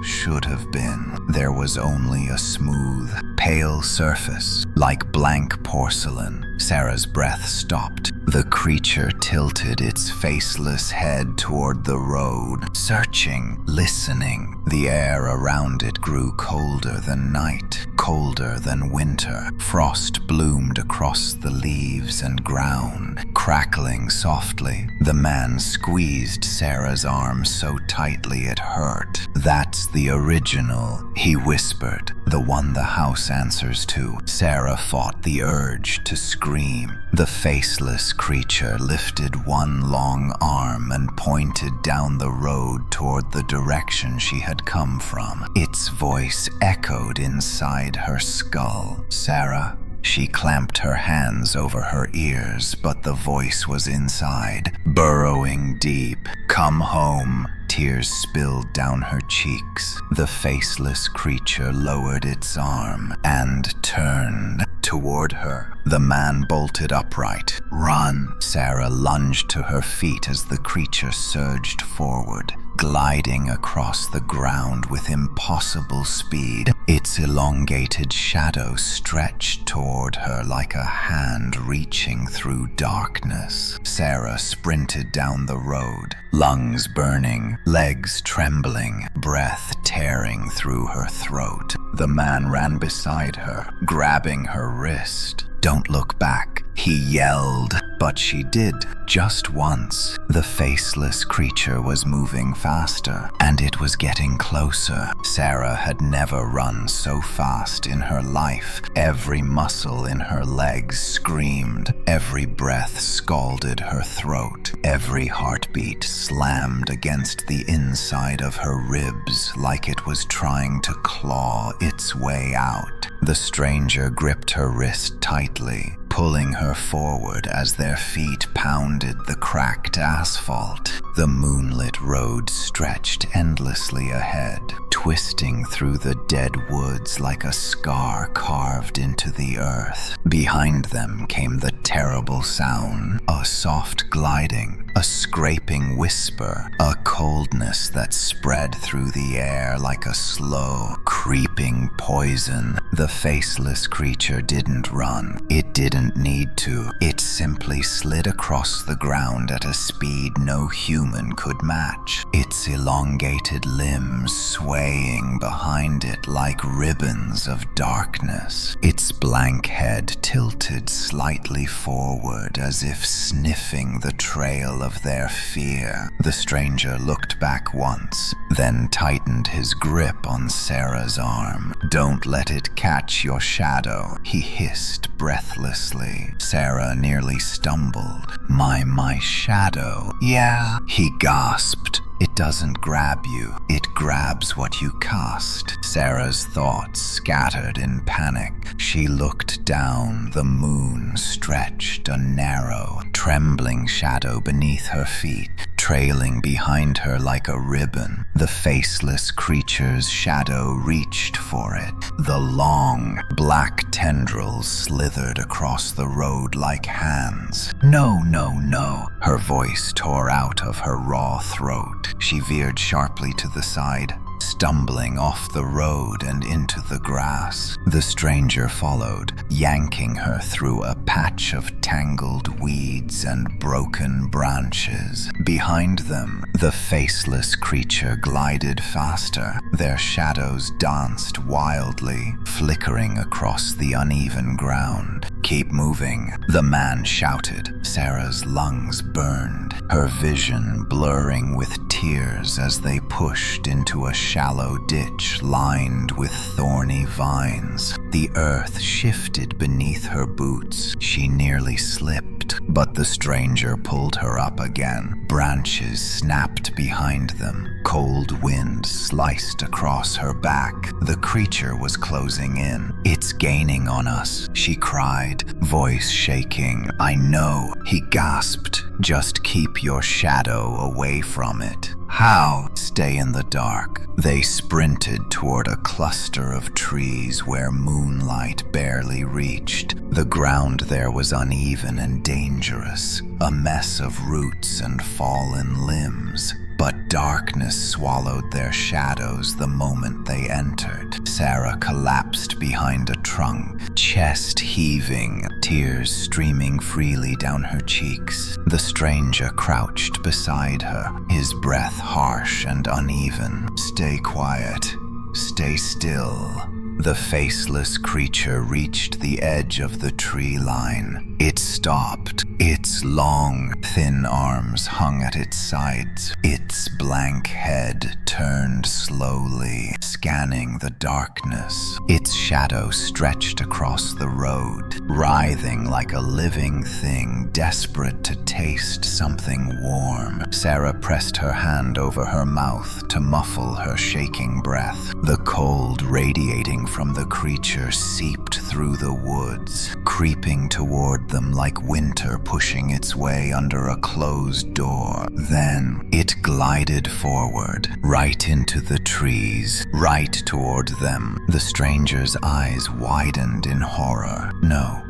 should have been, there was only a smooth, pale surface, like blank porcelain. Sarah's breath stopped. The creature tilted its faceless head toward the road, searching, listening. The air around it grew colder than night, colder than winter. Frost bloomed across the leaves and ground, crackling softly. The man squeezed Sarah's arm so tightly it hurt. That's the original, he whispered, the one the house answers to. Sarah fought the urge to scream. The faceless creature lifted one long arm and pointed down the road toward the direction she had come from. Its voice echoed inside her skull. "Sarah." She clamped her hands over her ears, but the voice was inside, burrowing deep. "Come home." Tears spilled down her cheeks. The faceless creature lowered its arm and turned toward her. The man bolted upright. "Run!" Sarah lunged to her feet as the creature surged forward, gliding across the ground with impossible speed. Its elongated shadow stretched toward her like a hand reaching through darkness. Sarah sprinted down the road, lungs burning, legs trembling, breath tearing through her throat. The man ran beside her, grabbing her wrist. "Don't look back," he yelled, but she did, just once. The faceless creature was moving faster, and it was getting closer. Sarah had never run so fast in her life. Every muscle in her legs screamed. Every breath scalded her throat. Every heartbeat slammed against the inside of her ribs like it was trying to claw its way out. The stranger gripped her wrist tightly, pulling her forward as their feet pounded the cracked asphalt. The moonlit road stretched endlessly ahead, twisting through the dead woods like a scar carved into the earth. Behind them came the terrible sound, a soft gliding, a scraping whisper, a coldness that spread through the air like a slow, creeping poison. The faceless creature didn't run. It didn't need to. It simply slid across the ground at a speed no human could match, its elongated limbs swaying behind it like ribbons of darkness. Its blank head tilted slightly forward as if sniffing the trail of their fear. The stranger looked back once, then tightened his grip on Sarah's arm. "Don't let it catch your shadow," he hissed breathlessly. Sarah nearly stumbled. My shadow." "Yeah," he gasped. "It doesn't grab you, it grabs what you cast." Sarah's thoughts scattered in panic. She looked down. The moon stretched a narrow, trembling shadow beneath her feet, trailing behind her like a ribbon. The faceless creature's shadow reached for it. The long, black tendrils slithered across the road like hands. "No, no, no." Her voice tore out of her raw throat. She veered sharply to the side, stumbling off the road and into the grass. The stranger followed, yanking her through a patch of tangled weeds and broken branches. Behind them, the faceless creature glided faster. Their shadows danced wildly, flickering across the uneven ground. "Keep moving," the man shouted. Sarah's lungs burned, her vision blurring with tears as they pushed into a shallow ditch lined with thorny vines. The earth shifted beneath her boots. She nearly slipped, but the stranger pulled her up again. Branches snapped behind them. Cold wind sliced across her back. The creature was closing in. "It's gaining on us," she cried, voice shaking. "I know," he gasped. "Just keep your shadow away from it." "How?" "Stay in the dark." They sprinted toward a cluster of trees where moonlight barely reached. The ground there was uneven and dangerous, a mess of roots and fallen limbs. But darkness swallowed their shadows the moment they entered. Sarah collapsed behind a trunk, chest heaving, tears streaming freely down her cheeks. The stranger crouched beside her, his breath harsh and uneven. "Stay quiet. Stay stay still." The faceless creature reached the edge of the tree line. It stopped. Its long, thin arms hung at its sides. Its blank head turned slowly, scanning the darkness. Its shadow stretched across the road, writhing like a living thing desperate to taste something warm. Sarah pressed her hand over her mouth to muffle her shaking breath. The cold radiating from the creature seeped through the woods, creeping toward them like winter pushing its way under a closed door. Then it glided forward, right into the trees, right toward them. The stranger's eyes widened in horror. "No,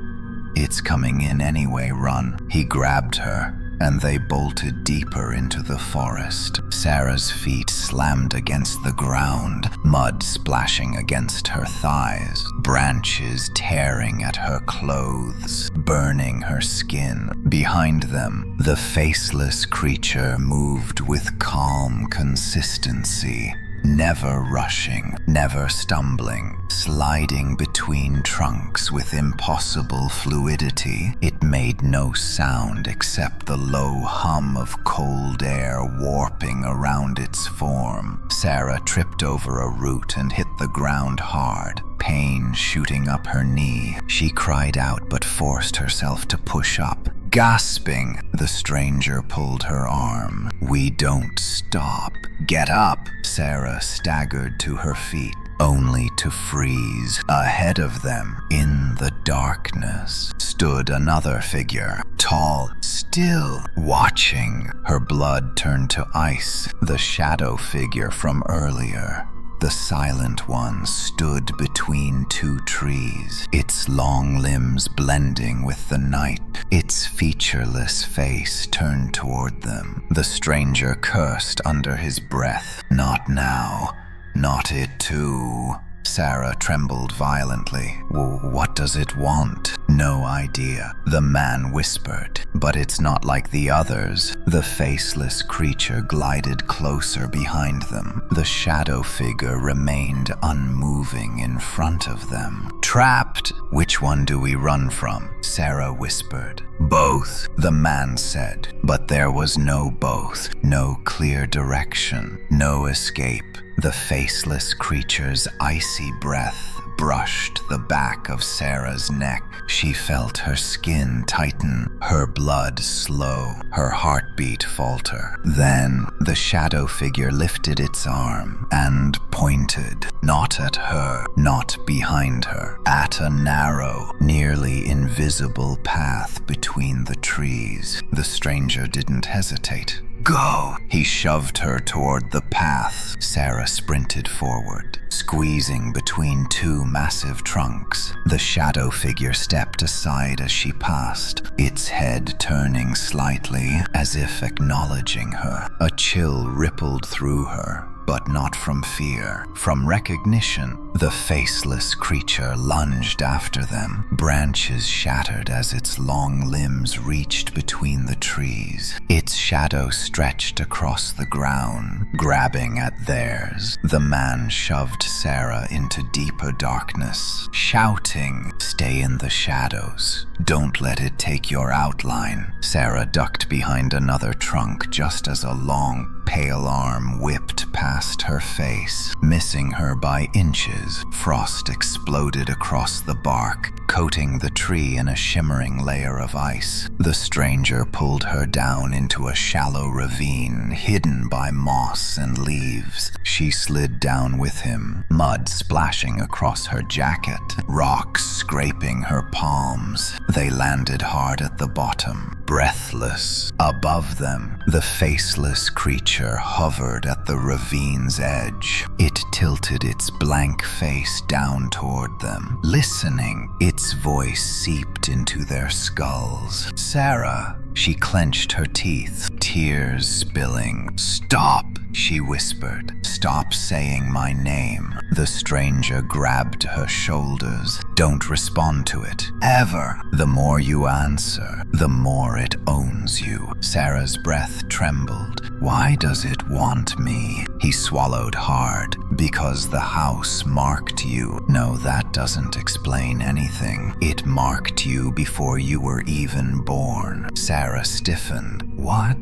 it's coming in anyway, run." He grabbed her, and they bolted deeper into the forest. Sarah's feet slammed against the ground, mud splashing against her thighs, branches tearing at her clothes, burning her skin. Behind them, the faceless creature moved with calm consistency. Never rushing, never stumbling, sliding between trunks with impossible fluidity. It made no sound except the low hum of cold air warping around its form. Sarah tripped over a root and hit the ground hard, pain shooting up her knee. She cried out but forced herself to push up. Gasping, the stranger pulled her arm. "We don't stop. Get up." Sarah staggered to her feet, only to freeze. Ahead of them, in the darkness, stood another figure, tall, still, watching. Her blood turned to ice, the shadow figure from earlier. The silent one stood between two trees, its long limbs blending with the night, its featureless face turned toward them. The stranger cursed under his breath. "Not now. Not it too." Sarah trembled violently. "What does it want?" "No idea," the man whispered. "But it's not like the others." The faceless creature glided closer behind them. The shadow figure remained unmoving in front of them. "Trapped! Which one do we run from?" Sarah whispered. "Both," the man said. But there was no both, no clear direction, no escape. The faceless creature's icy breath brushed the back of Sarah's neck. She felt her skin tighten, her blood slow, her heartbeat falter. Then the shadow figure lifted its arm and pointed, not at her, not behind her, at a narrow, nearly invisible path between the trees. The stranger didn't hesitate. "Go!" He shoved her toward the path. Sarah sprinted forward, squeezing between two massive trunks. The shadow figure stepped aside as she passed, its head turning slightly as if acknowledging her. A chill rippled through her, but not from fear, from recognition. The faceless creature lunged after them. Branches shattered as its long limbs reached between the trees. Its shadow stretched across the ground, grabbing at theirs. The man shoved Sarah into deeper darkness, shouting, "Stay in the shadows. Don't let it take your outline." Sarah ducked behind another trunk just as a long, pale arm whipped past her face, missing her by inches. Frost exploded across the bark, coating the tree in a shimmering layer of ice. The stranger pulled her down into a shallow ravine, hidden by moss and leaves. She slid down with him, mud splashing across her jacket, rocks scraping her palms. They landed hard at the bottom, breathless. Above them, the faceless creature hovered at the ravine's edge. It tilted its blank face down toward them, listening. Its voice seeped into their skulls. "Sarah!" She clenched her teeth, tears spilling. "Stop!" she whispered. "Stop saying my name." The stranger grabbed her shoulders. "Don't respond to it. Ever. The more you answer, the more it owns you." Sarah's breath trembled. "Why does it want me." He swallowed hard. "Because the house marked you." "No, that doesn't explain anything. It marked you before you were even born." Sarah stiffened. "What?"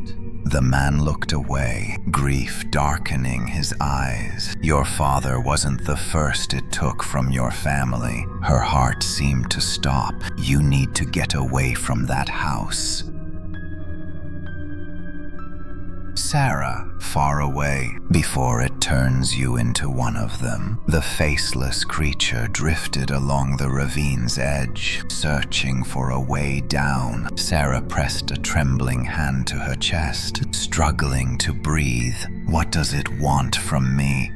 The man looked away, grief darkening his eyes. "Your father wasn't the first it took from your family." Her heart seemed to stop. "You need to get away from that house." Sarah, far away, before it turns you into one of them. The faceless creature drifted along the ravine's edge, searching for a way down. Sarah pressed a trembling hand to her chest, struggling to breathe. "What does it want from me?"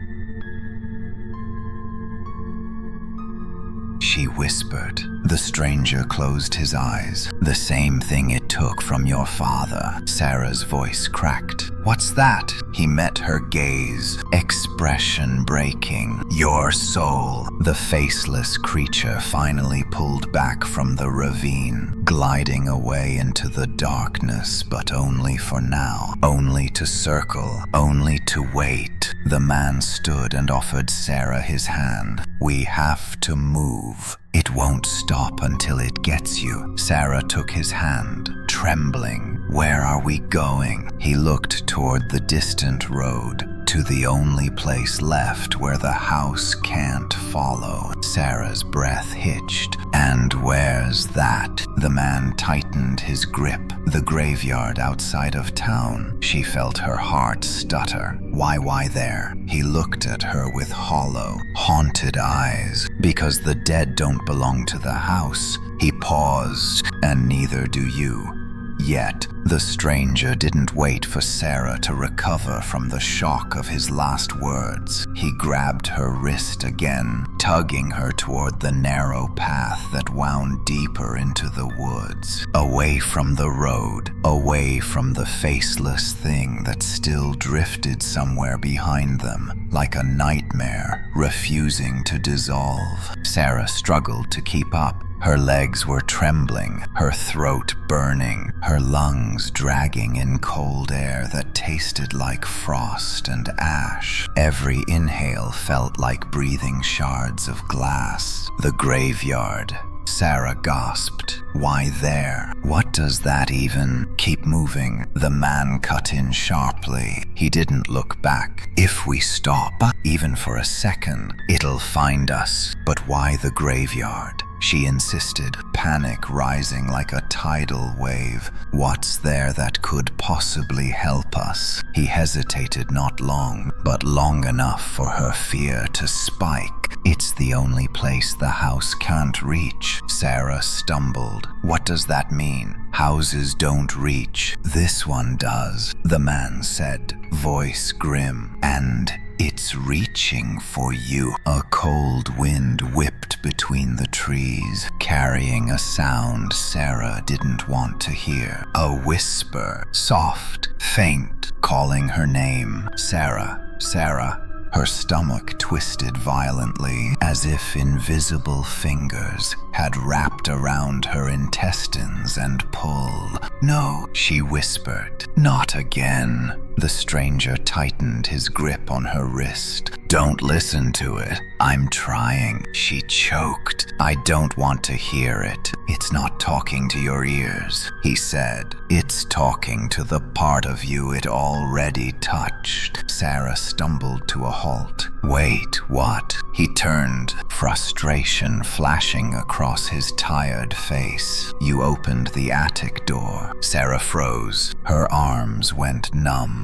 she whispered. The stranger closed his eyes. "The same thing it took from your father." Sarah's voice cracked. "What's that?" He met her gaze, expression breaking. "Your soul." The faceless creature finally pulled back from the ravine, gliding away into the darkness, but only for now. Only to circle, only to wait. The man stood and offered Sarah his hand. "We have to move. It won't stop until it gets you." Sarah took his hand, trembling. "Where are we going?" He looked toward the distant road, to the only place left where the house can't follow. Sarah's breath hitched. "And where's that?" The man tightened his grip. "The graveyard outside of town." She felt her heart stutter. Why there?" He looked at her with hollow, haunted eyes. "Because the dead don't belong to the house." He paused. "And neither do you. Yet." The stranger didn't wait for Sarah to recover from the shock of his last words. He grabbed her wrist again, tugging her toward the narrow path that wound deeper into the woods, away from the road, away from the faceless thing that still drifted somewhere behind them, like a nightmare, refusing to dissolve. Sarah struggled to keep up. Her legs were trembling, her throat burning, her lungs dragging in cold air that tasted like frost and ash. Every inhale felt like breathing shards of glass. "The graveyard." Sarah gasped. "Why there? What does that even?" "Keep moving." The man cut in sharply. He didn't look back. "If we stop, even for a second, it'll find us." "But why the graveyard?" she insisted, panic rising like a tidal wave. "What's there that could possibly help us?" He hesitated, not long, but long enough for her fear to spike. "It's the only place the house can't reach." Sarah stumbled. "What does that mean?" "Houses don't reach. This one does," the man said, voice grim. "And it's reaching for you." A cold wind whipped between the trees, carrying a sound Sarah didn't want to hear. A whisper, soft, faint, calling her name. "Sarah, Sarah." Her stomach twisted violently, as if invisible fingers had wrapped around her intestines and pulled. "No," she whispered. "Not again." The stranger tightened his grip on her wrist. "Don't listen to it. I'm trying." She choked. "I don't want to hear it. It's not talking to your ears," he said. "It's talking to the part of you it already touched." Sarah stumbled to a halt. "Wait, what?" He turned, frustration flashing across his tired face. "You opened the attic door." Sarah froze. Her arms went numb.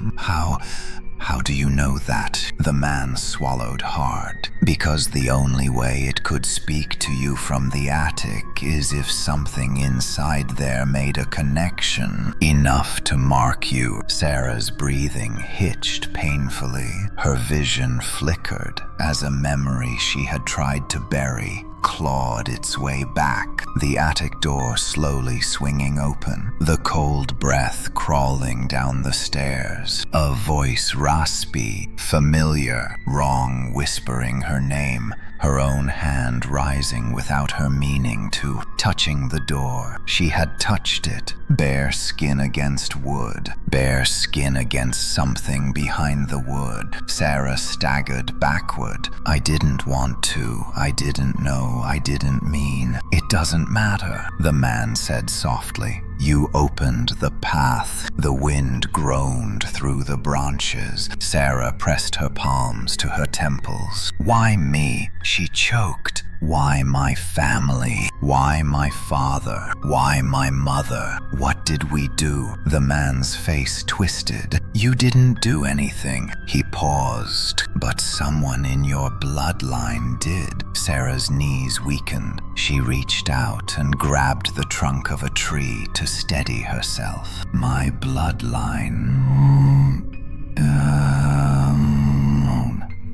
How do you know that?" The man swallowed hard. "Because the only way it could speak to you from the attic is if something inside there made a connection, enough to mark you." Sarah's breathing hitched painfully. Her vision flickered as a memory she had tried to bury clawed its way back, the attic door slowly swinging open, the cold breath crawling down the stairs, a voice raspy, familiar, wrong, whispering her name. her own hand rising without her meaning to, touching the door. She had touched it, bare skin against wood, bare skin against something behind the wood. Sarah staggered backward. I didn't want to. I didn't know. I didn't mean. It doesn't matter, the man said softly. You opened the path. The wind groaned through the branches. Sarah pressed her palms to her temples. Why me? She choked. Why my family? Why my father? Why my mother? What did we do? The man's face twisted. You didn't do anything. He paused. But someone in your bloodline did. Sarah's knees weakened. She reached out and grabbed the trunk of a tree to steady herself. My bloodline.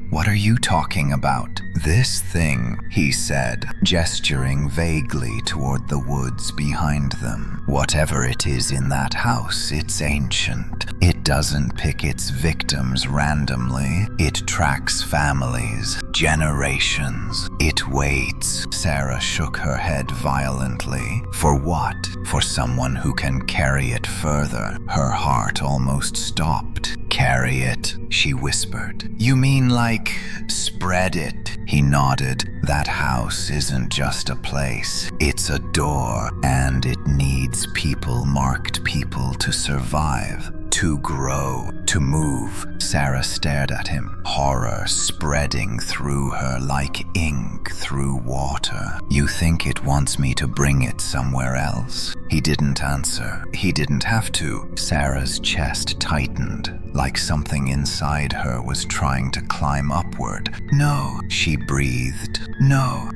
What are you talking about? This thing, he said, gesturing vaguely toward the woods behind them. Whatever it is in that house, it's ancient. It doesn't pick its victims randomly. It tracks families, generations. It waits. Sarah shook her head violently. For what? For someone who can carry it further. Her heart almost stopped. Carry it, she whispered. You mean like spread it? He nodded. That house isn't just a place. It's a door, and it needs people, marked people, to survive, to grow, to move. Sarah stared at him, horror spreading through her like ink through water. You think it wants me to bring it somewhere else? He didn't answer. He didn't have to. Sarah's chest tightened, like something inside her was trying to climb upward. No, she breathed. No,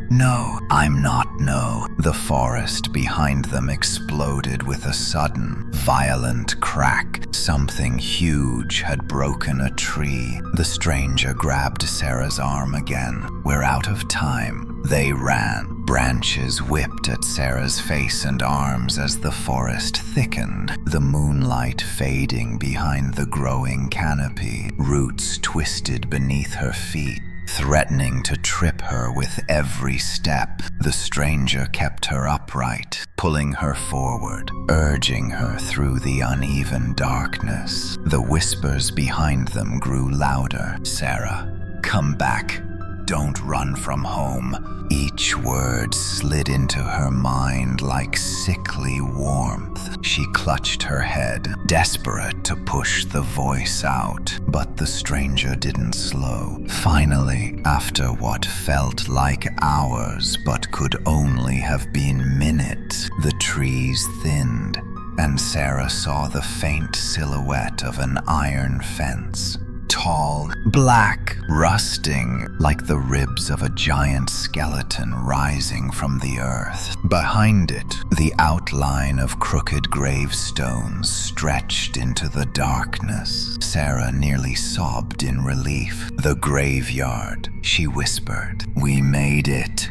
I'm not no. The forest behind them exploded with a sudden, violent crack. Something huge had broken a tree. The stranger grabbed Sarah's arm again. We're out of time. They ran. Branches whipped at Sarah's face and arms as the forest thickened, the moonlight fading behind the growing canopy. Roots twisted beneath her feet, threatening to trip her with every step. The stranger kept her upright, pulling her forward, urging her through the uneven darkness. The whispers behind them grew louder. Sarah, come back. Don't run from home. Each word slid into her mind like sickly warmth. She clutched her head, desperate to push the voice out, but the stranger didn't slow. Finally, after what felt like hours but could only have been minutes, the trees thinned, and Sarah saw the faint silhouette of an iron fence. Tall, black, rusting, like the ribs of a giant skeleton rising from the earth. Behind it, the outline of crooked gravestones stretched into the darkness. Sarah nearly sobbed in relief. The graveyard, she whispered. We made it.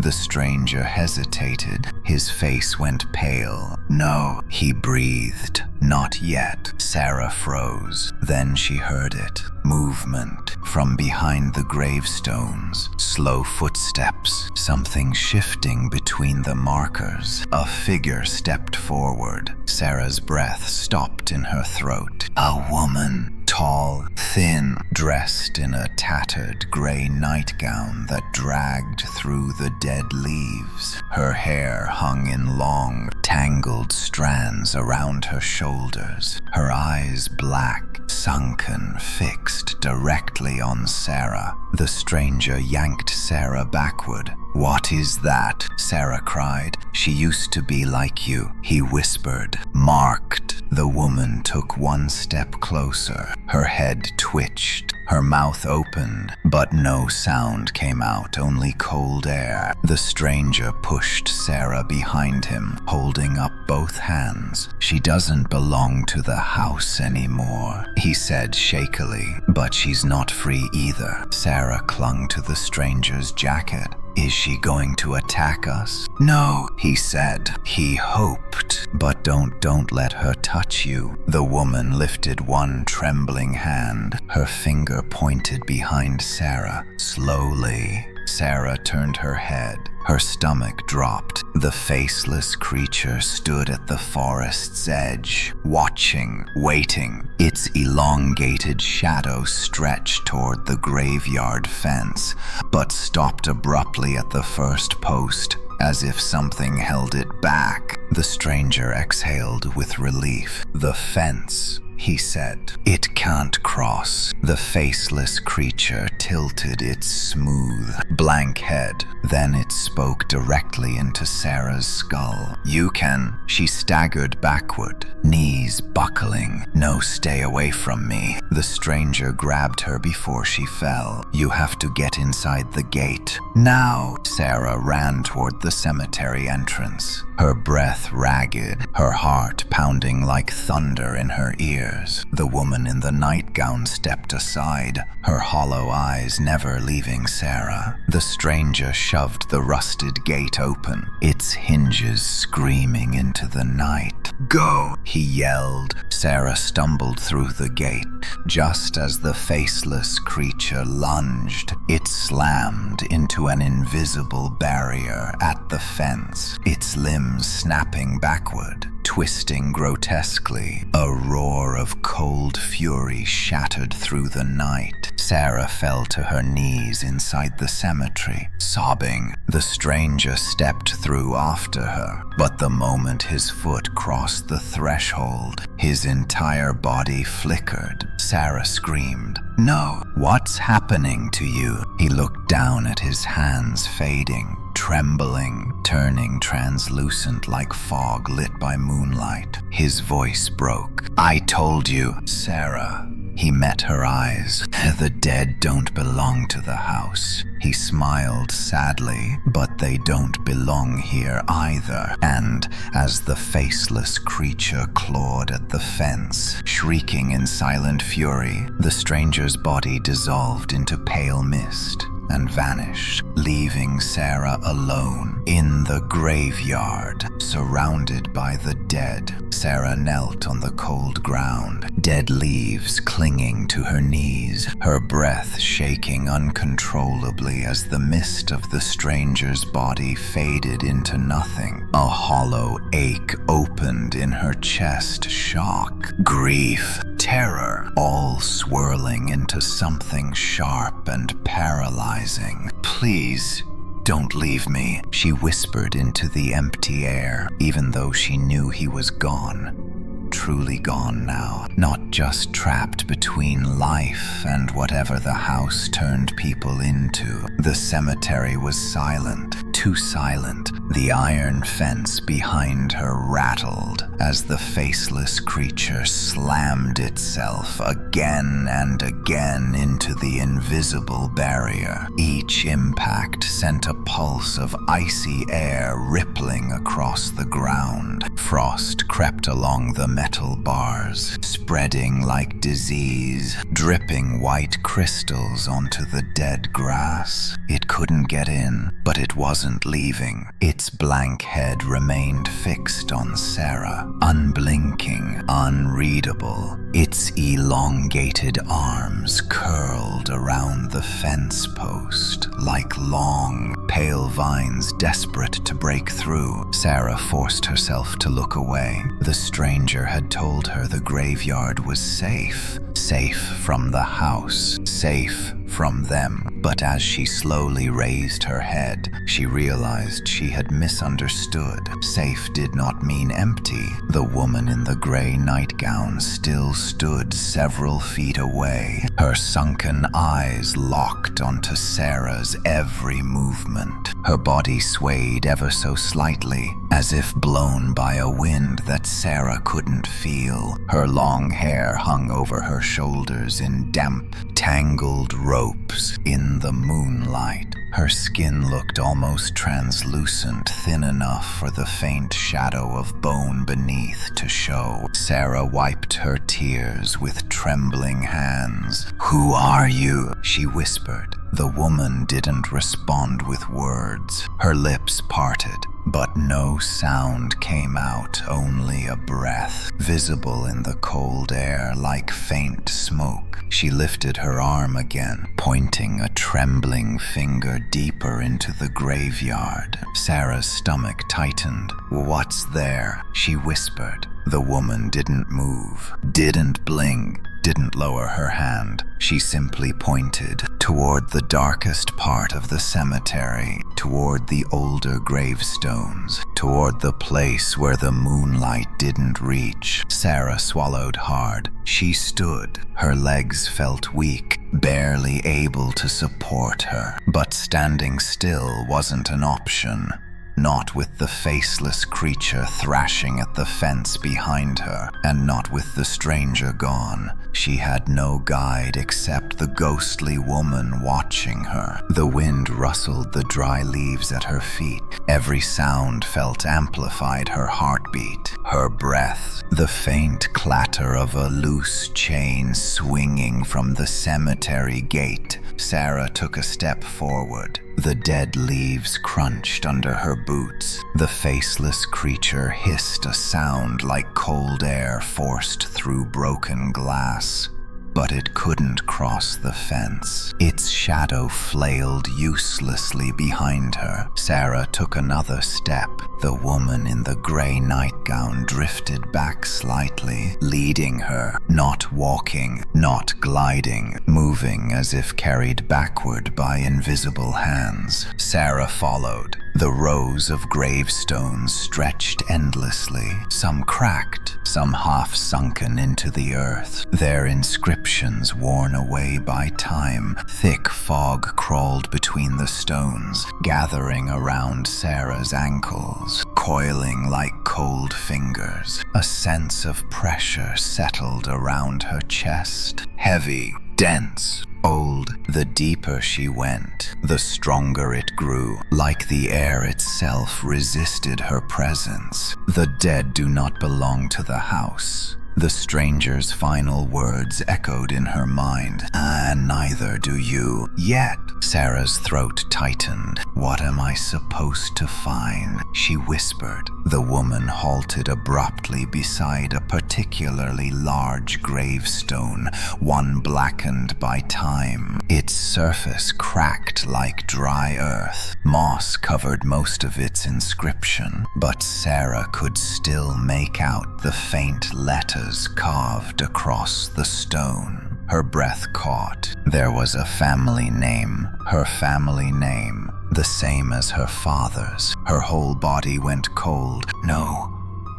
The stranger hesitated. His face went pale. No, he breathed. Not yet. Sarah froze. Then she heard it. Movement from behind the gravestones. Slow footsteps. Something shifting between the markers. A figure stepped forward. Sarah's breath stopped in her throat. A woman. Tall, thin, dressed in a tattered gray nightgown that dragged through the dead leaves. Her hair hung in long, tangled strands around her shoulders. Her eyes black, sunken, fixed directly on Sarah. The stranger yanked Sarah backward. What is that? Sarah cried. She used to be like you, he whispered. Marked. The woman took one step closer. Her head twitched. Her mouth opened, but no sound came out, only cold air. The stranger pushed Sarah behind him, holding up both hands. She doesn't belong to the house anymore, he said shakily, but she's not free either. Sarah clung to the stranger's jacket. Is she going to attack us? No, he said. He hoped. But don't let her touch you. The woman lifted one trembling hand. Her finger pointed behind Sarah. Slowly, Sarah turned her head. Her stomach dropped. The faceless creature stood at the forest's edge, watching, waiting. Its elongated shadow stretched toward the graveyard fence, but stopped abruptly at the first post, as if something held it back. The stranger exhaled with relief. The fence, he said. It can't cross. The faceless creature tilted its smooth, blank head. Then it spoke directly into Sarah's skull. You can. She staggered backward, knees buckling. No, stay away from me. The stranger grabbed her before she fell. You have to get inside the gate. Now! Sarah ran toward the cemetery entrance, her breath ragged, her heart pounding like thunder in her ears. The woman in the nightgown stepped aside, her hollow eyes never leaving Sarah. The stranger shoved the rusted gate open, its hinges screaming into the night. Go! He yelled. Sarah stumbled through the gate. Just as the faceless creature lunged, it slammed into an invisible barrier at the fence, its limbs snapping backward, twisting grotesquely. A roar of cold fury shattered through the night. Sarah fell to her knees inside the cemetery, sobbing. The stranger stepped through after her, but the moment his foot crossed the threshold, his entire body flickered. Sarah screamed, "No! What's happening to you?" He looked down at his hands fading, trembling, turning translucent like fog lit by moonlight. His voice broke. I told you, Sarah. He met her eyes. The dead don't belong to the house. He smiled sadly, but they don't belong here either. And as the faceless creature clawed at the fence, shrieking in silent fury, the stranger's body dissolved into pale mist and vanished, leaving Sarah alone in the graveyard, surrounded by the dead. Sarah knelt on the cold ground, dead leaves clinging to her knees, her breath shaking uncontrollably as the mist of the stranger's body faded into nothing. A hollow ache opened in her chest, shock, grief, terror, all swirling into something sharp and paralyzing. Please, don't leave me, she whispered into the empty air, even though she knew he was gone. Truly gone now, not just trapped between life and whatever the house turned people into. The cemetery was silent, too silent. The iron fence behind her rattled as the faceless creature slammed itself again and again into the invisible barrier. Each impact sent a pulse of icy air rippling across the ground. Frost crept along the metal bars, spreading like disease, dripping white crystals onto the dead grass. It couldn't get in, but it wasn't leaving. Its blank head remained fixed on Sarah, unblinking, unreadable. Its elongated arms curled around the fence post like long, pale vines desperate to break through. Sarah forced herself to look away. The stranger had told her the graveyard was safe. Safe from the house, safe from them. But as she slowly raised her head, she realized she had misunderstood. Safe did not mean empty. The woman in the gray nightgown still stood several feet away, her sunken eyes locked onto Sarah's every movement. Her body swayed ever so slightly, as if blown by a wind that Sarah couldn't feel. Her long hair hung over her shoulders in damp, tangled ropes in the moonlight. Her skin looked almost translucent, thin enough for the faint shadow of bone beneath to show. Sarah wiped her tears with trembling hands. "Who are you?" she whispered. The woman didn't respond with words. Her lips parted, but no sound came out, only a breath, visible in the cold air like faint smoke. She lifted her arm again, pointing a trembling finger deeper into the graveyard. Sarah's stomach tightened. "What's there?" she whispered. The woman didn't move, didn't blink, didn't lower her hand. She simply pointed toward the darkest part of the cemetery, toward the older gravestones, toward the place where the moonlight didn't reach. Sarah swallowed hard. She stood. Her legs felt weak, barely able to support her. But standing still wasn't an option. Not with the faceless creature thrashing at the fence behind her, and not with the stranger gone. She had no guide except the ghostly woman watching her. The wind rustled the dry leaves at her feet. Every sound felt amplified her heartbeat, her breath, the faint clatter of a loose chain swinging from the cemetery gate. Sarah took a step forward. The dead leaves crunched under her boots. The faceless creature hissed a sound like cold air forced through broken glass. But it couldn't cross the fence. Its shadow flailed uselessly behind her. Sarah took another step. The woman in the gray nightgown drifted back slightly, leading her, not walking, not gliding, moving as if carried backward by invisible hands. Sarah followed. The rows of gravestones stretched endlessly, some cracked, some half sunken into the earth, their inscriptions worn away by time. Thick fog crawled between the stones, gathering around Sarah's ankles, coiling like cold fingers. A sense of pressure settled around her chest, heavy, dense, old. The deeper she went, the stronger it grew, like the air itself resisted her presence. The dead do not belong to the house. The stranger's final words echoed in her mind, and neither do you. Yet, Sarah's throat tightened. What am I supposed to find? She whispered. The woman halted abruptly beside a particularly large gravestone, one blackened by time. Its surface cracked like dry earth. Moss covered most of its inscription, but Sarah could still make out the faint letters carved across the stone. Her breath caught. There was a family name, her family name, the same as her father's. Her whole body went cold. "No,"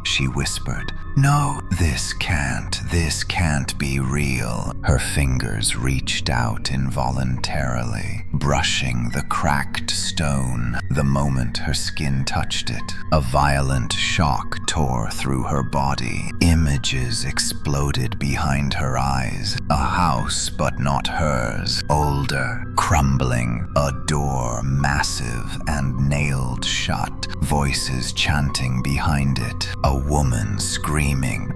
she whispered. "No, this can't be real." Her fingers reached out involuntarily, brushing the cracked stone. The moment her skin touched it, a violent shock tore through her body. Images exploded behind her eyes. A house, but not hers. Older, crumbling, a door massive and nailed shut. Voices chanting behind it. A woman screaming.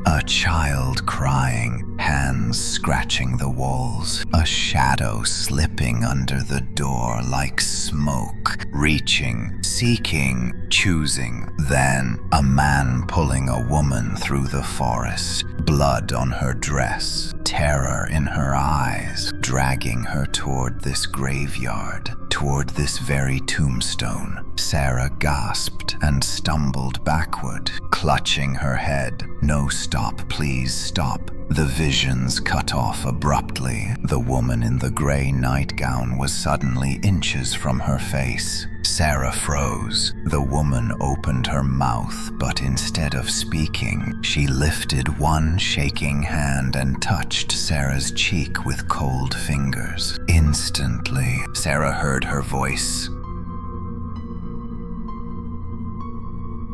A child crying. Hands scratching the walls. A shadow slipping under the door like smoke. Reaching, seeking, choosing. Then, a man pulling a woman through the forest. Blood on her dress. Terror in her eyes. Dragging her toward this graveyard. Toward this very tombstone. Sarah gasped and stumbled backward, clutching her head. "No, stop, please stop." The visions cut off abruptly. The woman in the gray nightgown was suddenly inches from her face. Sarah froze. The woman opened her mouth, but instead of speaking, she lifted one shaking hand and touched Sarah's cheek with cold fingers. Instantly, Sarah heard her voice.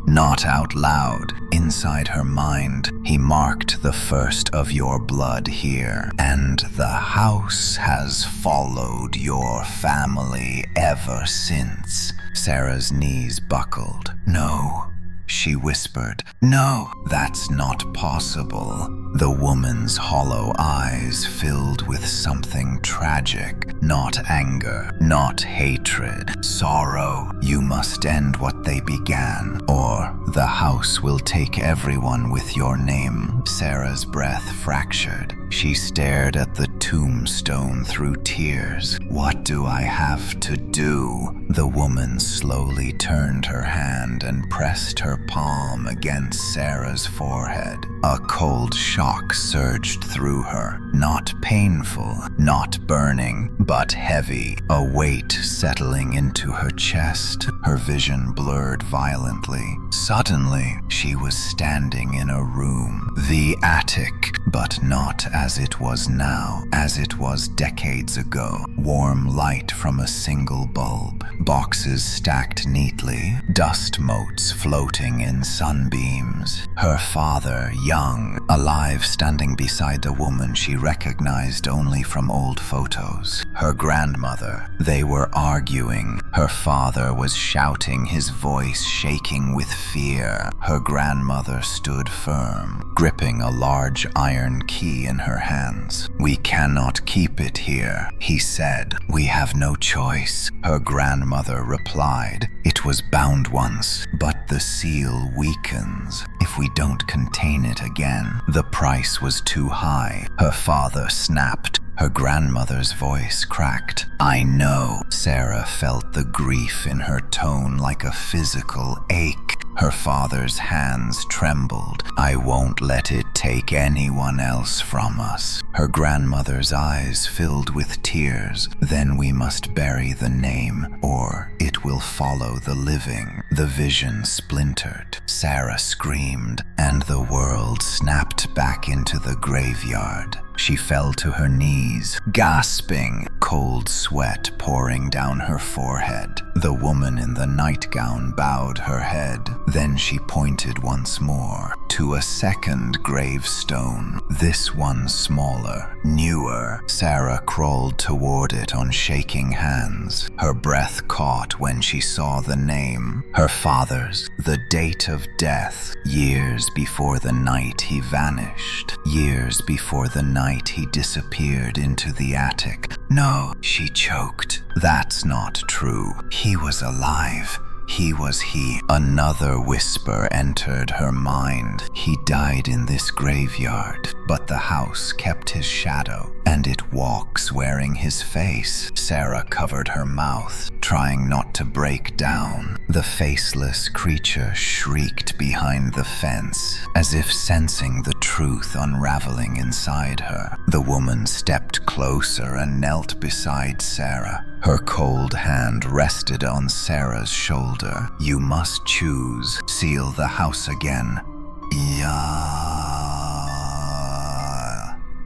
Not out loud, inside her mind. "He marked the first of your blood here, and the house has followed your family ever since." Sarah's knees buckled. "No," she whispered. "No, that's not possible." The woman's hollow eyes filled with something tragic. Not anger, not hatred, sorrow. "You must end what they began, or the house will take everyone with your name." Sarah's breath fractured. She stared at the tombstone through tears. "What do I have to do?" The woman slowly turned her hand and pressed her palm against Sarah's forehead. A cold shock surged through her. Not painful, not burning, but heavy. A weight settling into her chest. Her vision blurred violently. Suddenly, she was standing in a room. The attic, but not as it was now, as it was decades ago. Warm light from a single bulb. Boxes stacked neatly. Dust motes floating in sunbeams. Her father, young, alive, standing beside a woman she recognized only from old photos. Her grandmother. They were arguing. Her father was shouting, his voice shaking with fear. Her grandmother stood firm, gripping a large iron key in her hands. "We cannot keep it here," he said. "We have no choice." Her grandmother replied, "It was bound once, but the seal weakens. If we don't contain it again, the price was too high." Her father snapped. Her grandmother's voice cracked. "I know." Sarah felt the grief in her tone like a physical ache. Her father's hands trembled. "I won't let it take anyone else from us." Her grandmother's eyes filled with tears. "Then we must bury the name, or it will follow the living." The vision splintered. Sarah screamed, and the world snapped back into the graveyard. She fell to her knees, gasping, cold sweat pouring down her forehead. The woman in the nightgown bowed her head. Then she pointed once more to a second gravestone, this one smaller, newer. Sarah crawled toward it on shaking hands. Her breath caught when she saw the name, her father's, the date of death, years before the night he vanished, years before the night he disappeared into the attic. "No," she choked. "That's not true. He was alive. He was he." Another whisper entered her mind. "He died in this graveyard, but the house kept his shadow, and it walks wearing his face." Sarah covered her mouth, trying not to break down. The faceless creature shrieked behind the fence, as if sensing the truth unraveling inside her. The woman stepped closer and knelt beside Sarah. Her cold hand rested on Sarah's shoulder. "You must choose. Seal the house again.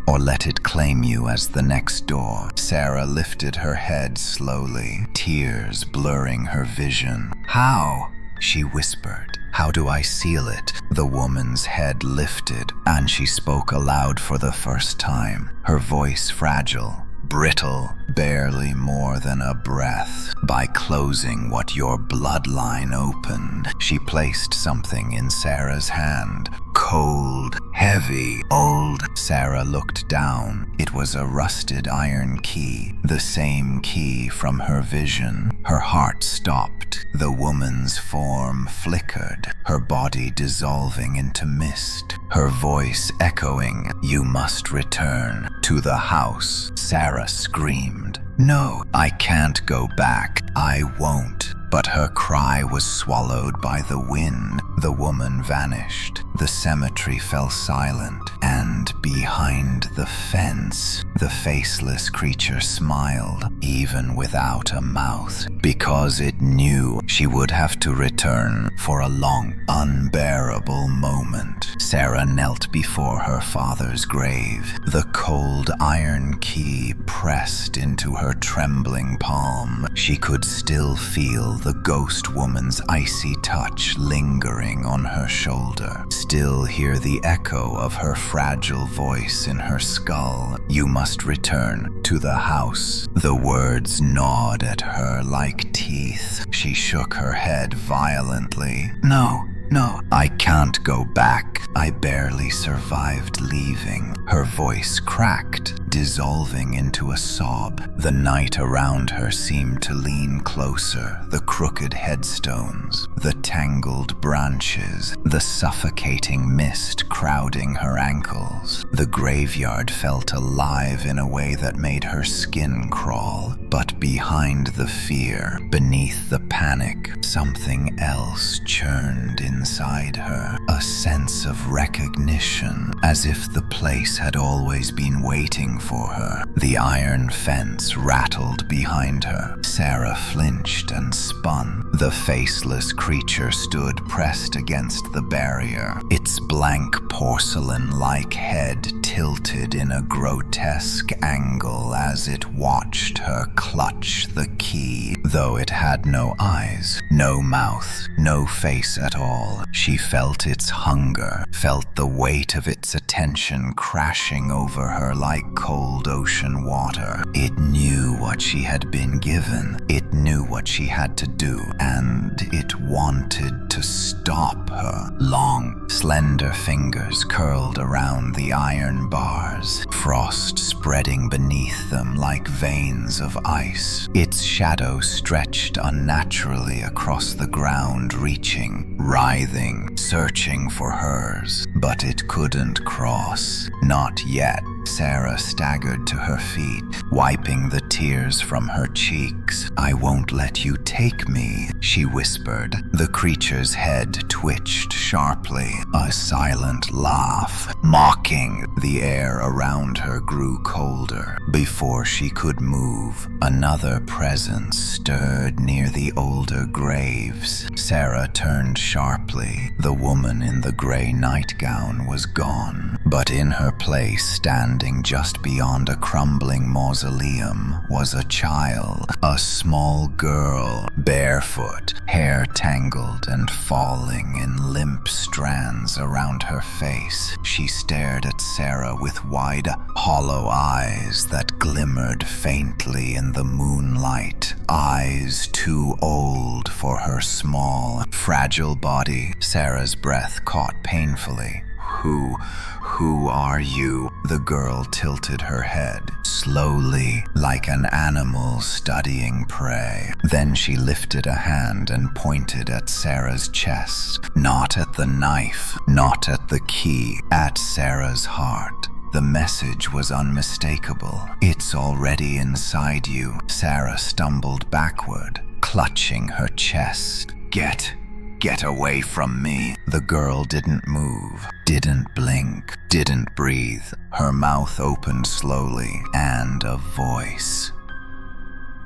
Or let it claim you as the next door." Sarah lifted her head slowly, tears blurring her vision. "How?" she whispered. "How do I seal it?" The woman's head lifted, and she spoke aloud for the first time, her voice fragile, brittle, barely more than a breath. "By closing what your bloodline opened." She placed something in Sarah's hand. Cold, heavy, old. Sarah looked down. It was a rusted iron key, the same key from her vision. Her heart stopped. The woman's form flickered, her body dissolving into mist, her voice echoing, "You must return to the house." Sarah screamed. "No, I can't go back. I won't." But her cry was swallowed by the wind. The woman vanished. The cemetery fell silent, and behind the fence, the faceless creature smiled, even without a mouth, because it knew she would have to return for a long, unbearable moment. Sarah knelt before her father's grave, the cold iron key pressed into her trembling palm. She could still feel the ghost woman's icy touch lingering on her shoulder, still hear the echo of her fragile voice in her skull. "You must return to the house." The words gnawed at her like teeth. She shook her head violently. "No, No, I can't go back. I barely survived leaving." Her voice cracked, dissolving into a sob. The night around her seemed to lean closer, the crooked headstones, the tangled branches, the suffocating mist crowding her ankles. The graveyard felt alive in a way that made her skin crawl. But behind the fear, beneath the panic, something else churned inside her. A sense of recognition, as if the place had always been waiting for her. The iron fence rattled behind her. Sarah flinched and spun. The faceless creature stood pressed against the barrier, its blank porcelain-like head tilted in a grotesque angle as it watched her clutch the key. Though it had no eyes, no mouth, no face at all, she felt its hunger, felt the weight of its attention crashing over her like cold ocean water. It knew what she had been given. It knew what she had to do, and it wanted to stop her. Long, slender fingers curled around the iron bars, frost spreading beneath them like veins of ice. Its shadow stretched unnaturally across the ground, reaching, writhing, searching for hers. But it couldn't cross. Not yet. Sarah staggered to her feet, wiping the tears from her cheeks. "I won't let you take me," she whispered. The creature's head twitched sharply, a silent laugh, mocking. The air around her grew colder. Before she could move, another presence stirred near the older graves. Sarah turned sharply. The woman in the gray nightgown was gone, but in her place, standing just beyond a crumbling mausoleum, was a child, a small girl, barefoot, hair tangled and falling in limp strands around her face. She stared at Sarah with wide, hollow eyes that glimmered faintly in the moonlight. Eyes too old for her small, fragile body. Sarah's breath caught painfully. Who are you?" The girl tilted her head, slowly, like an animal studying prey. Then she lifted a hand and pointed at Sarah's chest. Not at the knife, not at the key, at Sarah's heart. The message was unmistakable. "It's already inside you." Sarah stumbled backward, clutching her chest. Get away from me." The girl didn't move, didn't blink, didn't breathe. Her mouth opened slowly, and a voice.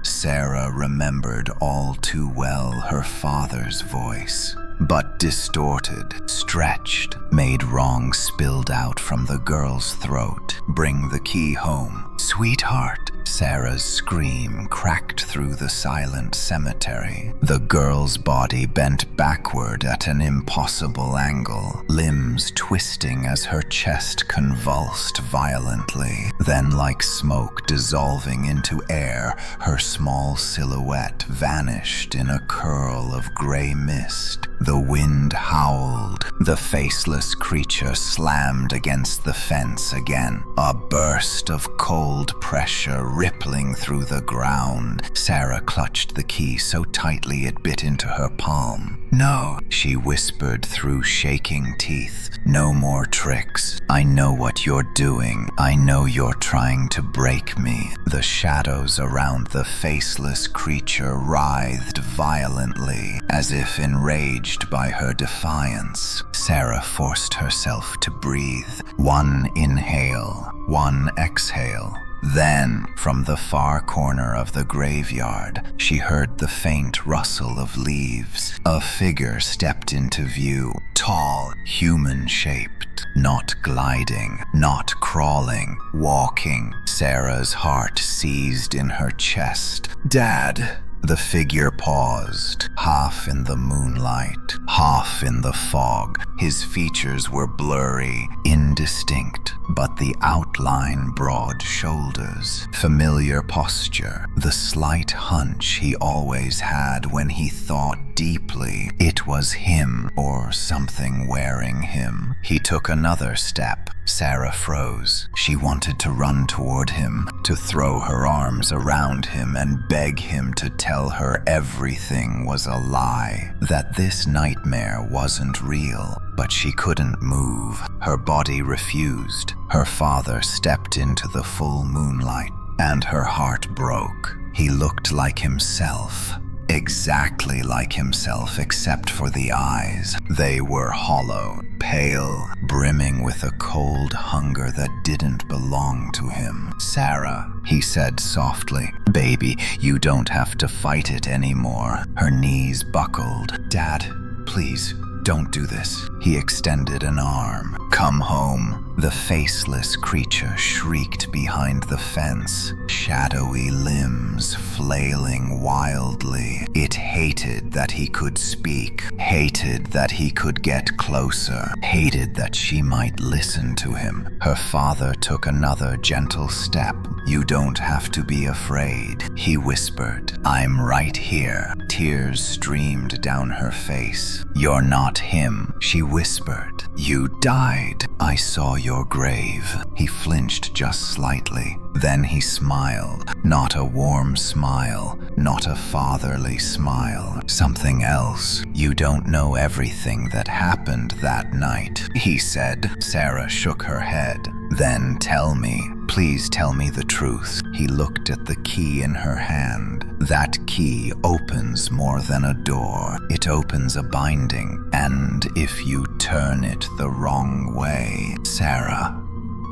Sarah remembered all too well her father's voice, but distorted, stretched, made wrong spilled out from the girl's throat. "Bring the key home." "Sweetheart." Sarah's scream cracked through the silent cemetery. The girl's body bent backward at an impossible angle, limbs twisting as her chest convulsed violently. Then, like smoke dissolving into air, her small silhouette vanished in a curl of gray mist. The wind howled. The faceless creature slammed against the fence again. A burst of cold pressure rippling through the ground. Sarah clutched the key so tightly it bit into her palm. "No," she whispered through shaking teeth. "No more tricks. I know what you're doing. I know you're trying to break me." The shadows around the faceless creature writhed violently, as if enraged by her defiance. Sarah forced herself to breathe. One inhale, one exhale. Then, from the far corner of the graveyard, she heard the faint rustle of leaves. A figure stepped into view, tall, human-shaped, not gliding, not crawling, walking. Sarah's heart seized in her chest. "Dad!" The figure paused, half in the moonlight, half in the fog. His features were blurry, indistinct. but the outline, broad shoulders, familiar posture, the slight hunch he always had when he thought deeply it was him or something wearing him. He took another step. Sarah froze. She wanted to run toward him, to throw her arms around him and beg him to tell her everything was a lie, that this nightmare wasn't real. But she couldn't move. Her body refused. Her father stepped into the full moonlight, and her heart broke. He looked like himself. Exactly like himself except for the eyes. They were hollow, pale, brimming with a cold hunger that didn't belong to him. "Sarah," he said softly, "baby, you don't have to fight it anymore." Her knees buckled. "Dad, please, don't do this." He extended an arm. "Come home." The faceless creature shrieked behind the fence, shadowy limbs flailing wildly. It hated that he could speak, hated that he could get closer, hated that she might listen to him. Her father took another gentle step. "You don't have to be afraid," he whispered. "I'm right here." Tears streamed down her face. "You're not him," she whispered. "You died. I saw your grave." He flinched just slightly. Then he smiled. Not a warm smile, not a fatherly smile. Something else. "You don't know everything that happened that night," he said. Sarah shook her head. "Then tell me. Please tell me the truth." He looked at the key in her hand. "That key opens more than a door. It opens a binding, and if you turn it the wrong way, Sarah."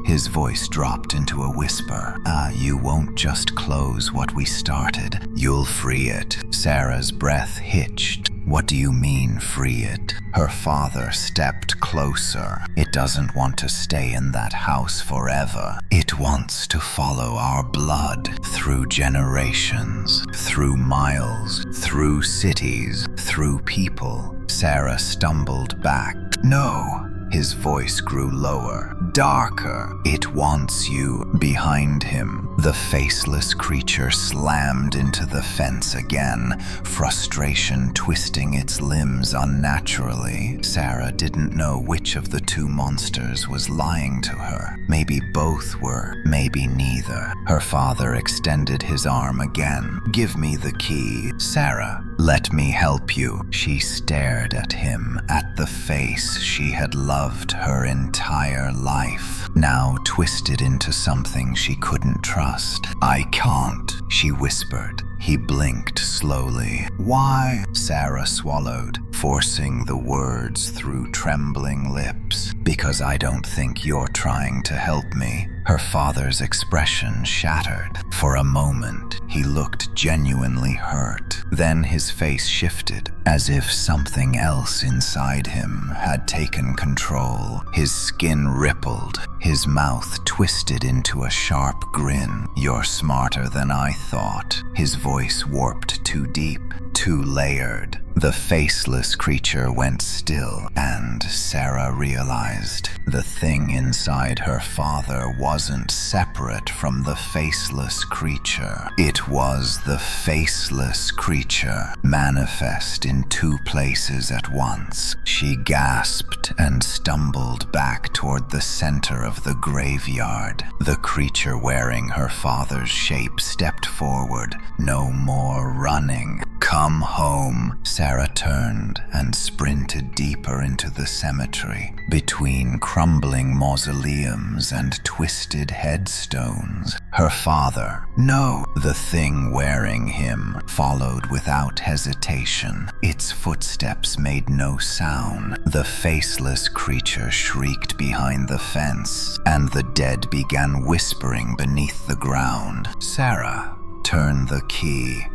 His voice dropped into a whisper. You won't just close what we started. You'll free it." Sarah's breath hitched. "What do you mean, free it?" Her father stepped closer. "It doesn't want to stay in that house forever. It wants to follow our blood through generations, through miles, through cities, through people." Sarah stumbled back. "No." His voice grew lower, darker. "It wants you." Behind him, the faceless creature slammed into the fence again, frustration twisting its limbs unnaturally. Sarah didn't know which of the two monsters was lying to her. Maybe both were, maybe neither. Her father extended his arm again. "Give me the key." "Sarah, let me help you." She stared at him, at the face she had loved her entire life, now twisted into something she couldn't trust. "I can't," she whispered. He blinked slowly. "Why?" Sarah swallowed, forcing the words through trembling lips. "Because I don't think you're trying to help me." Her father's expression shattered. For a moment, he looked genuinely hurt. Then his face shifted, as if something else inside him had taken control. His skin rippled, his mouth twisted into a sharp grin. "You're smarter than I thought." His voice warped too deep, too layered. The faceless creature went still, and Sarah realized the thing inside her father wasn't separate from the faceless creature. It was the faceless creature, manifest in two places at once. She gasped and stumbled back toward the center of the graveyard. The creature wearing her father's shape stepped forward. No more running. "Come home." Sarah turned and sprinted deeper into the cemetery, between crumbling mausoleums and twisted headstones. Her father, no, the thing wearing him, followed without hesitation. Its footsteps made no sound. The faceless creature shrieked behind the fence, and the dead began whispering beneath the ground. "Sarah, turn the key."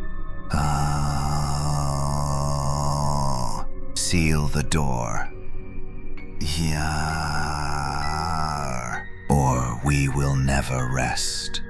"Seal the door." "Yeah. Or we will never rest."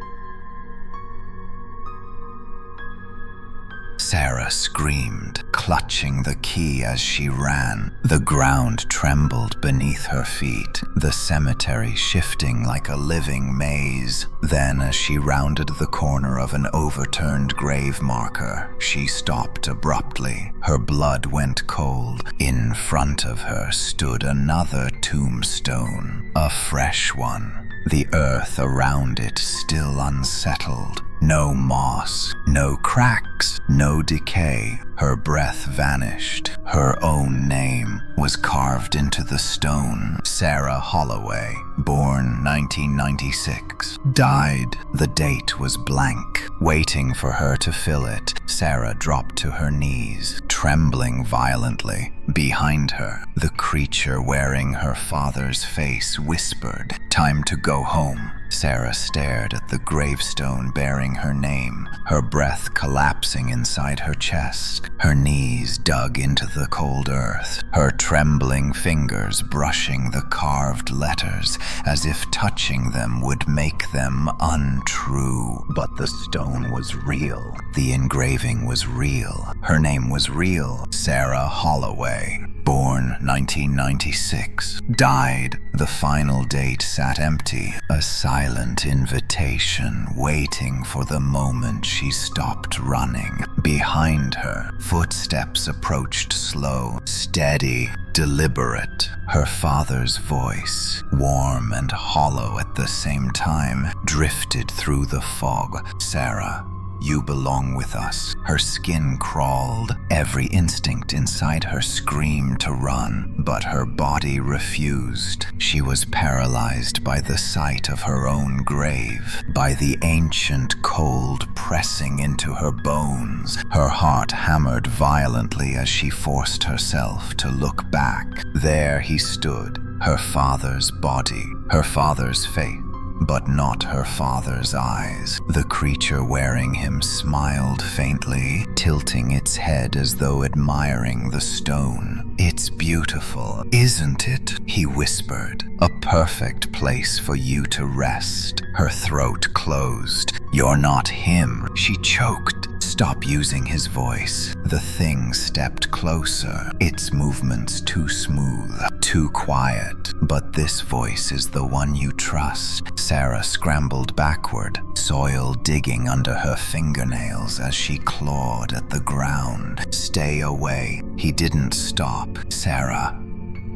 Sarah screamed, clutching the key as she ran. The ground trembled beneath her feet, the cemetery shifting like a living maze. Then, as she rounded the corner of an overturned grave marker, she stopped abruptly. Her blood went cold. In front of her stood another tombstone, a fresh one, the earth around it still unsettled. No moss, no cracks, no decay. Her breath vanished. Her own name was carved into the stone. Sarah Holloway, born 1996. Died. The date was blank. Waiting for her to fill it, Sarah dropped to her knees, trembling violently. Behind her, the creature wearing her father's face whispered, "Time to go home." Sarah stared at the gravestone bearing her name, her breath collapsing inside her chest. Her knees dug into the cold earth, her trembling fingers brushing the carved letters as if touching them would make them untrue. But the stone was real. The engraving was real. Her name was real. Sarah Holloway. Born 1996. Died. The final date sat empty, a silent invitation waiting for the moment she stopped running. Behind her, footsteps approached slow, steady, deliberate. Her father's voice, warm and hollow at the same time, drifted through the fog. "Sarah, you belong with us." Her skin crawled. Every instinct inside her screamed to run, but her body refused. She was paralyzed by the sight of her own grave, by the ancient cold pressing into her bones. Her heart hammered violently as she forced herself to look back. There he stood, her father's body, her father's face, but not her father's eyes. The creature wearing him smiled faintly, tilting its head as though admiring the stone. "It's beautiful, isn't it?" he whispered. "A perfect place for you to rest." Her throat closed. "You're not him," she choked. "Stop using his voice." The thing stepped closer, its movements too smooth, too quiet. "But this voice is the one you trust." Sarah scrambled backward, soil digging under her fingernails as she clawed at the ground. "Stay away." He didn't stop. "Sarah."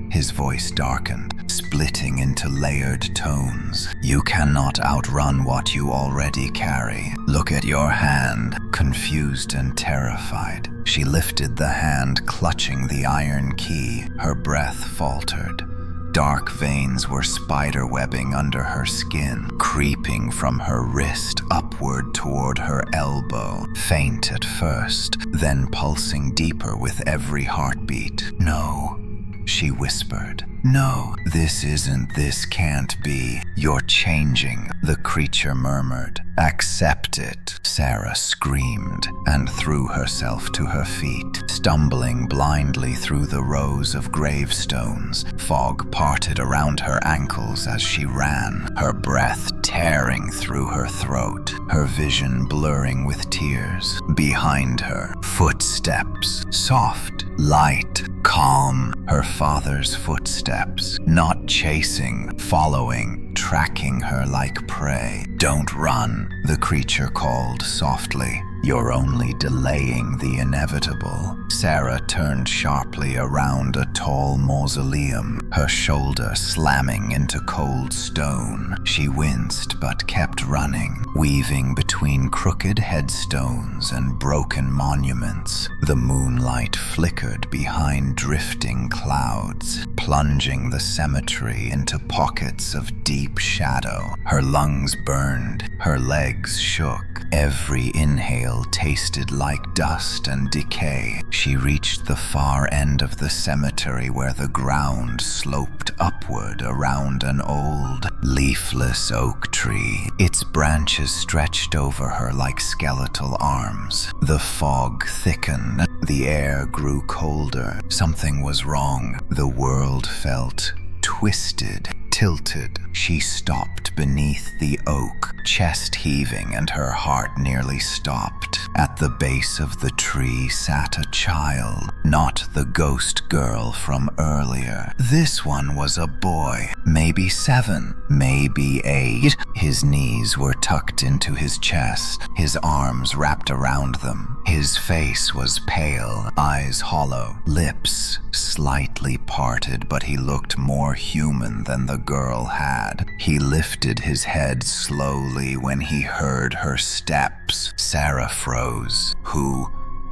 His voice darkened, splitting into layered tones. "You cannot outrun what you already carry. Look at your hand." Confused and terrified, she lifted the hand clutching the iron key. Her breath faltered. Dark veins were spiderwebbing under her skin, creeping from her wrist upward toward her elbow, faint at first, then pulsing deeper with every heartbeat. "No," she whispered. "No, this can't be. You're changing," the creature murmured. "Accept it," Sarah screamed, and threw herself to her feet, stumbling blindly through the rows of gravestones. Fog parted around her ankles as she ran, her breath tearing through her throat, her vision blurring with tears. Behind her, footsteps, soft, light, calm. Her father's footsteps, not chasing, following, tracking her like prey. "Don't run," the creature called softly. "You're only delaying the inevitable." Sarah turned sharply around a tall mausoleum, her shoulder slamming into cold stone. She winced but kept running, weaving between crooked headstones and broken monuments. The moonlight flickered behind drifting clouds, plunging the cemetery into pockets of deep shadow. Her lungs burned, her legs shook. Every inhale tasted like dust and decay. She reached the far end of the cemetery where the ground sloped upward around an old, leafless oak tree. Its branches stretched over her like skeletal arms. The fog thickened. The air grew colder. Something was wrong. The world felt twisted, tilted. She stopped beneath the oak, chest heaving, and her heart nearly stopped. At the base of the tree sat a child, not the ghost girl from earlier. This one was a boy, maybe 7, maybe 8. His knees were tucked into his chest, his arms wrapped around them. His face was pale, eyes hollow, lips slightly parted, but he looked more human than the girl had. He lifted his head slowly when he heard her steps. Sarah froze.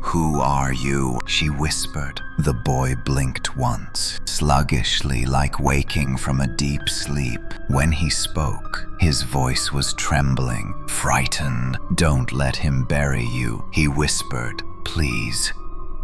Who are you?" she whispered. The boy blinked once, sluggishly, like waking from a deep sleep. When he spoke, his voice was trembling, frightened. "Don't let him bury you," he whispered. "Please,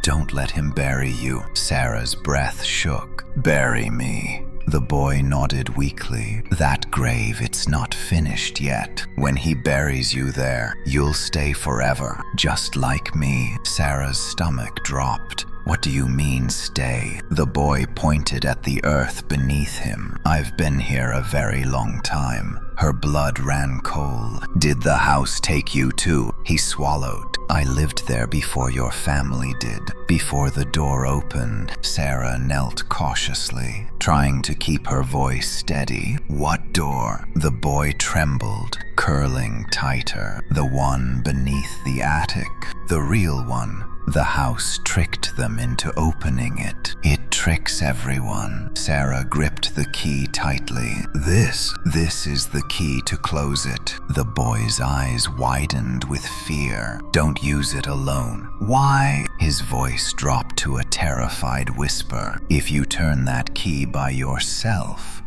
don't let him bury you." Sarah's breath shook. "Bury me." The boy nodded weakly. "That grave, it's not finished yet. When he buries you there, you'll stay forever, just like me." Sarah's stomach dropped. "What do you mean, stay?" The boy pointed at the earth beneath him. "I've been here a very long time." Her blood ran cold. "Did the house take you too?" He swallowed. "I lived there before your family did." Before the door opened, Sarah knelt cautiously, trying to keep her voice steady. "What door?" The boy trembled, curling tighter. "The one beneath the attic. The real one. The house tricked them into opening it. It tricks everyone." Sarah gripped the key tightly. This is the key to close it." The boy's eyes widened with fear. "Don't use it alone." "Why?" His voice dropped to a terrified whisper. "If you turn that key by yourself,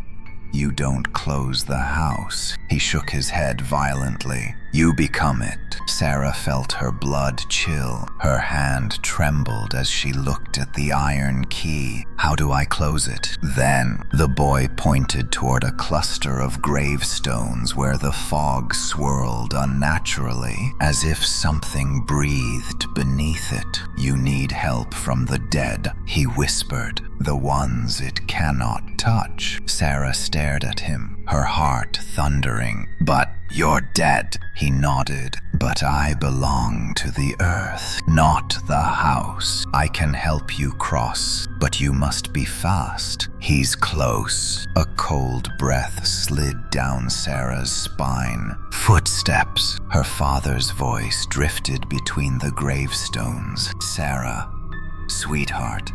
you don't close the house." He shook his head violently. "You become it." Sarah felt her blood chill. Her hand trembled as she looked at the iron key. "How do I close it?" Then the boy pointed toward a cluster of gravestones where the fog swirled unnaturally, as if something breathed beneath it. "You need help from the dead," he whispered. "The ones it cannot touch." Sarah stared at him, her heart thundering. "But you're dead." He nodded. "But I belong to the earth, not the house. I can help you cross, but you must be fast." "He's close." A cold breath slid down Sarah's spine. Footsteps. Her father's voice drifted between the gravestones. "Sarah, sweetheart."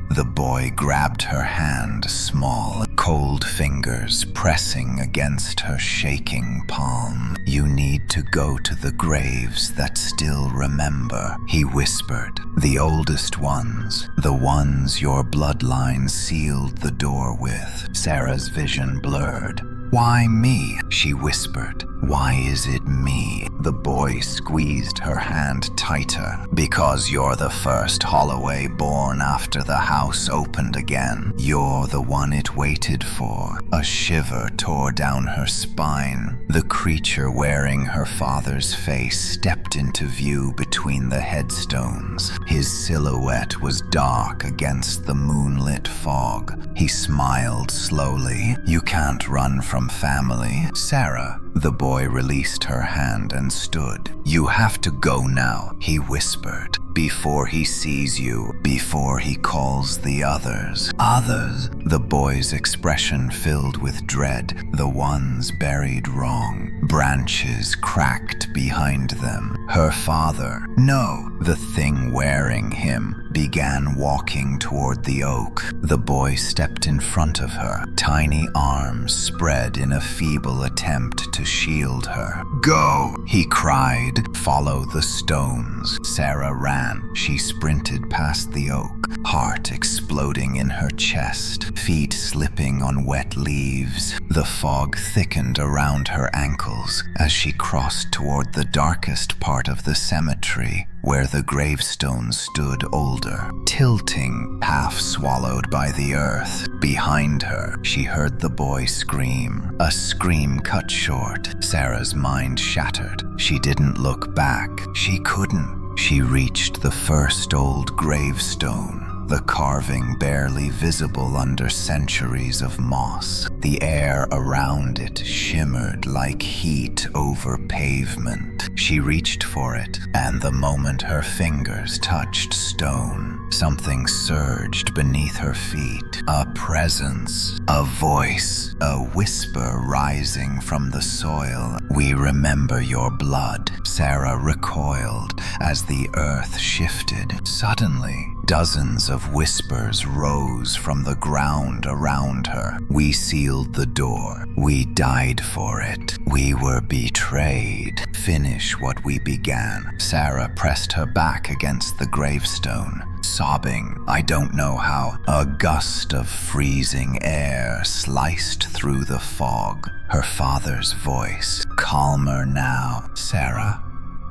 The boy grabbed her hand, small, cold fingers pressing against her shaking palm. "You need to go to the graves that still remember," he whispered. "The oldest ones, the ones your bloodline sealed the door with." Sarah's vision blurred. "Why me?" she whispered. "Why is it me?" The boy squeezed her hand tighter. "Because you're the first Holloway born after the house opened again. You're the one it waited for." A shiver tore down her spine. The creature wearing her father's face stepped into view between the headstones. His silhouette was dark against the moonlit fog. He smiled slowly. "You can't run from family, Sarah." The boy released her hand and stood. "You have to go now," he whispered. "Before he sees you, before he calls the others." "Others?" The boy's expression filled with dread. "The ones buried wrong." Branches cracked behind them. "Her father." "No." The thing wearing him began walking toward the oak. The boy stepped in front of her, tiny arms spread in a feeble attempt to shield her. "Go!" he cried. "Follow the stones." Sarah ran. She sprinted past the oak, heart exploding in her chest, feet slipping on wet leaves. The fog thickened around her ankles as she crossed toward the darkest part of the cemetery, where the gravestones stood older, tilting, half swallowed by the earth. Behind her, she heard the boy scream. A scream cut short. Sarah's mind shattered. She didn't look back. She couldn't. She reached the first old gravestone. the carving barely visible under centuries of moss. The air around it shimmered like heat over pavement. She reached for it, and the moment her fingers touched stone, something surged beneath her feet. A presence, a voice, a whisper rising from the soil. "We remember your blood." Sarah recoiled as the earth shifted. Suddenly, dozens of whispers rose from the ground around her. "We sealed the door. We died for it. We were betrayed. Finish what we began." Sarah pressed her back against the gravestone, sobbing, "I don't know how." A gust of freezing air sliced through the fog. Her father's voice, calmer now. "Sarah,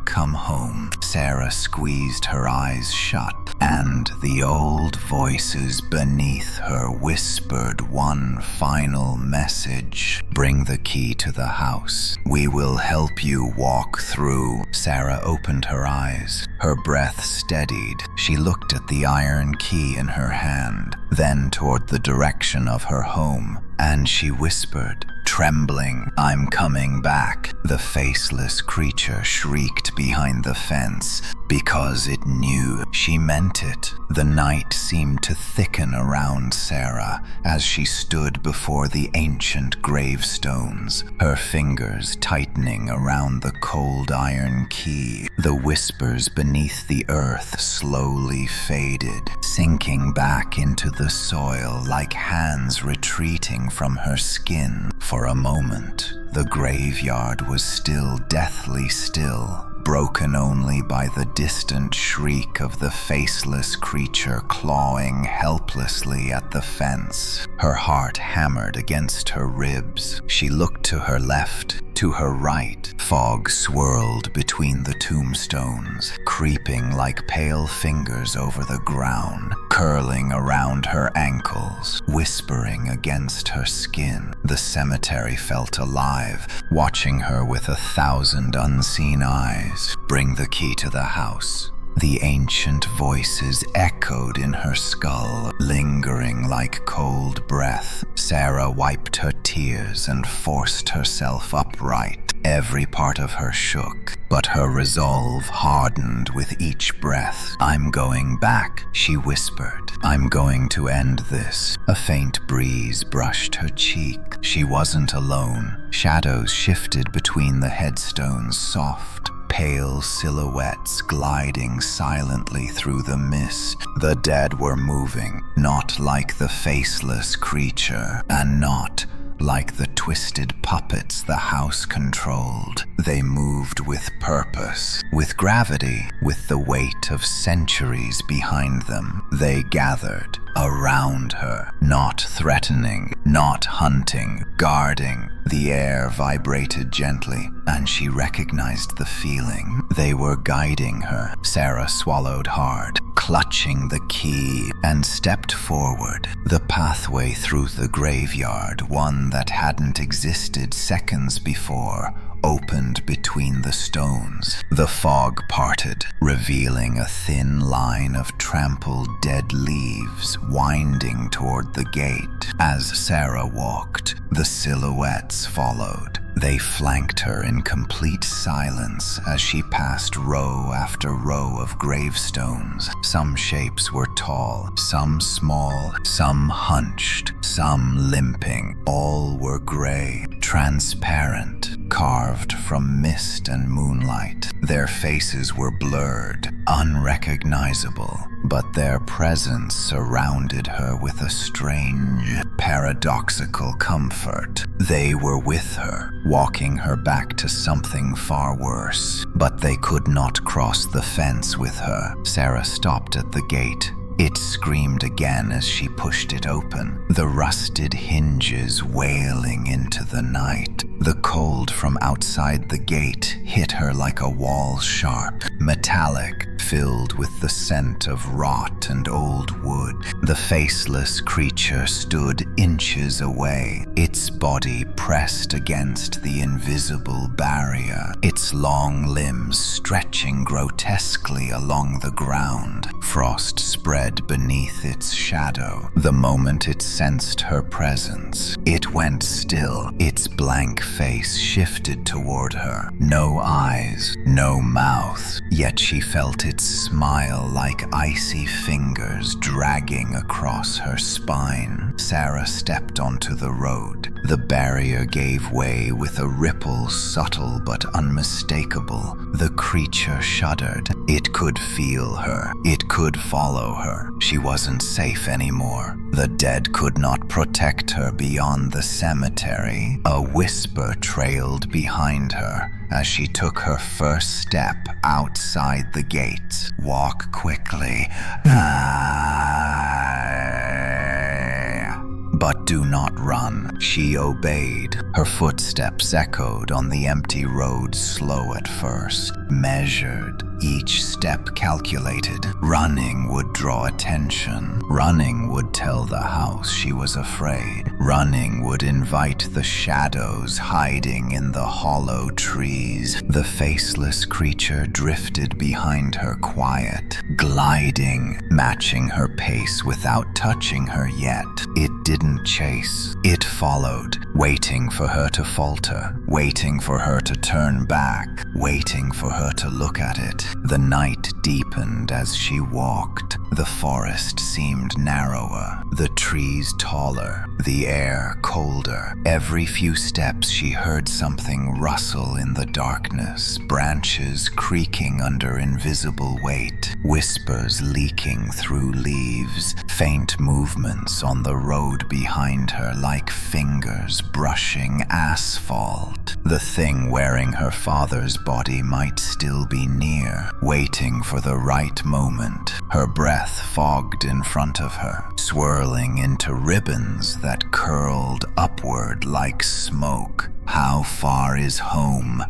come home." Sarah squeezed her eyes shut, and the old voices beneath her whispered one final message. "Bring the key to the house. We will help you walk through." Sarah opened her eyes. Her breath steadied. She looked at the iron key in her hand, then toward the direction of her home, and she whispered, trembling, "I'm coming back." The faceless creature shrieked behind the fence because it knew she meant it. The night seemed to thicken around Sarah as she stood before the ancient gravestones, her fingers tightening around the cold iron key. The whispers beneath the earth slowly faded, sinking back into the soil like hands retreating from her skin. For a moment, the graveyard was still deathly still, broken only by the distant shriek of the faceless creature clawing helplessly at the fence. Her heart hammered against her ribs. She looked to her left, to her right. Fog swirled between the tombstones, creeping like pale fingers over the ground, curling around her ankles, whispering against her skin. The cemetery felt alive, watching her with 1,000 unseen eyes. "Bring the key to the house." The ancient voices echoed in her skull, lingering like cold breath. Sarah wiped her tears and forced herself upright. Every part of her shook, but her resolve hardened with each breath. "I'm going back," she whispered. "I'm going to end this." A faint breeze brushed her cheek. She wasn't alone. Shadows shifted between the headstones, soft, pale silhouettes gliding silently through the mist. The dead were moving, not like the faceless creature, and not like the twisted puppets the house controlled. They moved with purpose, with gravity, with the weight of centuries behind them. They gathered around her, not threatening, not hunting, guarding. The air vibrated gently, and she recognized the feeling. They were guiding her. Sarah swallowed hard, clutching the key, and stepped forward. The pathway through the graveyard, one that hadn't existed seconds before, opened between the stones. The fog parted, revealing a thin line of trampled dead leaves winding toward the gate. As Sarah walked, the silhouettes followed. They flanked her in complete silence as she passed row after row of gravestones. Some shapes were tall, some small, some hunched, some limping. All were gray, transparent, carved from mist and moonlight. Their faces were blurred, unrecognizable, but their presence surrounded her with a strange, paradoxical comfort. They were with her, walking her back to something far worse, but they could not cross the fence with her. Sarah stopped at the gate. It screamed again as she pushed it open, the rusted hinges wailing into the night. The cold from outside the gate hit her like a wall sharp, metallic, filled with the scent of rot and old wood. The faceless creature stood inches away, its body pressed against the invisible barrier, its long limbs stretching grotesquely along the ground. frost spread beneath its shadow. The moment it sensed her presence, it went still. Its blank face shifted toward her. No eyes, no mouth, yet she felt its smile like icy fingers dragging across her spine. Sarah stepped onto the road. The barrier gave way with a ripple, subtle but unmistakable. The creature shuddered. It could feel her. It could follow her. She wasn't safe anymore. The dead could not protect her beyond the cemetery. A whisper trailed behind her as she took her first step outside the gates. Walk quickly. But do not run. She obeyed. Her footsteps echoed on the empty road, slow at first, measured, each step calculated. Running would draw attention. Running would tell the house she was afraid. Running would invite the shadows hiding in the hollow trees. The faceless creature drifted behind her, quiet, gliding, matching her pace without touching her yet. It didn't chase. It followed, waiting for her to falter, waiting for her to turn back, waiting for her to look at it. The night deepened as she walked. The forest seemed narrower, the trees taller, the air colder. Every few steps she heard something rustle in the darkness, branches creaking under invisible weight, whispers leaking through leaves, faint movements on the road behind her like fingers brushing asphalt. The thing wearing her father's body might still be near, waiting for the right moment. Her breath fogged in front of her, swirling into ribbons that curled upward like smoke. How far is home?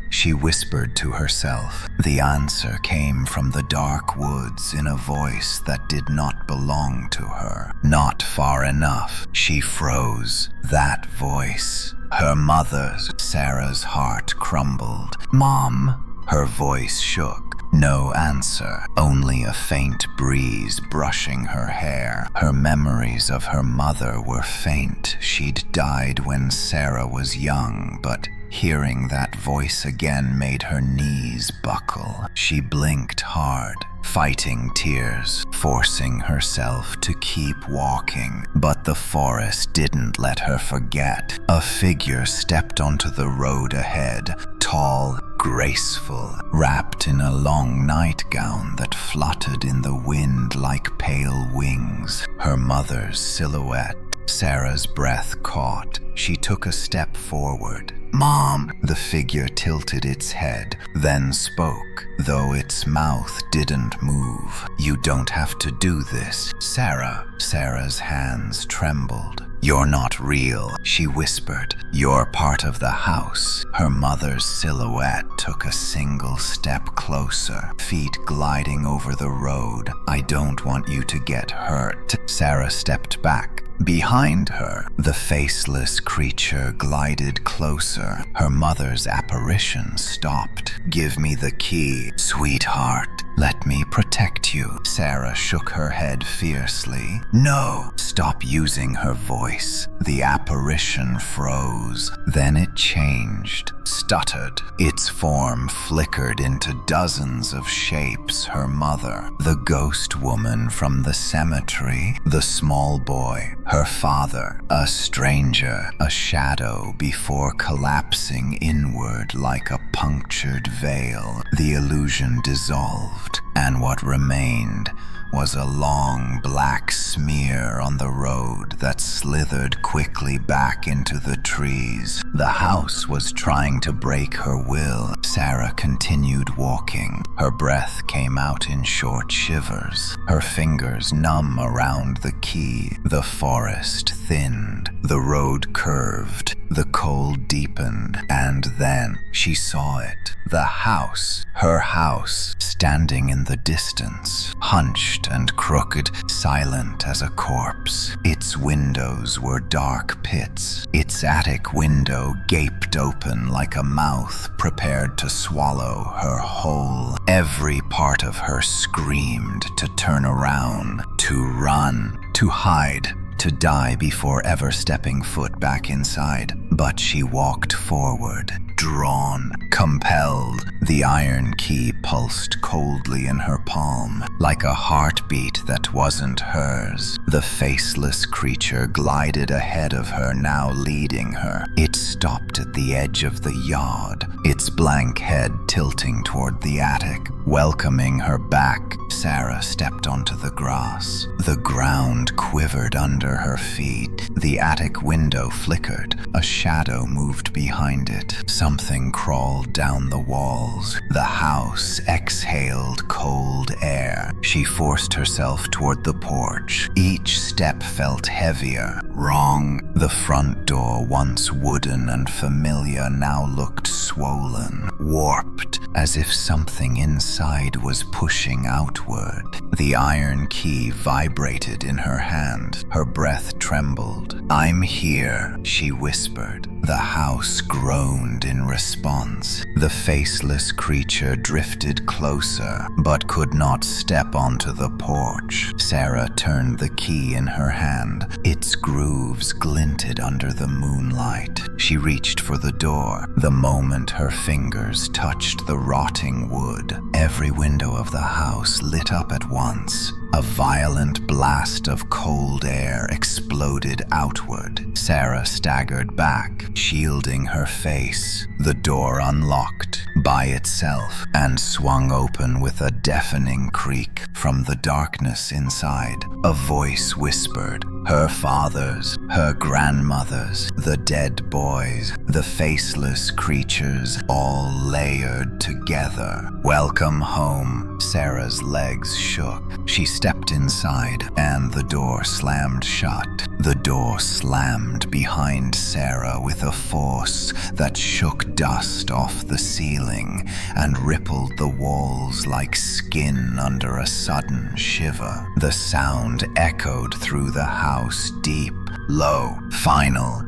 She whispered to herself. The answer came from the dark woods in a voice that did not belong to her. Not far enough. She froze. That voice. Her mother's. Sarah's heart crumbled. "Mom!" Her voice shook. No answer, only a faint breeze brushing her hair. Her memories of her mother were faint. She'd died when Sarah was young, but hearing that voice again made her knees buckle. She blinked hard, fighting tears, forcing herself to keep walking. But the forest didn't let her forget. A figure stepped onto the road ahead, tall, graceful, wrapped in a long nightgown that fluttered in the wind like pale wings. Her mother's silhouette. Sarah's breath caught. She took a step forward. "Mom!" The figure tilted its head, then spoke, though its mouth didn't move. "You don't have to do this, Sarah." Sarah's hands trembled. "You're not real," she whispered. "You're part of the house." Her mother's silhouette took a single step closer, feet gliding over the road. "I don't want you to get hurt." Sarah stepped back. Behind her, the faceless creature glided closer. Her mother's apparition stopped. "Give me the key, sweetheart. Let me protect you." Sarah shook her head fiercely. "No!" "Stop using her voice." The apparition froze. Then it changed, stuttered. Its form flickered into dozens of shapes. Her mother, the ghost woman from the cemetery, the small boy, her father, a stranger, a shadow before collapsing inward like a punctured veil. The illusion dissolved, and what remained was a long black smear on the road that slithered quickly back into the trees. The house was trying to break her will. Sarah continued walking. Her breath came out in short shivers, her fingers numb around the key. The forest thinned. The road curved, The cold deepened, and then she saw it. The house, her house, standing in the distance, hunched and crooked, silent as a corpse. Its windows were dark pits. Its attic window gaped open like a mouth prepared to swallow her whole. Every part of her screamed to turn around, to run, to hide, to die before ever stepping foot back inside. But she walked forward, drawn, compelled. The iron key pulsed coldly in her palm, like a heartbeat that wasn't hers. The faceless creature glided ahead of her, now leading her. It stopped at the edge of the yard, its blank head tilting toward the attic, welcoming her back. Sarah stepped onto the grass. The ground quivered under her feet. The attic window flickered. A shadow moved behind it. Something crawled down the walls. The house exhaled cold air. She forced herself toward the porch. Each step felt heavier. Wrong. The front door, once wooden and familiar, now looked swollen, warped, as if something inside was pushing outward. The iron key vibrated in her hand. Her breath trembled. "I'm here," she whispered. The house groaned in response. The faceless creature drifted closer, but could not step onto the porch. Sarah turned the key in her hand. Its grooves glinted under the moonlight. She reached for the door. The moment her fingers touched the rotting wood, every window of the house lit up at once. A violent blast of cold air exploded outward. Sarah staggered back, shielding her face. The door unlocked by itself and swung open with a deafening creak. From the darkness inside, a voice whispered, her father's, her grandmother's, the dead boys, the faceless creatures, all layered together. "Welcome home." Sarah's legs shook. She stepped inside, and the door slammed shut. The door slammed behind Sarah with a force that shook dust off the ceiling and rippled the walls like skin under a sudden shiver. The sound echoed through the house, deep, low, final.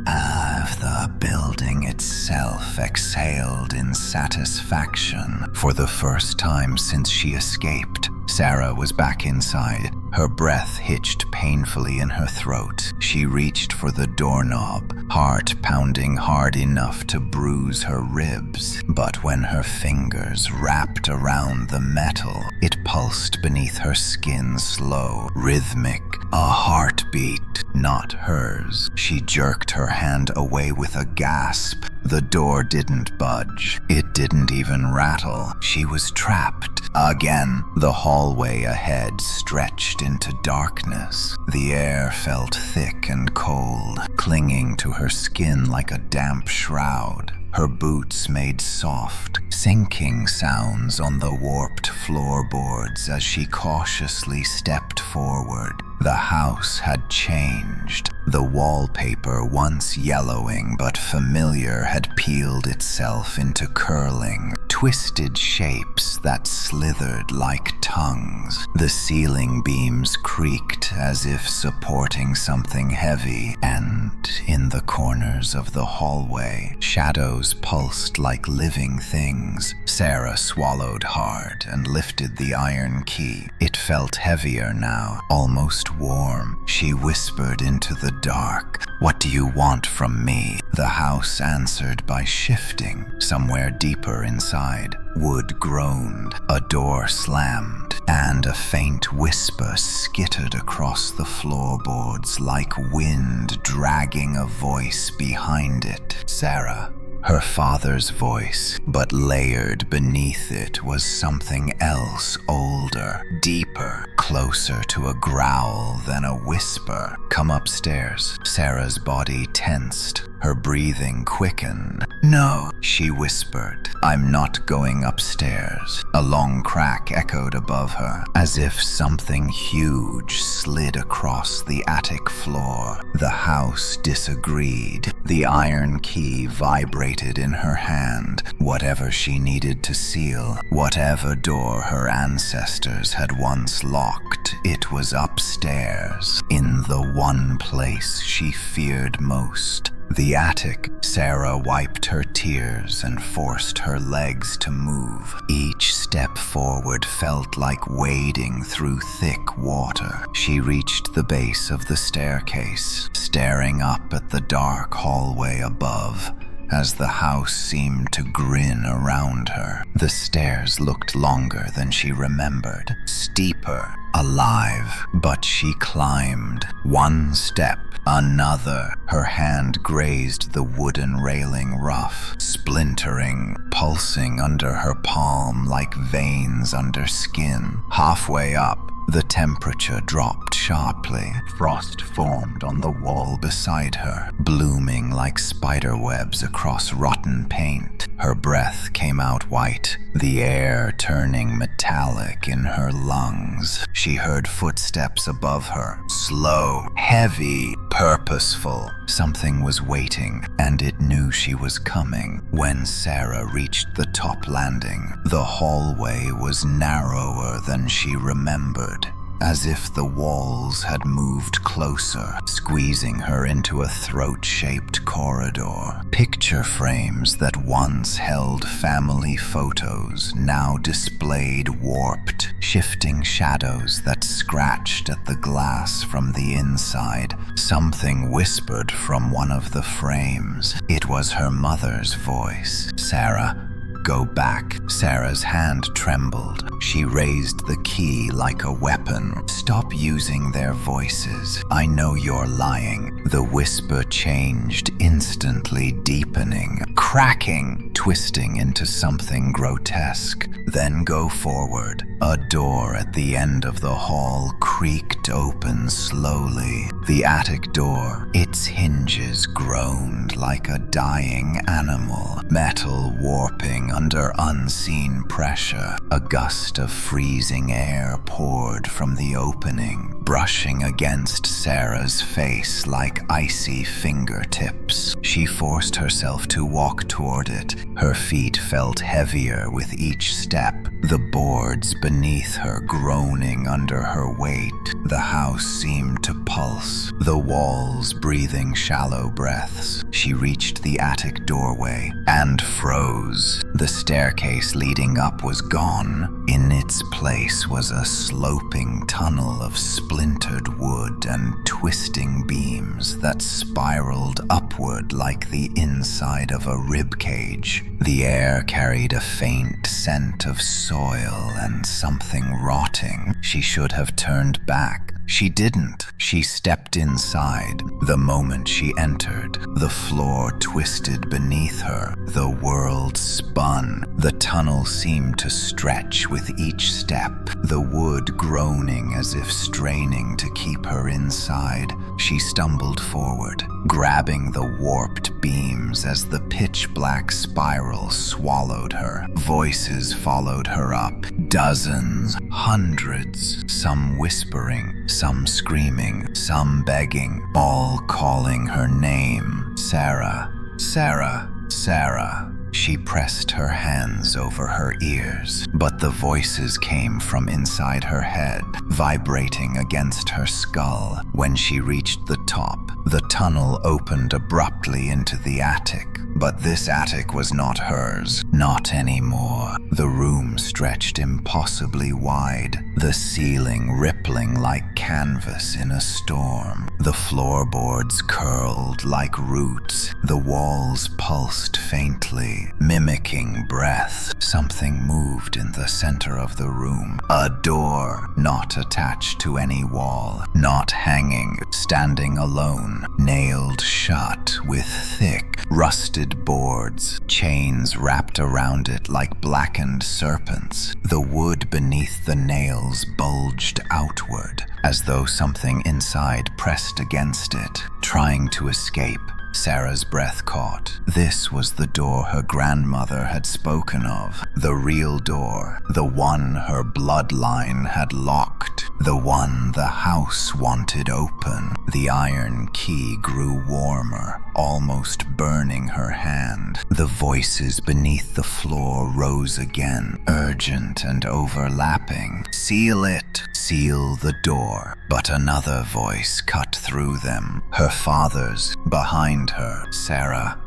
The building itself exhaled in satisfaction. For the first time since she escaped, Sarah was back inside. Her breath hitched painfully in her throat. She reached for the doorknob, heart pounding hard enough to bruise her ribs. But when her fingers wrapped around the metal, it pulsed beneath her skin, slow, rhythmic, a heartbeat, not hers. She jerked her hand away with a gasp. The door didn't budge. It didn't even rattle. She was trapped. Again, the hallway ahead stretched into darkness. The air felt thick and cold, clinging to her skin like a damp shroud. Her boots made soft, sinking sounds on the warped floorboards as she cautiously stepped forward. The house had changed. The wallpaper, once yellowing but familiar, had peeled itself into curling, twisted shapes that slithered like tongues. The ceiling beams creaked as if supporting something heavy, and in the corners of the hallway, shadows pulsed like living things. Sarah swallowed hard and lifted the iron key. It felt heavier now, almost warm. She whispered into the dark, "What do you want from me?" The house answered by shifting. Somewhere deeper inside, wood groaned, a door slammed, and a faint whisper skittered across the floorboards like wind dragging a voice behind it. Sarah. Her father's voice, but layered beneath it was something else, older, deeper, closer to a growl than a whisper. "Come upstairs." Sarah's body tensed, her breathing quickened. "No," she whispered. "I'm not going upstairs." A long crack echoed above her, as if something huge slid across the attic floor. The house disagreed. The iron key vibrated in her hand. Whatever she needed to seal, whatever door her ancestors had once locked, it was upstairs, in the one place she feared most. The attic. Sarah wiped her tears and forced her legs to move. Each step forward felt like wading through thick water. She reached the base of the staircase, staring up at the dark hallway above, as the house seemed to grin around her. The stairs looked longer than she remembered, steeper, alive, but she climbed. One step, another. Her hand grazed the wooden railing rough, splintering, pulsing under her palm like veins under skin. Halfway up, the temperature dropped sharply. Frost formed on the wall beside her, blooming like spider webs across rotten paint. Her breath came out white, the air turning metallic in her lungs. She heard footsteps above her, slow, heavy, purposeful. Something was waiting, and it knew she was coming. When Sarah reached the top landing, the hallway was narrower than she remembered, as if the walls had moved closer, squeezing her into a throat-shaped corridor. Picture frames that once held family photos now displayed warped, shifting shadows that scratched at the glass from the inside. Something whispered from one of the frames. It was her mother's voice. "Sarah, go back." Sarah's hand trembled. She raised the key like a weapon. "Stop using their voices. I know you're lying." The whisper changed, instantly deepening, cracking, twisting into something grotesque. "Then go forward." A door at the end of the hall creaked open slowly. The attic door, its hinges groaned like a dying animal, metal warping under unseen pressure. A gust of freezing air poured from the opening, brushing against Sarah's face like icy fingertips. She forced herself to walk toward it. Her feet felt heavier with each step, the boards beneath her groaning under her weight. The house seemed to pulse, the walls breathing shallow breaths. She reached the attic doorway and froze. The staircase leading up was gone. In its place was a sloping tunnel of splintered wood and twisting beams that spiraled upward like the inside of a ribcage. The air carried a faint scent of soil and something rotting. She should have turned back. She didn't. She stepped inside. The moment she entered, the floor twisted beneath her. The world spun. The tunnel seemed to stretch with each step, the wood groaning as if straining to keep her inside. She stumbled forward, grabbing the warped beams as the pitch-black spiral swallowed her. Voices followed her up, dozens, hundreds, some whispering, some screaming, some begging, all calling her name. "Sarah, Sarah, Sarah." She pressed her hands over her ears, but the voices came from inside her head, vibrating against her skull. When she reached the top, the tunnel opened abruptly into the attic. But this attic was not hers, not anymore. The room stretched impossibly wide, the ceiling rippling like canvas in a storm. The floorboards curled like roots, the walls pulsed faintly, mimicking breath. Something moved in the center of the room. A door, not attached to any wall, not hanging, standing alone, nailed shut with thick, rusted boards, chains wrapped around it like blackened serpents. fragments. The wood beneath the nails bulged outward, as though something inside pressed against it, trying to escape. Sarah's breath caught. This was the door her grandmother had spoken of. The real door. The one her bloodline had locked. The one the house wanted open. The iron key grew warmer, almost burning her hand. The voices beneath the floor rose again, urgent and overlapping. Seal it! Seal the door. But another voice cut through them. Her father's, behind her. Sarah,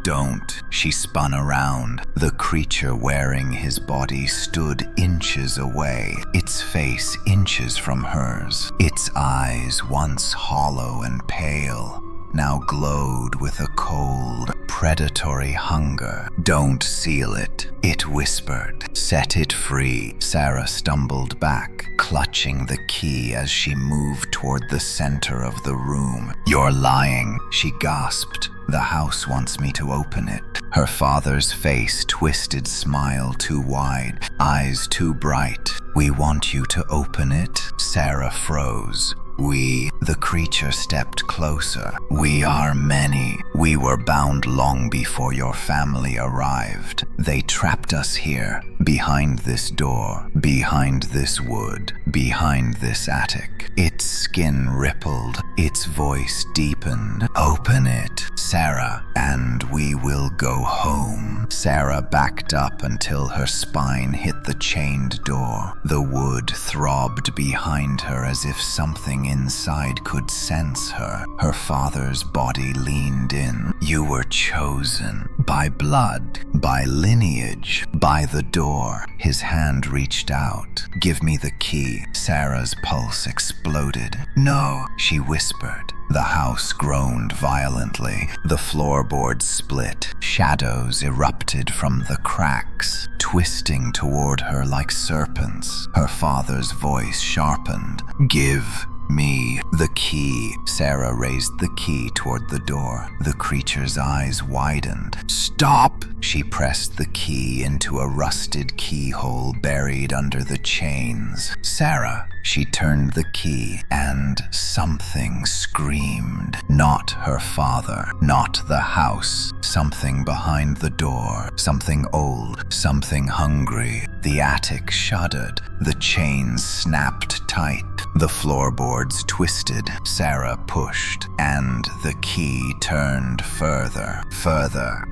don't. She spun around. The creature wearing his body stood inches away, its face inches from hers. Its eyes, once hollow and pale, now glowed with a cold, predatory hunger. Don't seal it, it whispered. Set it free. Sarah stumbled back, clutching the key as she moved toward the center of the room. You're lying, she gasped. The house wants me to open it. Her father's face twisted, smile too wide, eyes too bright. We want you to open it? Sarah froze. The creature stepped closer. We are many. We were bound long before your family arrived. They trapped us here, behind this door, behind this wood, behind this attic. Its skin rippled, its voice deepened. Open it, Sarah, and we will go home. Sarah backed up until her spine hit the chained door. The wood throbbed behind her as if something inside could sense her. Her father's body leaned in. You were chosen. By blood, by lineage, by the door. His hand reached out. Give me the key. Sarah's pulse exploded. No, she whispered. The house groaned violently. The floorboards split. Shadows erupted from the cracks, twisting toward her like serpents. Her father's voice sharpened. Give me the key. Sarah raised the key toward the door. The creature's eyes widened. Stop! She pressed the key into a rusted keyhole buried under the chains. Sarah! She turned the key, and something screamed. Not her father, not the house. Something behind the door. Something old, something hungry. The attic shuddered. The chains snapped tight. The floorboards twisted. Sarah pushed, and the key turned further.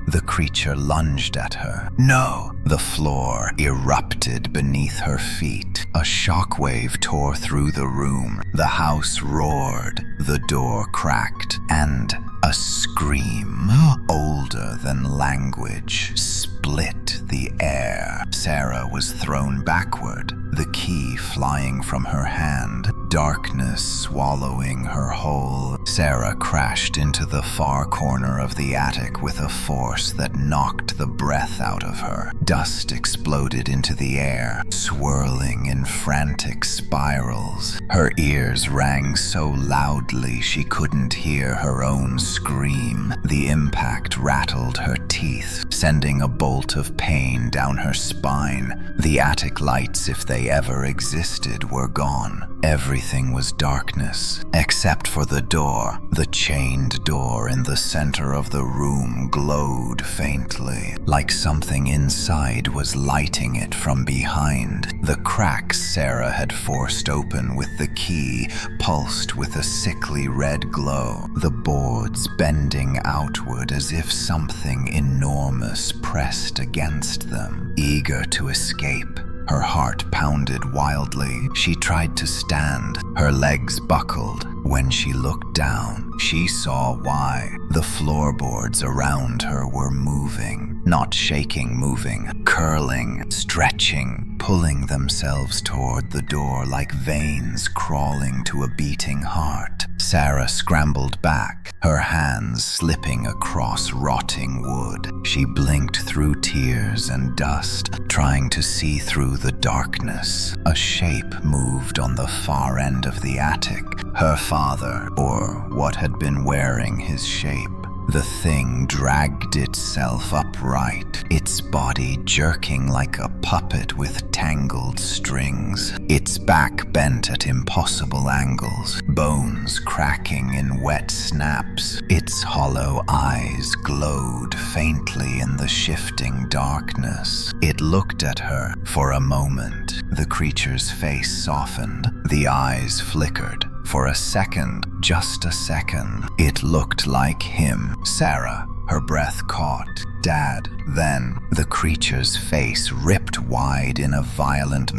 The creature lunged at her. No! The floor erupted beneath her feet. A shockwave tore through the room. The house roared. The door cracked, and a scream, older than language, split the air. Sarah was thrown backward, the key flying from her hand, darkness swallowing her whole. Sarah crashed into the far corner of the attic with a force that knocked the breath out of her. Dust exploded into the air, swirling in frantic spirals. Her ears rang so loudly she couldn't hear her own scream. The impact rattled her teeth, sending a bolt of pain down her spine. The attic lights, if they ever existed, were gone. Everything was darkness, except for the door. The chained door in the center of the room glowed faintly, like something inside was lighting it from behind. The cracks Sarah had forced open with the key pulsed with a sickly red glow, the boards bending outward as if something enormous pressed against them, eager to escape. Her heart pounded wildly. She tried to stand. Her legs buckled. When she looked down, she saw why. The floorboards around her were moving. Not shaking, moving. Curling, stretching, pulling themselves toward the door like veins crawling to a beating heart. Sarah scrambled back, her hands slipping across rotting wood. She blinked through tears and dust, trying to see through the darkness. A shape moved on the far end of the attic. Her father, or what had been wearing his shape. The thing dragged itself upright, its body jerking like a puppet with tangled strings, its back bent at impossible angles, bones cracking in wet snaps. Its hollow eyes glowed faintly in the shifting darkness. It looked at her for a moment. The creature's face softened, the eyes flickered. For a second, just a second, it looked like him. Sarah, her breath caught. Dad. Then, the creature's face ripped wide in a violent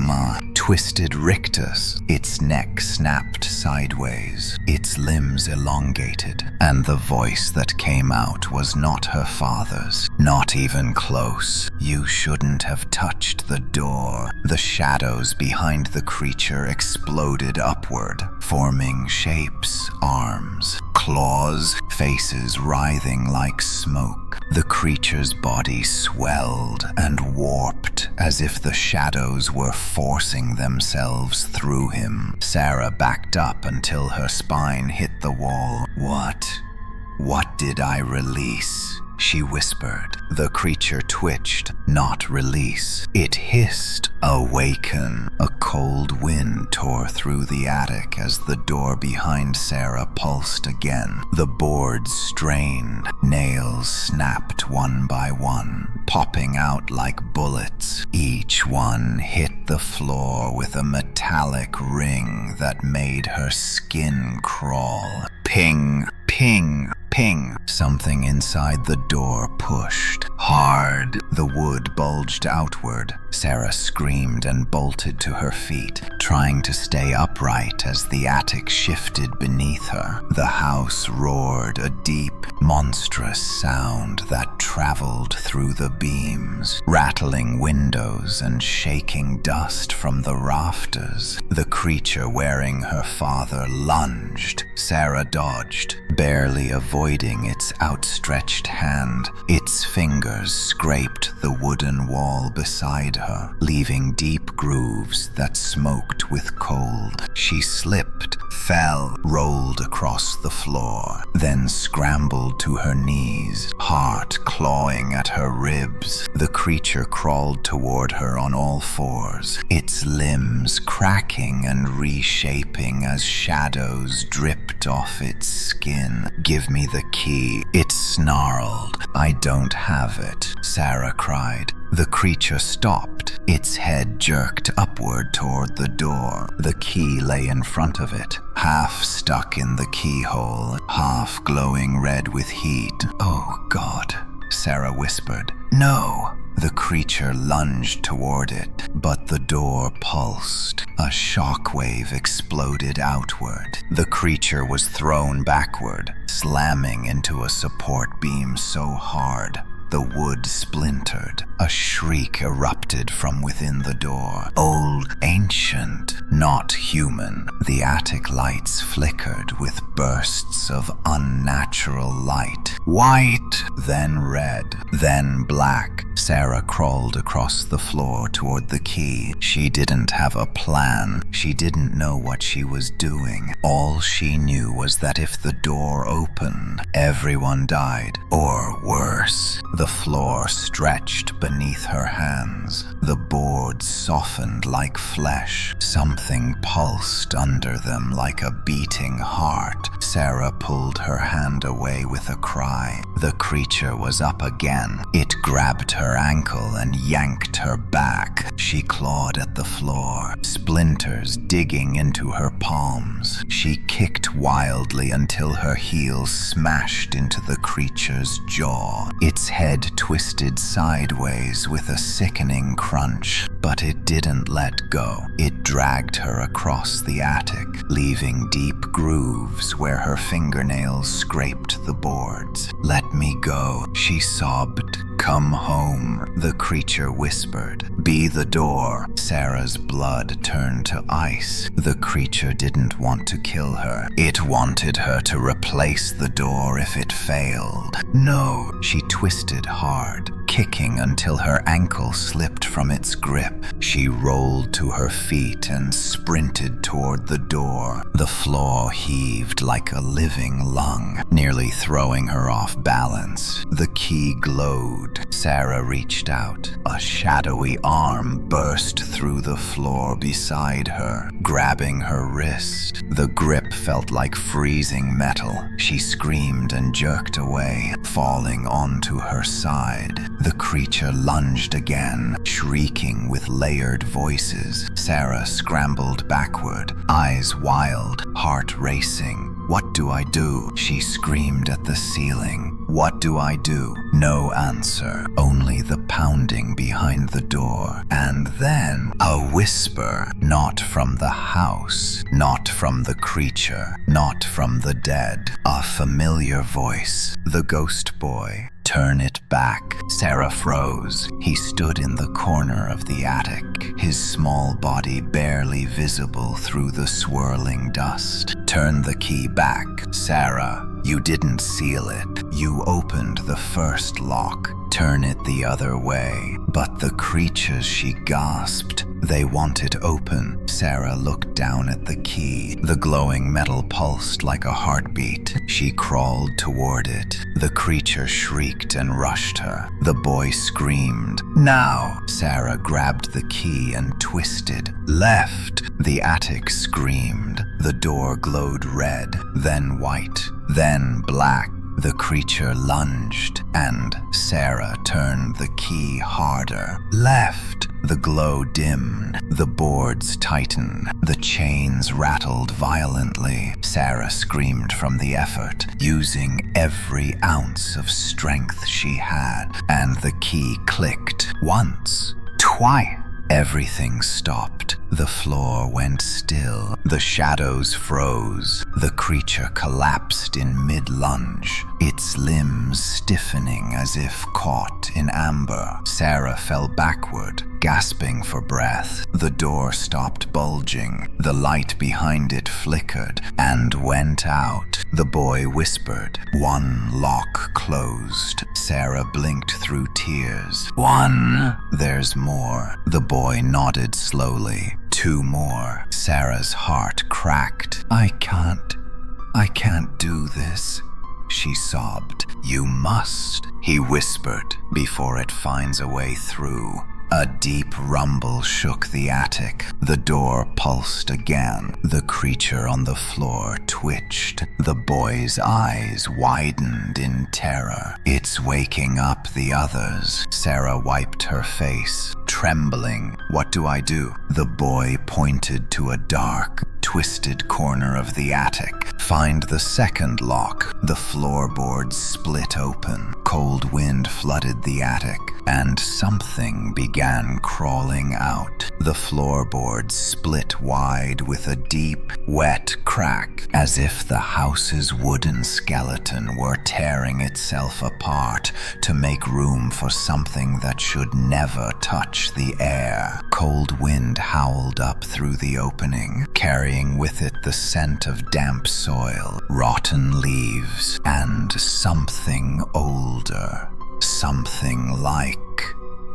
twisted rictus. Its neck snapped sideways, its limbs elongated, and the voice that came out was not her father's, not even close. You shouldn't have touched the door. The shadows behind the creature exploded upward, forming shapes, arms, claws, faces writhing like smoke. The creature's body swelled and warped as if the shadows were forcing themselves through him. Sarah backed up until her spine hit the wall. What did I release? She whispered. The creature twitched, not release. It hissed, awaken. A cold wind tore through the attic as the door behind Sarah pulsed again. The boards strained, nails snapped one by one, popping out like bullets. Each one hit the floor with a metallic ring that made her skin crawl. Ping, ping, ping. Something inside the door pushed hard. The wood bulged outward. Sarah screamed and bolted to her feet, trying to stay upright as the attic shifted beneath her. The house roared, a deep, monstrous sound that traveled through the beams, rattling windows and shaking dust from the rafters. The creature wearing her father lunged. Sarah dodged, barely avoiding its outstretched hand. Its fingers scraped the wooden wall beside her, leaving deep grooves that smoked with cold. She slipped, fell, rolled across the floor, then scrambled to her knees, heart clawing at her ribs. The creature crawled toward her on all fours, its limbs cracking and reshaping as shadows dripped off its skin. Give me the key. It snarled. I don't have it, Sarah cried. The creature stopped. Its head jerked upward toward the door. The key lay in front of it, half stuck in the keyhole, half glowing red with heat. Oh God, Sarah whispered. No! The creature lunged toward it, but the door pulsed. A shockwave exploded outward. The creature was thrown backward, slamming into a support beam so hard the wood splintered. A shriek erupted from within the door. Old, ancient, not human. The attic lights flickered with bursts of unnatural light. White, then red, then black. Sarah crawled across the floor toward the key. She didn't have a plan. She didn't know what she was doing. All she knew was that if the door opened, everyone died, or worse. The floor stretched beneath her hands. The boards softened like flesh. Something pulsed under them like a beating heart. Sarah pulled her hand away with a cry. The creature was up again. It grabbed her ankle and yanked her back. She clawed at the floor, splinters digging into her palms. She kicked wildly until her heels smashed into the creature's jaw. Its head twisted sideways with a sickening crunch, but it didn't let go. It dragged her across the attic, leaving deep grooves where her fingernails scraped the boards. Let me go, she sobbed. Come home, the creature whispered. Be the door. Sarah's blood turned to ice. The creature didn't want to kill her. It wanted her to replace the door if it failed. No, she twisted hard, kicking until her ankle slipped from its grip. She rolled to her feet and sprinted toward the door. The floor heaved like a living lung, nearly throwing her off balance. The key glowed. Sarah reached out. A shadowy arm burst through the floor beside her, grabbing her wrist. The grip felt like freezing metal. She screamed and jerked away, falling onto her side. The creature lunged again, shrieking with layered voices. Sarah scrambled backward, eyes wild, heart racing. "What do I do?" she screamed at the ceiling. "What do I do?" No answer, only the pounding behind the door. And then a whisper, not from the house, not from the creature, not from the dead. A familiar voice, the ghost boy. "Turn it back." Sarah froze. He stood in the corner of the attic, his small body barely visible through the swirling dust. "Turn the key back, Sarah. You didn't seal it. You opened the first lock. Turn it the other way." "But the creatures," she gasped. "They want it open." Sarah looked down at the key. The glowing metal pulsed like a heartbeat. She crawled toward it. The creature shrieked and rushed her. The boy screamed. "Now!" Sarah grabbed the key and twisted. "Left!" The attic screamed. The door glowed red, then white, then black. The creature lunged, and Sarah turned the key harder. "Left!" The glow dimmed, the boards tightened, the chains rattled violently. Sarah screamed from the effort, using every ounce of strength she had, and the key clicked once, twice. Everything stopped. The floor went still. The shadows froze. The creature collapsed in mid-lunge, its limbs stiffening as if caught in amber. Sarah fell backward, gasping for breath. The door stopped bulging. The light behind it flickered and went out. The boy whispered. One lock closed. Sarah blinked through tears. "One. There's more." The boy nodded slowly. "Two more." Sarah's heart cracked. I can't do this," she sobbed. "You must," he whispered, "before it finds a way through." A deep rumble shook the attic. The door pulsed again. The creature on the floor twitched. The boy's eyes widened in terror. "It's waking up the others." Sarah wiped her face, trembling. "What do I do?" The boy pointed to a dark, twisted corner of the attic. "Find the second lock." The floorboards split open. Cold wind flooded the attic, and something began crawling out. The floorboards split wide with a deep, wet crack, as if the house's wooden skeleton were tearing itself apart to make room for something that should never touch the air. Cold wind howled up through the opening, carrying with it the scent of damp soil, rotten leaves, and something older. Something like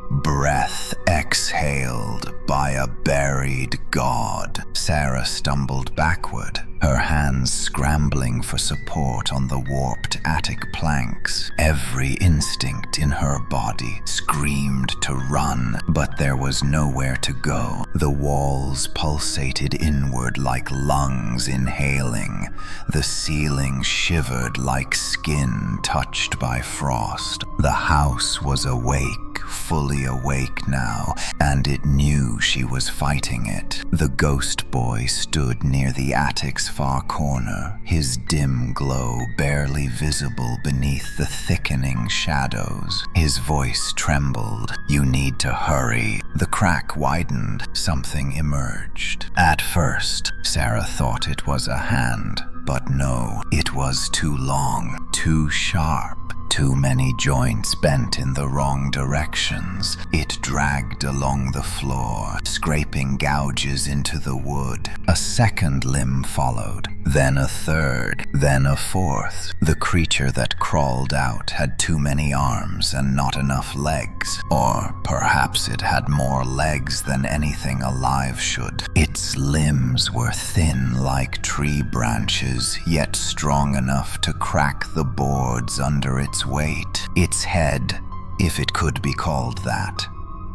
breath exhaled by a buried god. Sarah stumbled backward, her hands scrambling for support on the warped attic planks. Every instinct in her body screamed to run, but there was nowhere to go. The walls pulsated inward like lungs inhaling. The ceiling shivered like skin touched by frost. The house was awake, fully awake now, and it knew she was fighting it. The ghost boy stood near the attic's far corner, his dim glow barely visible beneath the thickening shadows. His voice trembled. "You need to hurry." The crack widened. Something emerged. At first, Sarah thought it was a hand, but no, it was too long, too sharp. Too many joints bent in the wrong directions. It dragged along the floor, scraping gouges into the wood. A second limb followed, then a third, then a fourth. The creature that crawled out had too many arms and not enough legs. Or perhaps it had more legs than anything alive should. Its limbs were thin like tree branches, yet strong enough to crack the boards under its weight. Its head, if it could be called that,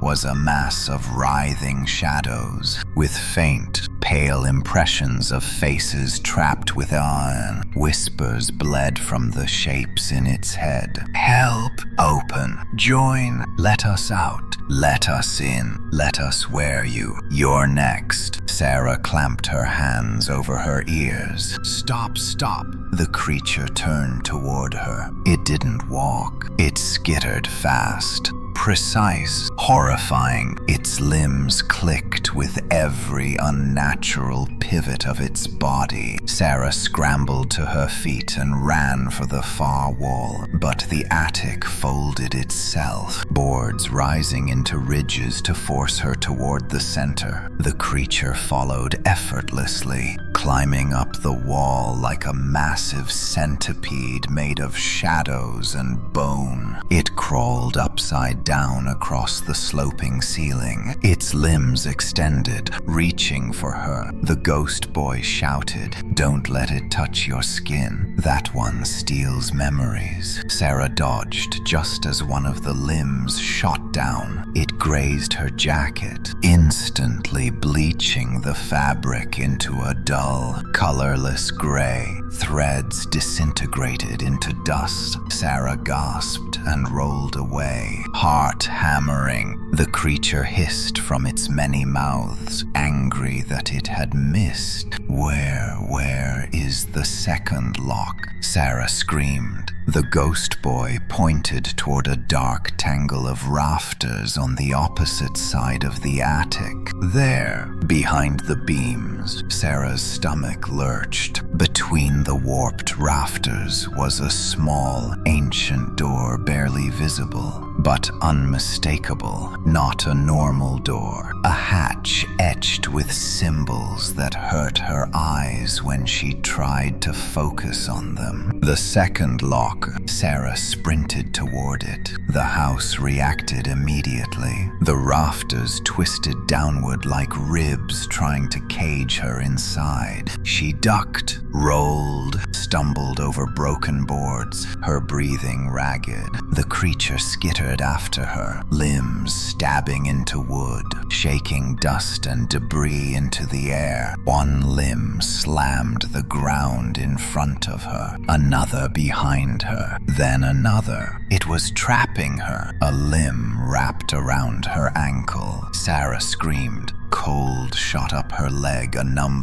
was a mass of writhing shadows, with faint, pale impressions of faces trapped with iron. Whispers bled from the shapes in its head. Help! Open! Join! Let us out! Let us in! Let us wear you! You're next! Sarah clamped her hands over her ears. Stop! Stop! The creature turned toward her. It didn't walk. It skittered fast. Precise, horrifying. Its limbs clicked with every unnatural pivot of its body. Sarah scrambled to her feet and ran for the far wall, but the attic folded itself, boards rising into ridges to force her toward the center. The creature followed effortlessly, climbing up the wall like a massive centipede made of shadows and bone. It crawled upside down across the sloping ceiling, its limbs extended, reaching for her. The ghost boy shouted, "Don't let it touch your skin. That one steals memories." Sarah dodged just as one of the limbs shot down. It grazed her jacket, instantly bleaching the fabric into a dull, colorless gray. Threads disintegrated into dust. Sarah gasped and rolled away, heart hammering. The creature hissed from its many mouths, angry that it had missed. Where is the second lock? Sarah screamed. The ghost boy pointed toward a dark tangle of rafters on the opposite side of the attic. There, behind the beams, Sarah's stomach lurched. Between the warped rafters was a small, ancient door barely visible, but unmistakable. Not a normal door. A hatch etched with symbols that hurt her eyes when she tried to focus on them. The second lock. Sarah sprinted toward it. The house reacted immediately. The rafters twisted downward like ribs trying to cage her inside. She ducked, rolled, stumbled over broken boards, her breathing ragged. The creature skittered after her, limbs stabbing into wood, shaking dust and debris into the air. One limb slammed the ground in front of her, another behind her, then another. It was trapping her. A limb wrapped around her ankle. Sarah screamed. Cold shot up her leg, a numb,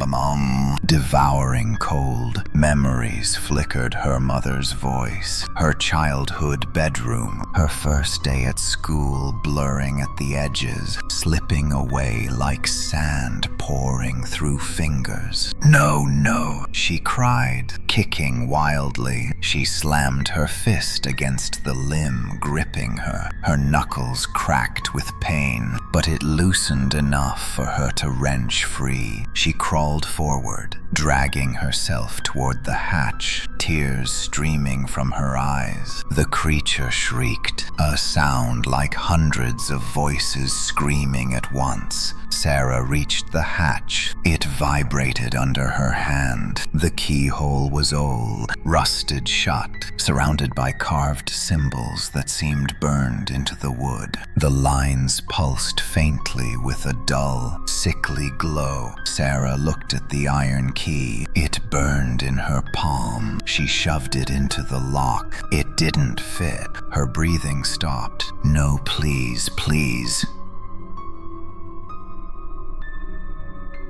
devouring cold. Memories flickered her mother's voice, her childhood bedroom, her first day at school blurring at the edges, slipping away like sand pouring through fingers. No, no, she cried, kicking wildly. She slammed her fist against the limb gripping her. Her knuckles cracked with pain, but it loosened enough for her to wrench free. She crawled forward, dragging herself toward the hatch, tears streaming from her eyes. The creature shrieked, a sound like hundreds of voices screaming at once. Sarah reached the hatch. It vibrated under her hand. The keyhole was old, rusted shut, surrounded by carved symbols that seemed burned into the wood. The lines pulsed faintly with a dull, sickly glow. Sarah looked at the iron key. It burned in her palm. She shoved it into the lock. It didn't fit. Her breathing stopped. No, please, please.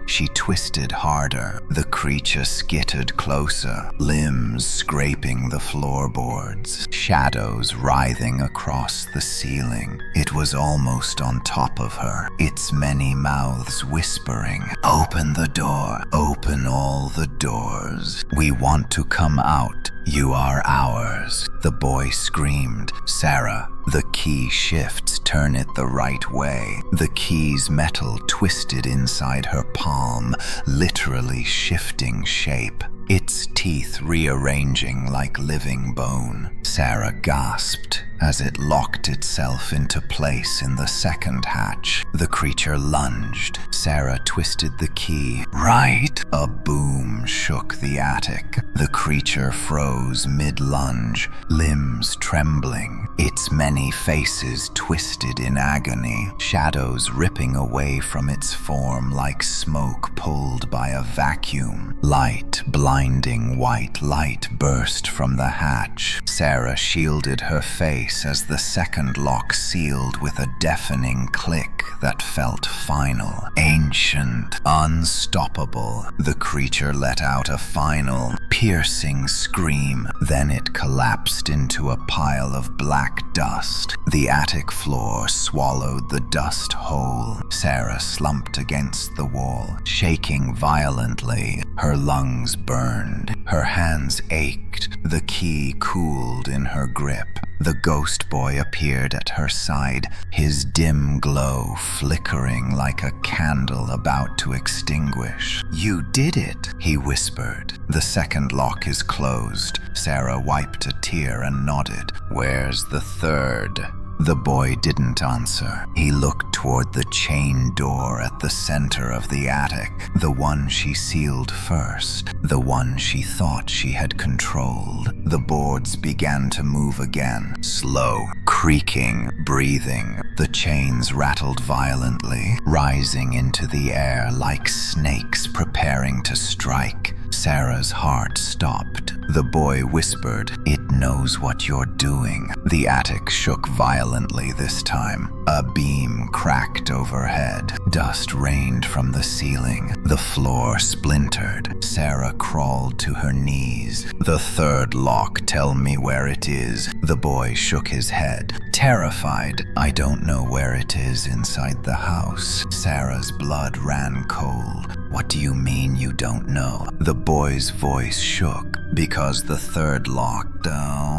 She twisted harder. The creature skittered closer, limbs scraping the floorboards, shadows writhing across the ceiling. It was almost on top of her, its many mouths whispering, "Open the door, open all the doors. We want to come out. You are ours." The boy screamed. Sarah, the key shifts, turn it the right way. The key's metal twisted inside her palm, literally shifting shape. its teeth rearranging like living bone. Sarah gasped as it locked itself into place in the second hatch. The creature lunged. Sarah twisted the key. Right! A boom shook the attic. The creature froze mid-lunge, limbs trembling, its many faces twisted in agony, shadows ripping away from its form like smoke pulled by a vacuum. Light, blinding white light burst from the hatch. Sarah shielded her face as the second lock sealed with a deafening click that felt final, ancient, unstoppable. The creature let out a final, piercing scream. Then it collapsed into a pile of black dust. The attic floor swallowed the dust whole. Sarah slumped against the wall, shaking violently. Her lungs burned. Her hands ached. The key cooled in her grip. The ghost boy appeared at her side, his dim glow flickering like a candle about to extinguish. "You did it," he whispered. "The second lock is closed." Sarah wiped a tear and nodded. "Where's the third?" The boy didn't answer. He looked toward the chain door at the center of the attic, the one she sealed first, the one she thought she had controlled. The boards began to move again, slow, creaking, breathing. The chains rattled violently, rising into the air like snakes preparing to strike. Sarah's heart stopped. The boy whispered, "It knows what you're doing." The attic shook violently this time. A beam cracked overhead. Dust rained from the ceiling. The floor splintered. Sarah crawled to her knees. "The third lock, tell me where it is." The boy shook his head, terrified. "I don't know where it is inside the house." Sarah's blood ran cold. "What do you mean you don't know?" The boy's voice shook. "Because the third lock,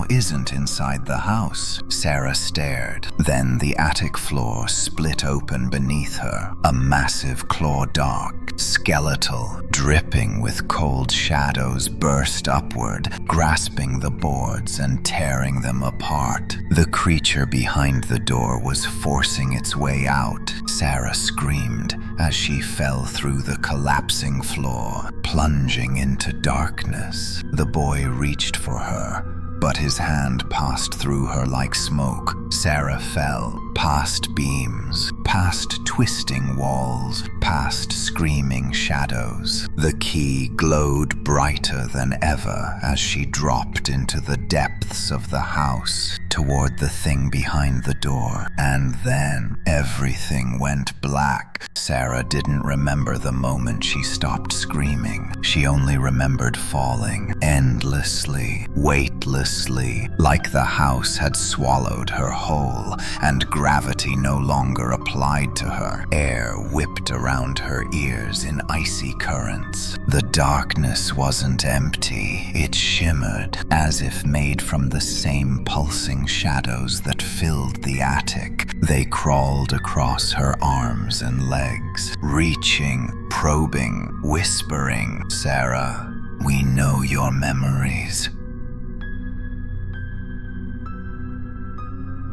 isn't inside the house." Sarah stared. Then the attic floor split open beneath her. A massive claw dark, skeletal, dripping with cold shadows burst upward, grasping the boards and tearing them apart. The creature behind the door was forcing its way out. Sarah screamed as she fell through the collapsing floor, plunging into darkness. The boy reached for her, but his hand passed through her like smoke. Sarah fell, past beams, past twisting walls, past screaming shadows. The key glowed brighter than ever as she dropped into the depths of the house, toward the thing behind the door. And then everything went black. Sarah didn't remember the moment she stopped screaming. She only remembered falling, endlessly, weightlessly, like the house had swallowed her whole, and gravity no longer applied to her. Air whipped around her ears in icy currents. The darkness wasn't empty. It shimmered, as if made from the same pulsing shadows that filled the attic. They crawled across her arms and legs, reaching, probing, whispering, "Sarah, we know your memories.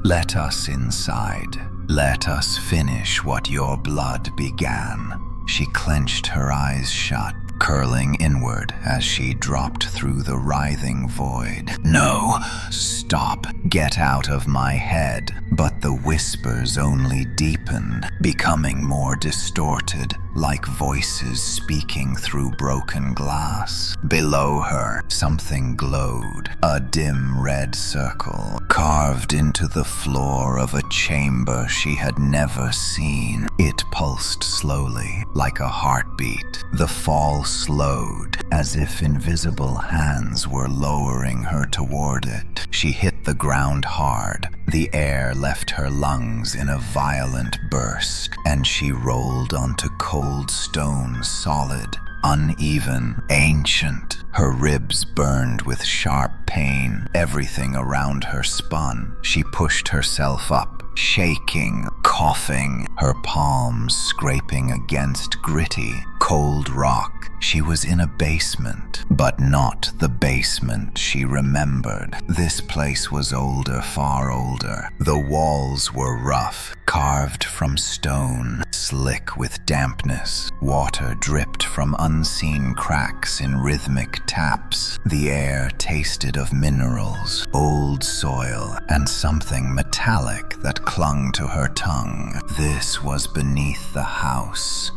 Let us inside. Let us finish what your blood began." She clenched her eyes shut, curling inward as she dropped through the writhing void. "No, stop, get out of my head." But the whispers only deepened, becoming more distorted, like voices speaking through broken glass. Below her, something glowed, a dim red circle, carved into the floor of a chamber she had never seen. It pulsed slowly, like a heartbeat. The fall slowed, as if invisible hands were lowering her toward it. She hit the ground hard. The air left her lungs in a violent burst, and she rolled onto cold stone, solid, uneven, ancient. Her ribs burned with sharp pain. Everything around her spun. She pushed herself up, shaking, coughing, her palms scraping against gritty, cold rock. She was in a basement, but not the basement she remembered. This place was older, far older. The walls were rough, carved from stone, slick with dampness. Water dripped from unseen cracks in rhythmic taps. The air tasted of minerals, old soil, and something metallic that clung to her tongue. This was beneath the house.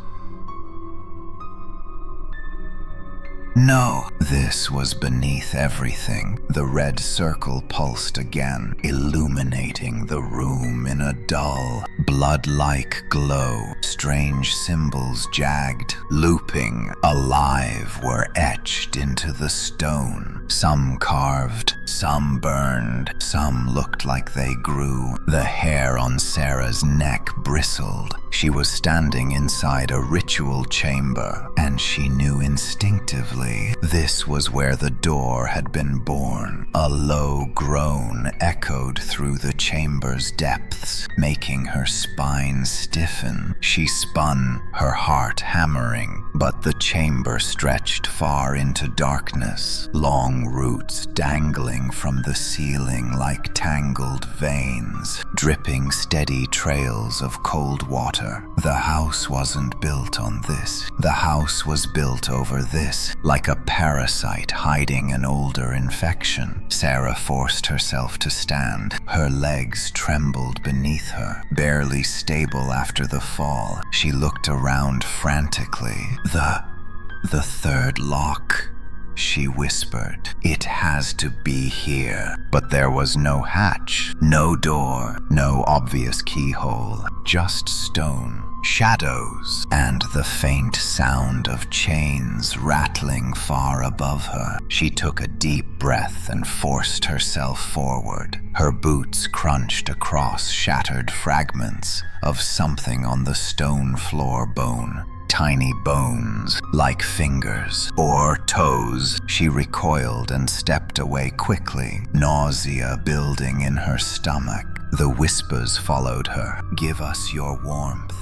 No, this was beneath everything. The red circle pulsed again, illuminating the room in a dull, blood-like glow. Strange symbols jagged, looping, alive, were etched into the stone. Some carved, some burned, some looked like they grew. The hair on Sarah's neck bristled. She was standing inside a ritual chamber, and she knew instinctively this was where the door had been born. A low groan echoed through the chamber's depths, making her spine stiffen. She spun, her heart hammering, but the chamber stretched far into darkness, long roots dangling from the ceiling like tangled veins, dripping steady trails of cold water. The house wasn't built on this. The house was built over this, like a parasite hiding an older infection. Sarah forced herself to stand. Her legs trembled beneath her, barely stable after the fall. She looked around frantically. The third lock, she whispered. It has to be here. But there was no hatch, no door, no obvious keyhole, just stone, shadows, and the faint sound of chains rattling far above her. She took a deep breath and forced herself forward. Her boots crunched across shattered fragments of something on the stone floor bone. Tiny bones, like fingers or toes. She recoiled and stepped away quickly, nausea building in her stomach. The whispers followed her. Give us your warmth.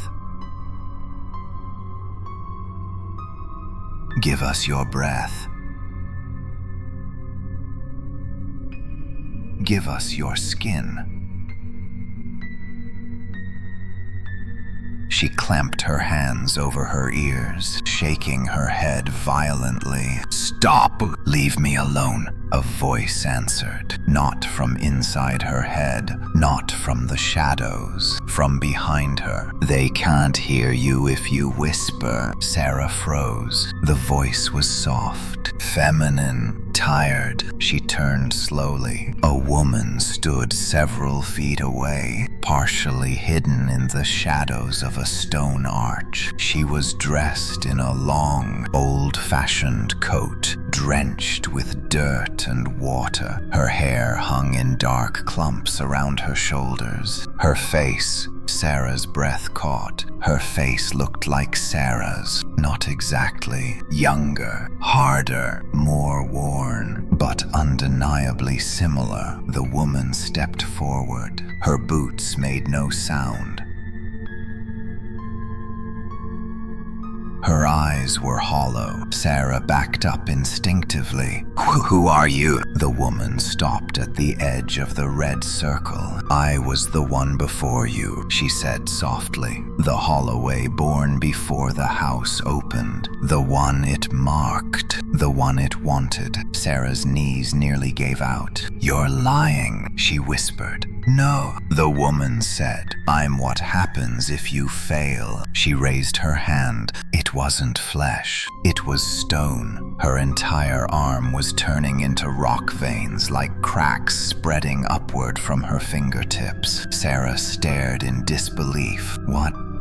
Give us your breath. Give us your skin. She clamped her hands over her ears, shaking her head violently. Stop! Leave me alone. A voice answered, not from inside her head, not from the shadows, from behind her. They can't hear you if you whisper. Sarah froze. The voice was soft, feminine, tired. She turned slowly. A woman stood several feet away, partially hidden in the shadows of a stone arch. She was dressed in a long, old-fashioned coat, drenched with dirt and water. Her hair hung in dark clumps around her shoulders. Her face, Sarah's breath caught. Her face looked like Sarah's. Not exactly. Younger, harder, more worn, but undeniably similar. The woman stepped forward. Her boots made no sound. Her eyes were hollow. Sarah backed up instinctively. Who are you? The woman stopped at the edge of the red circle. I was the one before you, she said softly. The holloway born before the house opened. The one it marked. The one it wanted. Sarah's knees nearly gave out. You're lying, she whispered. No, the woman said. I'm what happens if you fail. She raised her hand. It wasn't flesh. It was stone. Her entire arm was turning into rock veins like cracks spreading upward from her fingertips. Sarah stared in disbelief.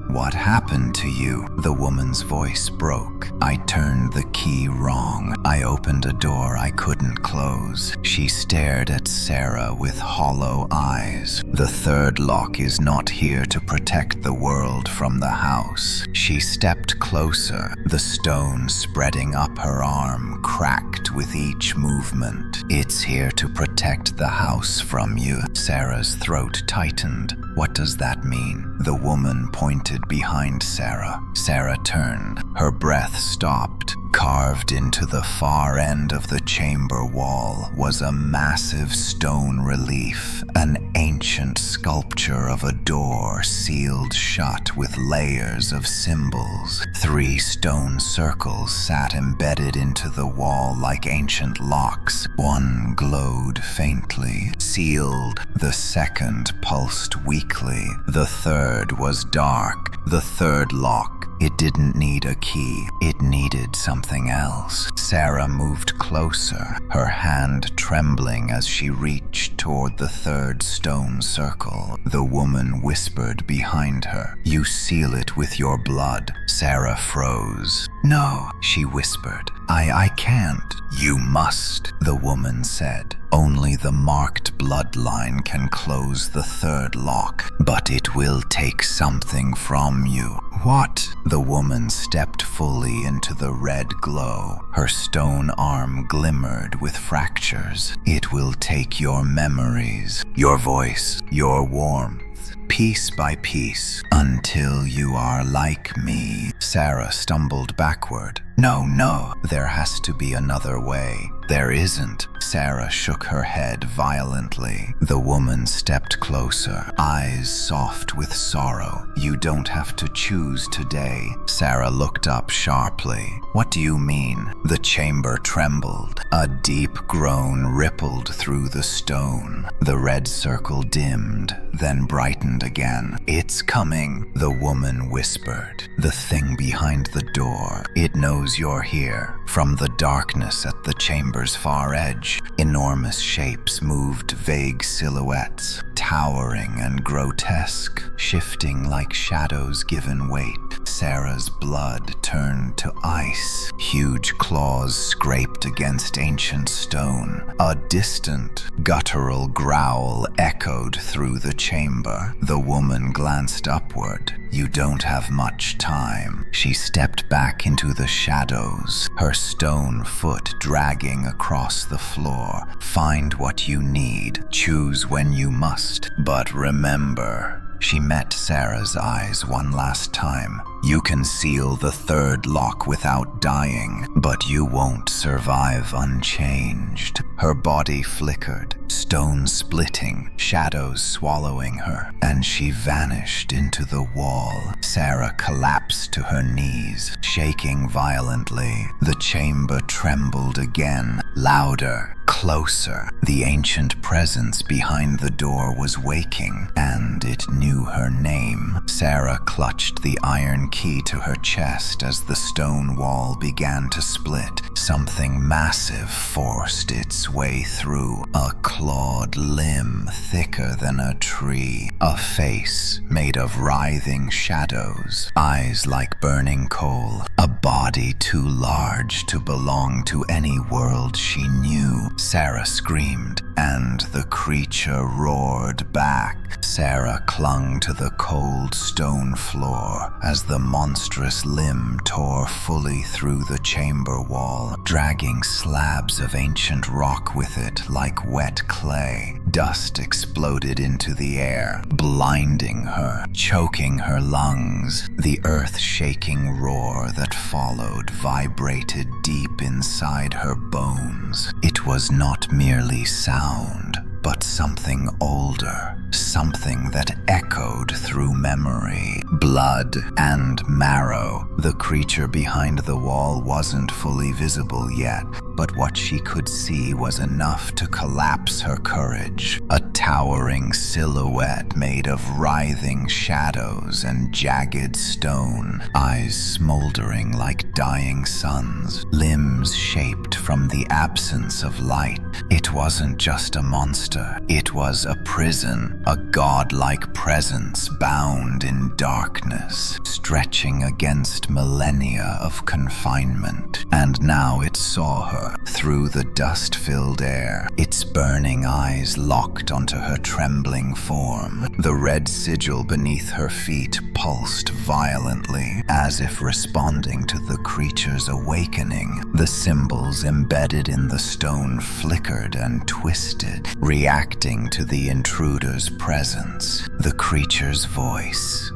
What happened to you? The woman's voice broke. I turned the key wrong. I opened a door I couldn't close. She stared at Sarah with hollow eyes. The third lock is not here to protect the world from the house. She stepped closer, the stone spreading up her arm, cracked with each movement. It's here to protect the house from you. Sarah's throat tightened. What does that mean? The woman pointed planted behind Sarah. Sarah turned. Her breath stopped. Carved into the far end of the chamber wall was a massive stone relief, an ancient sculpture of a door sealed shut with layers of symbols. 3 stone circles sat embedded into the wall like ancient locks. One glowed faintly, sealed. The second pulsed weakly. The third was dark. The third lock, it didn't need a key. It needed something else. Sarah moved closer, her hand trembling as she reached toward the third stone circle. The woman whispered behind her, "You seal it with your blood." Sarah froze. "No," she whispered. I can't." "You must," the woman said. "Only the marked bloodline can close the third lock, but it will take something from you." "What?" The woman stepped fully into the red glow. Her stone arm glimmered with fractures. "It will take your memories, your voice, your warmth, piece by piece, until you are like me." Sarah stumbled backward. No, there has to be another way." "There isn't." Sarah shook her head violently. The woman stepped closer, eyes soft with sorrow. "You don't have to choose today." Sarah looked up sharply. "What do you mean?" The chamber trembled. A deep groan rippled through the stone. The red circle dimmed, then brightened again. "It's coming," the woman whispered. "The thing behind the door. It knows you're here." From the darkness at the chamber's far edge, enormous shapes moved, vague silhouettes, towering and grotesque, shifting like shadows given weight. Sarah's blood turned to ice. Huge claws scraped against ancient stone. A distant, guttural growl echoed through the chamber. The woman glanced upward. "You don't have much time." She stepped back into the shadows, her stone foot dragging across the floor. "Find what you need. Choose when you must. But remember." She met Sarah's eyes one last time. "You can seal the third lock without dying, but you won't survive unchanged." Her body flickered, stone splitting, shadows swallowing her, and she vanished into the wall. Sarah collapsed to her knees, shaking violently. The chamber trembled again, louder, closer. The ancient presence behind the door was waking, and it knew her name. Sarah clutched the iron key to her chest as the stone wall began to split. Something massive forced its way through. A clawed limb thicker than a tree. A face made of writhing shadows. Eyes like burning coal. A body too large to belong to any world she knew. Sarah screamed, and the creature roared back. Sarah clung to the cold stone floor as the monstrous limb tore fully through the chamber wall, dragging slabs of ancient rock with it like wet clay. Dust exploded into the air, blinding her, choking her lungs. The earth-shaking roar that followed vibrated deep inside her bones. It was not merely sound, but something older, something that echoed through memory, blood and marrow. The creature behind the wall wasn't fully visible yet, but what she could see was enough to collapse her courage. A towering silhouette made of writhing shadows and jagged stone, eyes smoldering like dying suns, limbs shaped from the absence of light. It wasn't just a monster, it was a prison, a godlike presence bound in darkness, stretching against millennia of confinement. And now it saw her through the dust-filled air, its burning eyes locked onto her trembling form. The red sigil beneath her feet pulsed violently, as if responding to the creature's awakening. The symbols embedded in the stone flickered and twisted, reacting to the intruder's presence. The creature's voice.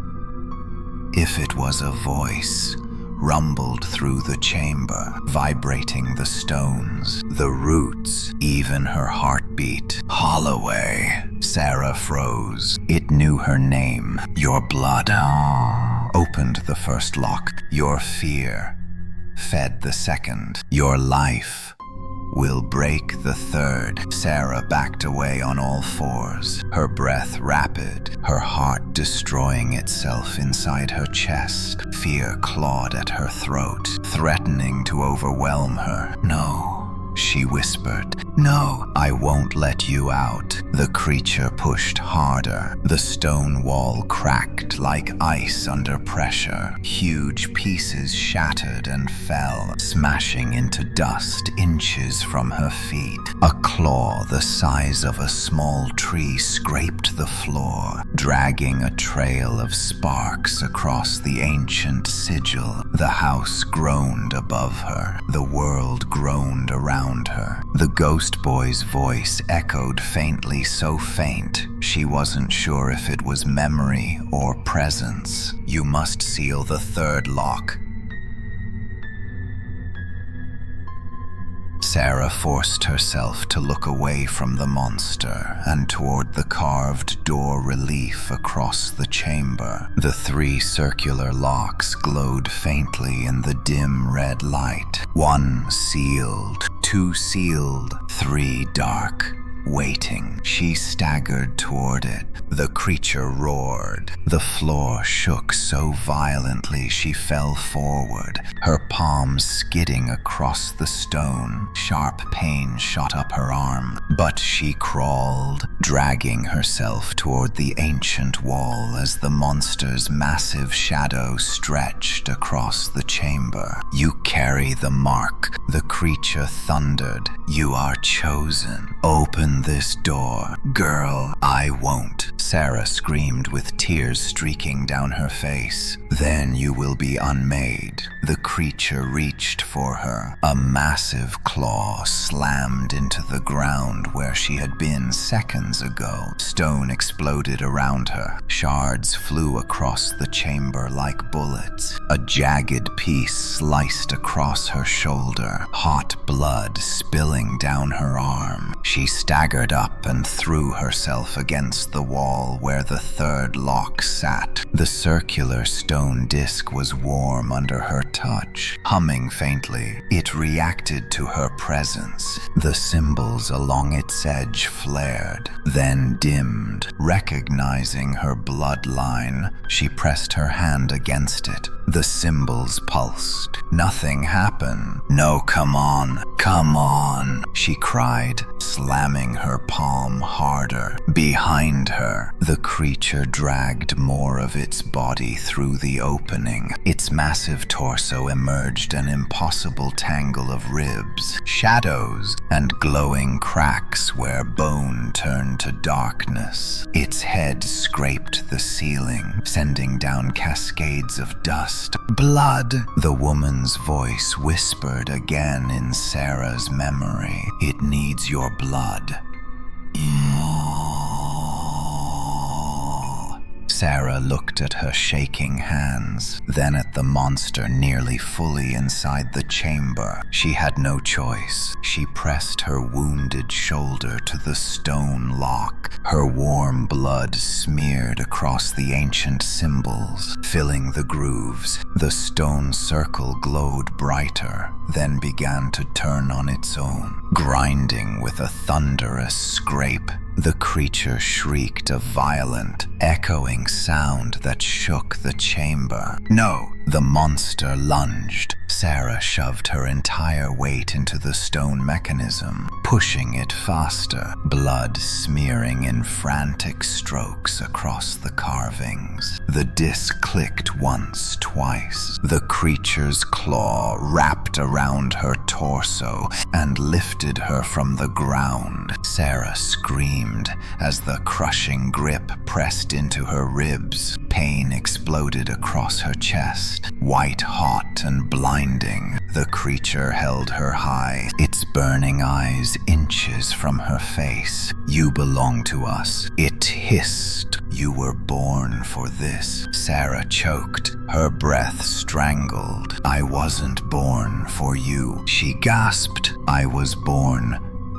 if it was a voice, rumbled through the chamber, vibrating the stones, the roots, even her heartbeat. Holloway. Sarah froze. It knew her name. Your blood opened the first lock. Your fear fed the second. Your life will break the third. Sarah backed away on all fours, her breath rapid, her heart destroying itself inside her chest. Fear clawed at her throat, threatening to overwhelm her. No, she whispered. No, I won't let you out. The creature pushed harder. The stone wall cracked like ice under pressure. Huge pieces shattered and fell, smashing into dust inches from her feet. A claw the size of a small tree scraped the floor, dragging a trail of sparks across the ancient sigil. The house groaned above her. The world groaned around her. The ghost boy's voice echoed faintly, so faint she wasn't sure if it was memory or presence. You must seal the third lock. Sarah forced herself to look away from the monster and toward the carved door relief across the chamber. The 3 circular locks glowed faintly in the dim red light. 1 sealed, 2 sealed, 3 dark. Waiting, she staggered toward it. The creature roared. The floor shook so violently she fell forward, her palms skidding across the stone. Sharp pain shot up her arm, but she crawled, dragging herself toward the ancient wall as the monster's massive shadow stretched across the chamber. You carry the mark, the creature thundered. You are chosen. Open this door. Girl, I won't. Sarah screamed with tears streaking down her face. Then you will be unmade. The creature reached for her. A massive claw slammed into the ground where she had been seconds ago. Stone exploded around her. Shards flew across the chamber like bullets. A jagged piece sliced across her shoulder, hot blood spilling down her arm. She staggered up and threw herself against the wall where the third lock sat. The circular stone disc was warm under her touch, humming faintly. It reacted to her presence. The symbols along its edge flared, then dimmed. Recognizing her bloodline, she pressed her hand against it. The symbols pulsed. Nothing happened. No, come on, come on, she cried, slamming her palm harder. Behind her, the creature dragged more of its body through the opening. Its massive torso emerged an impossible tangle of ribs, shadows, and glowing cracks where bone turned to darkness. Its head scraped the ceiling, sending down cascades of dust. Blood, the woman's voice whispered again in Sarah's memory. It needs your blood. Sarah looked at her shaking hands, then at the monster nearly fully inside the chamber. She had no choice. She pressed her wounded shoulder to the stone lock. Her warm blood smeared across the ancient symbols, filling the grooves. The stone circle glowed brighter, then began to turn on its own, grinding with a thunderous scrape. The creature shrieked a violent, echoing sound that shook the chamber. No! The monster lunged. Sarah shoved her entire weight into the stone mechanism, pushing it faster, blood smearing in frantic strokes across the carvings. The disc clicked once, twice. The creature's claw wrapped around her torso and lifted her from the ground. Sarah screamed as the crushing grip pressed into her ribs. Pain exploded across her chest. White hot and blinding, the creature held her high, its burning eyes inches from her face. You belong to us, it hissed. You were born for this. Sarah choked, her breath strangled. I wasn't born for you, she gasped. I was born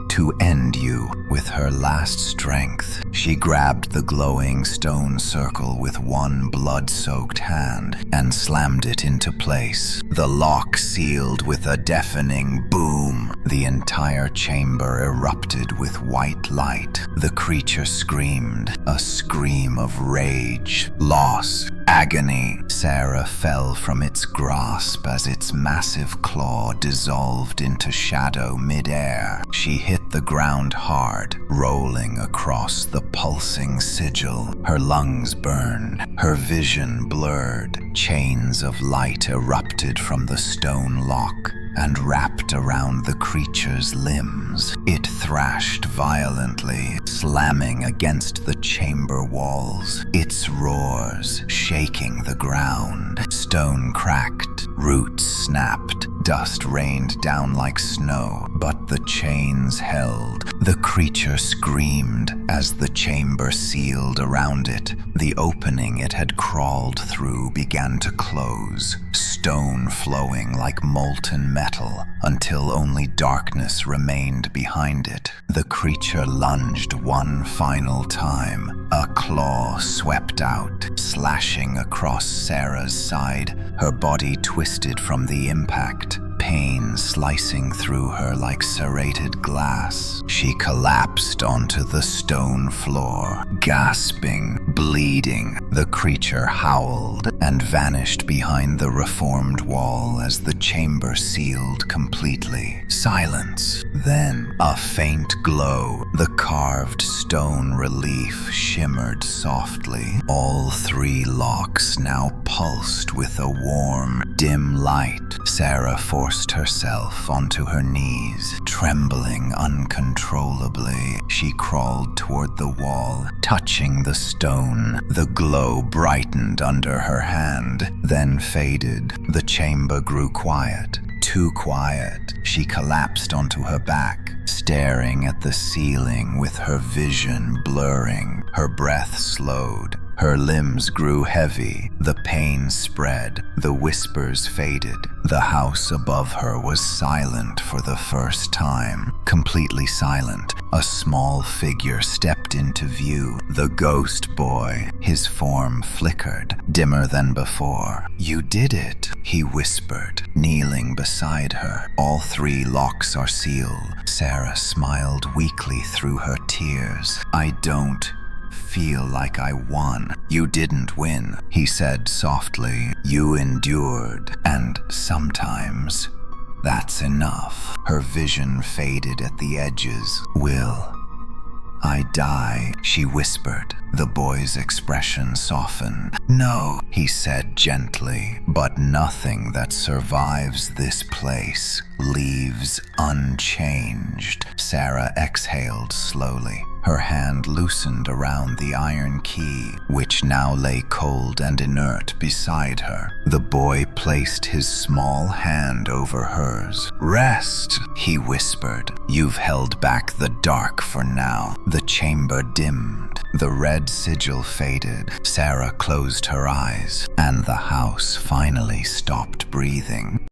to end you. With her last strength, she grabbed the glowing stone circle with one blood-soaked hand and slammed it into place. The lock sealed with a deafening boom. The entire chamber erupted with white light. The creature screamed, a scream of rage, loss, agony. Sarah fell from its grasp as its massive claw dissolved into shadow mid-air. She hit the ground hard, rolling across the pulsing sigil. Her lungs burned, her vision blurred. Chains of light erupted from the stone lock and wrapped around the creature's limbs. It thrashed violently, slamming against the chamber walls, its roars shaking the ground. Stone cracked, roots snapped, dust rained down like snow, but the chains held. The creature screamed as the chamber sealed around it. The opening it had crawled through began to close, stone flowing like molten metal until only darkness remained behind it. The creature lunged one final time. A claw swept out, slashing across Sarah's side. Her body twisted from the impact, pain slicing through her like serrated glass. She collapsed onto the stone floor, gasping, bleeding. The creature howled and vanished behind the reformed wall as the chamber sealed completely. Silence. Then a faint glow. The carved stone relief shimmered softly. All three locks now pulsed with a warm, dim light. Sarah forced herself onto her knees, trembling uncontrollably. She crawled toward the wall, touching the stone. The glow brightened under her hand, then faded. The chamber grew quiet. Too quiet. She collapsed onto her back, staring at the ceiling with her vision blurring. Her breath slowed. Her limbs grew heavy. The pain spread. The whispers faded. The house above her was silent for the first time. Completely silent. A small figure stepped into view. The ghost boy. His form flickered, dimmer than before. You did it, he whispered, kneeling beside her. All three locks are sealed. Sarah smiled weakly through her tears. I don't feel like I won. You didn't win, he said softly. You endured, and sometimes that's enough. Her vision faded at the edges. Will I die? She whispered. The boy's expression softened. No, he said gently, but nothing that survives this place leaves unchanged. Sarah exhaled slowly. Her hand loosened around the iron key, which now lay cold and inert beside her. The boy placed his small hand over hers. Rest, he whispered. You've held back the dark for now. The chamber dimmed. The red sigil faded. Sarah closed her eyes, and the house finally stopped breathing.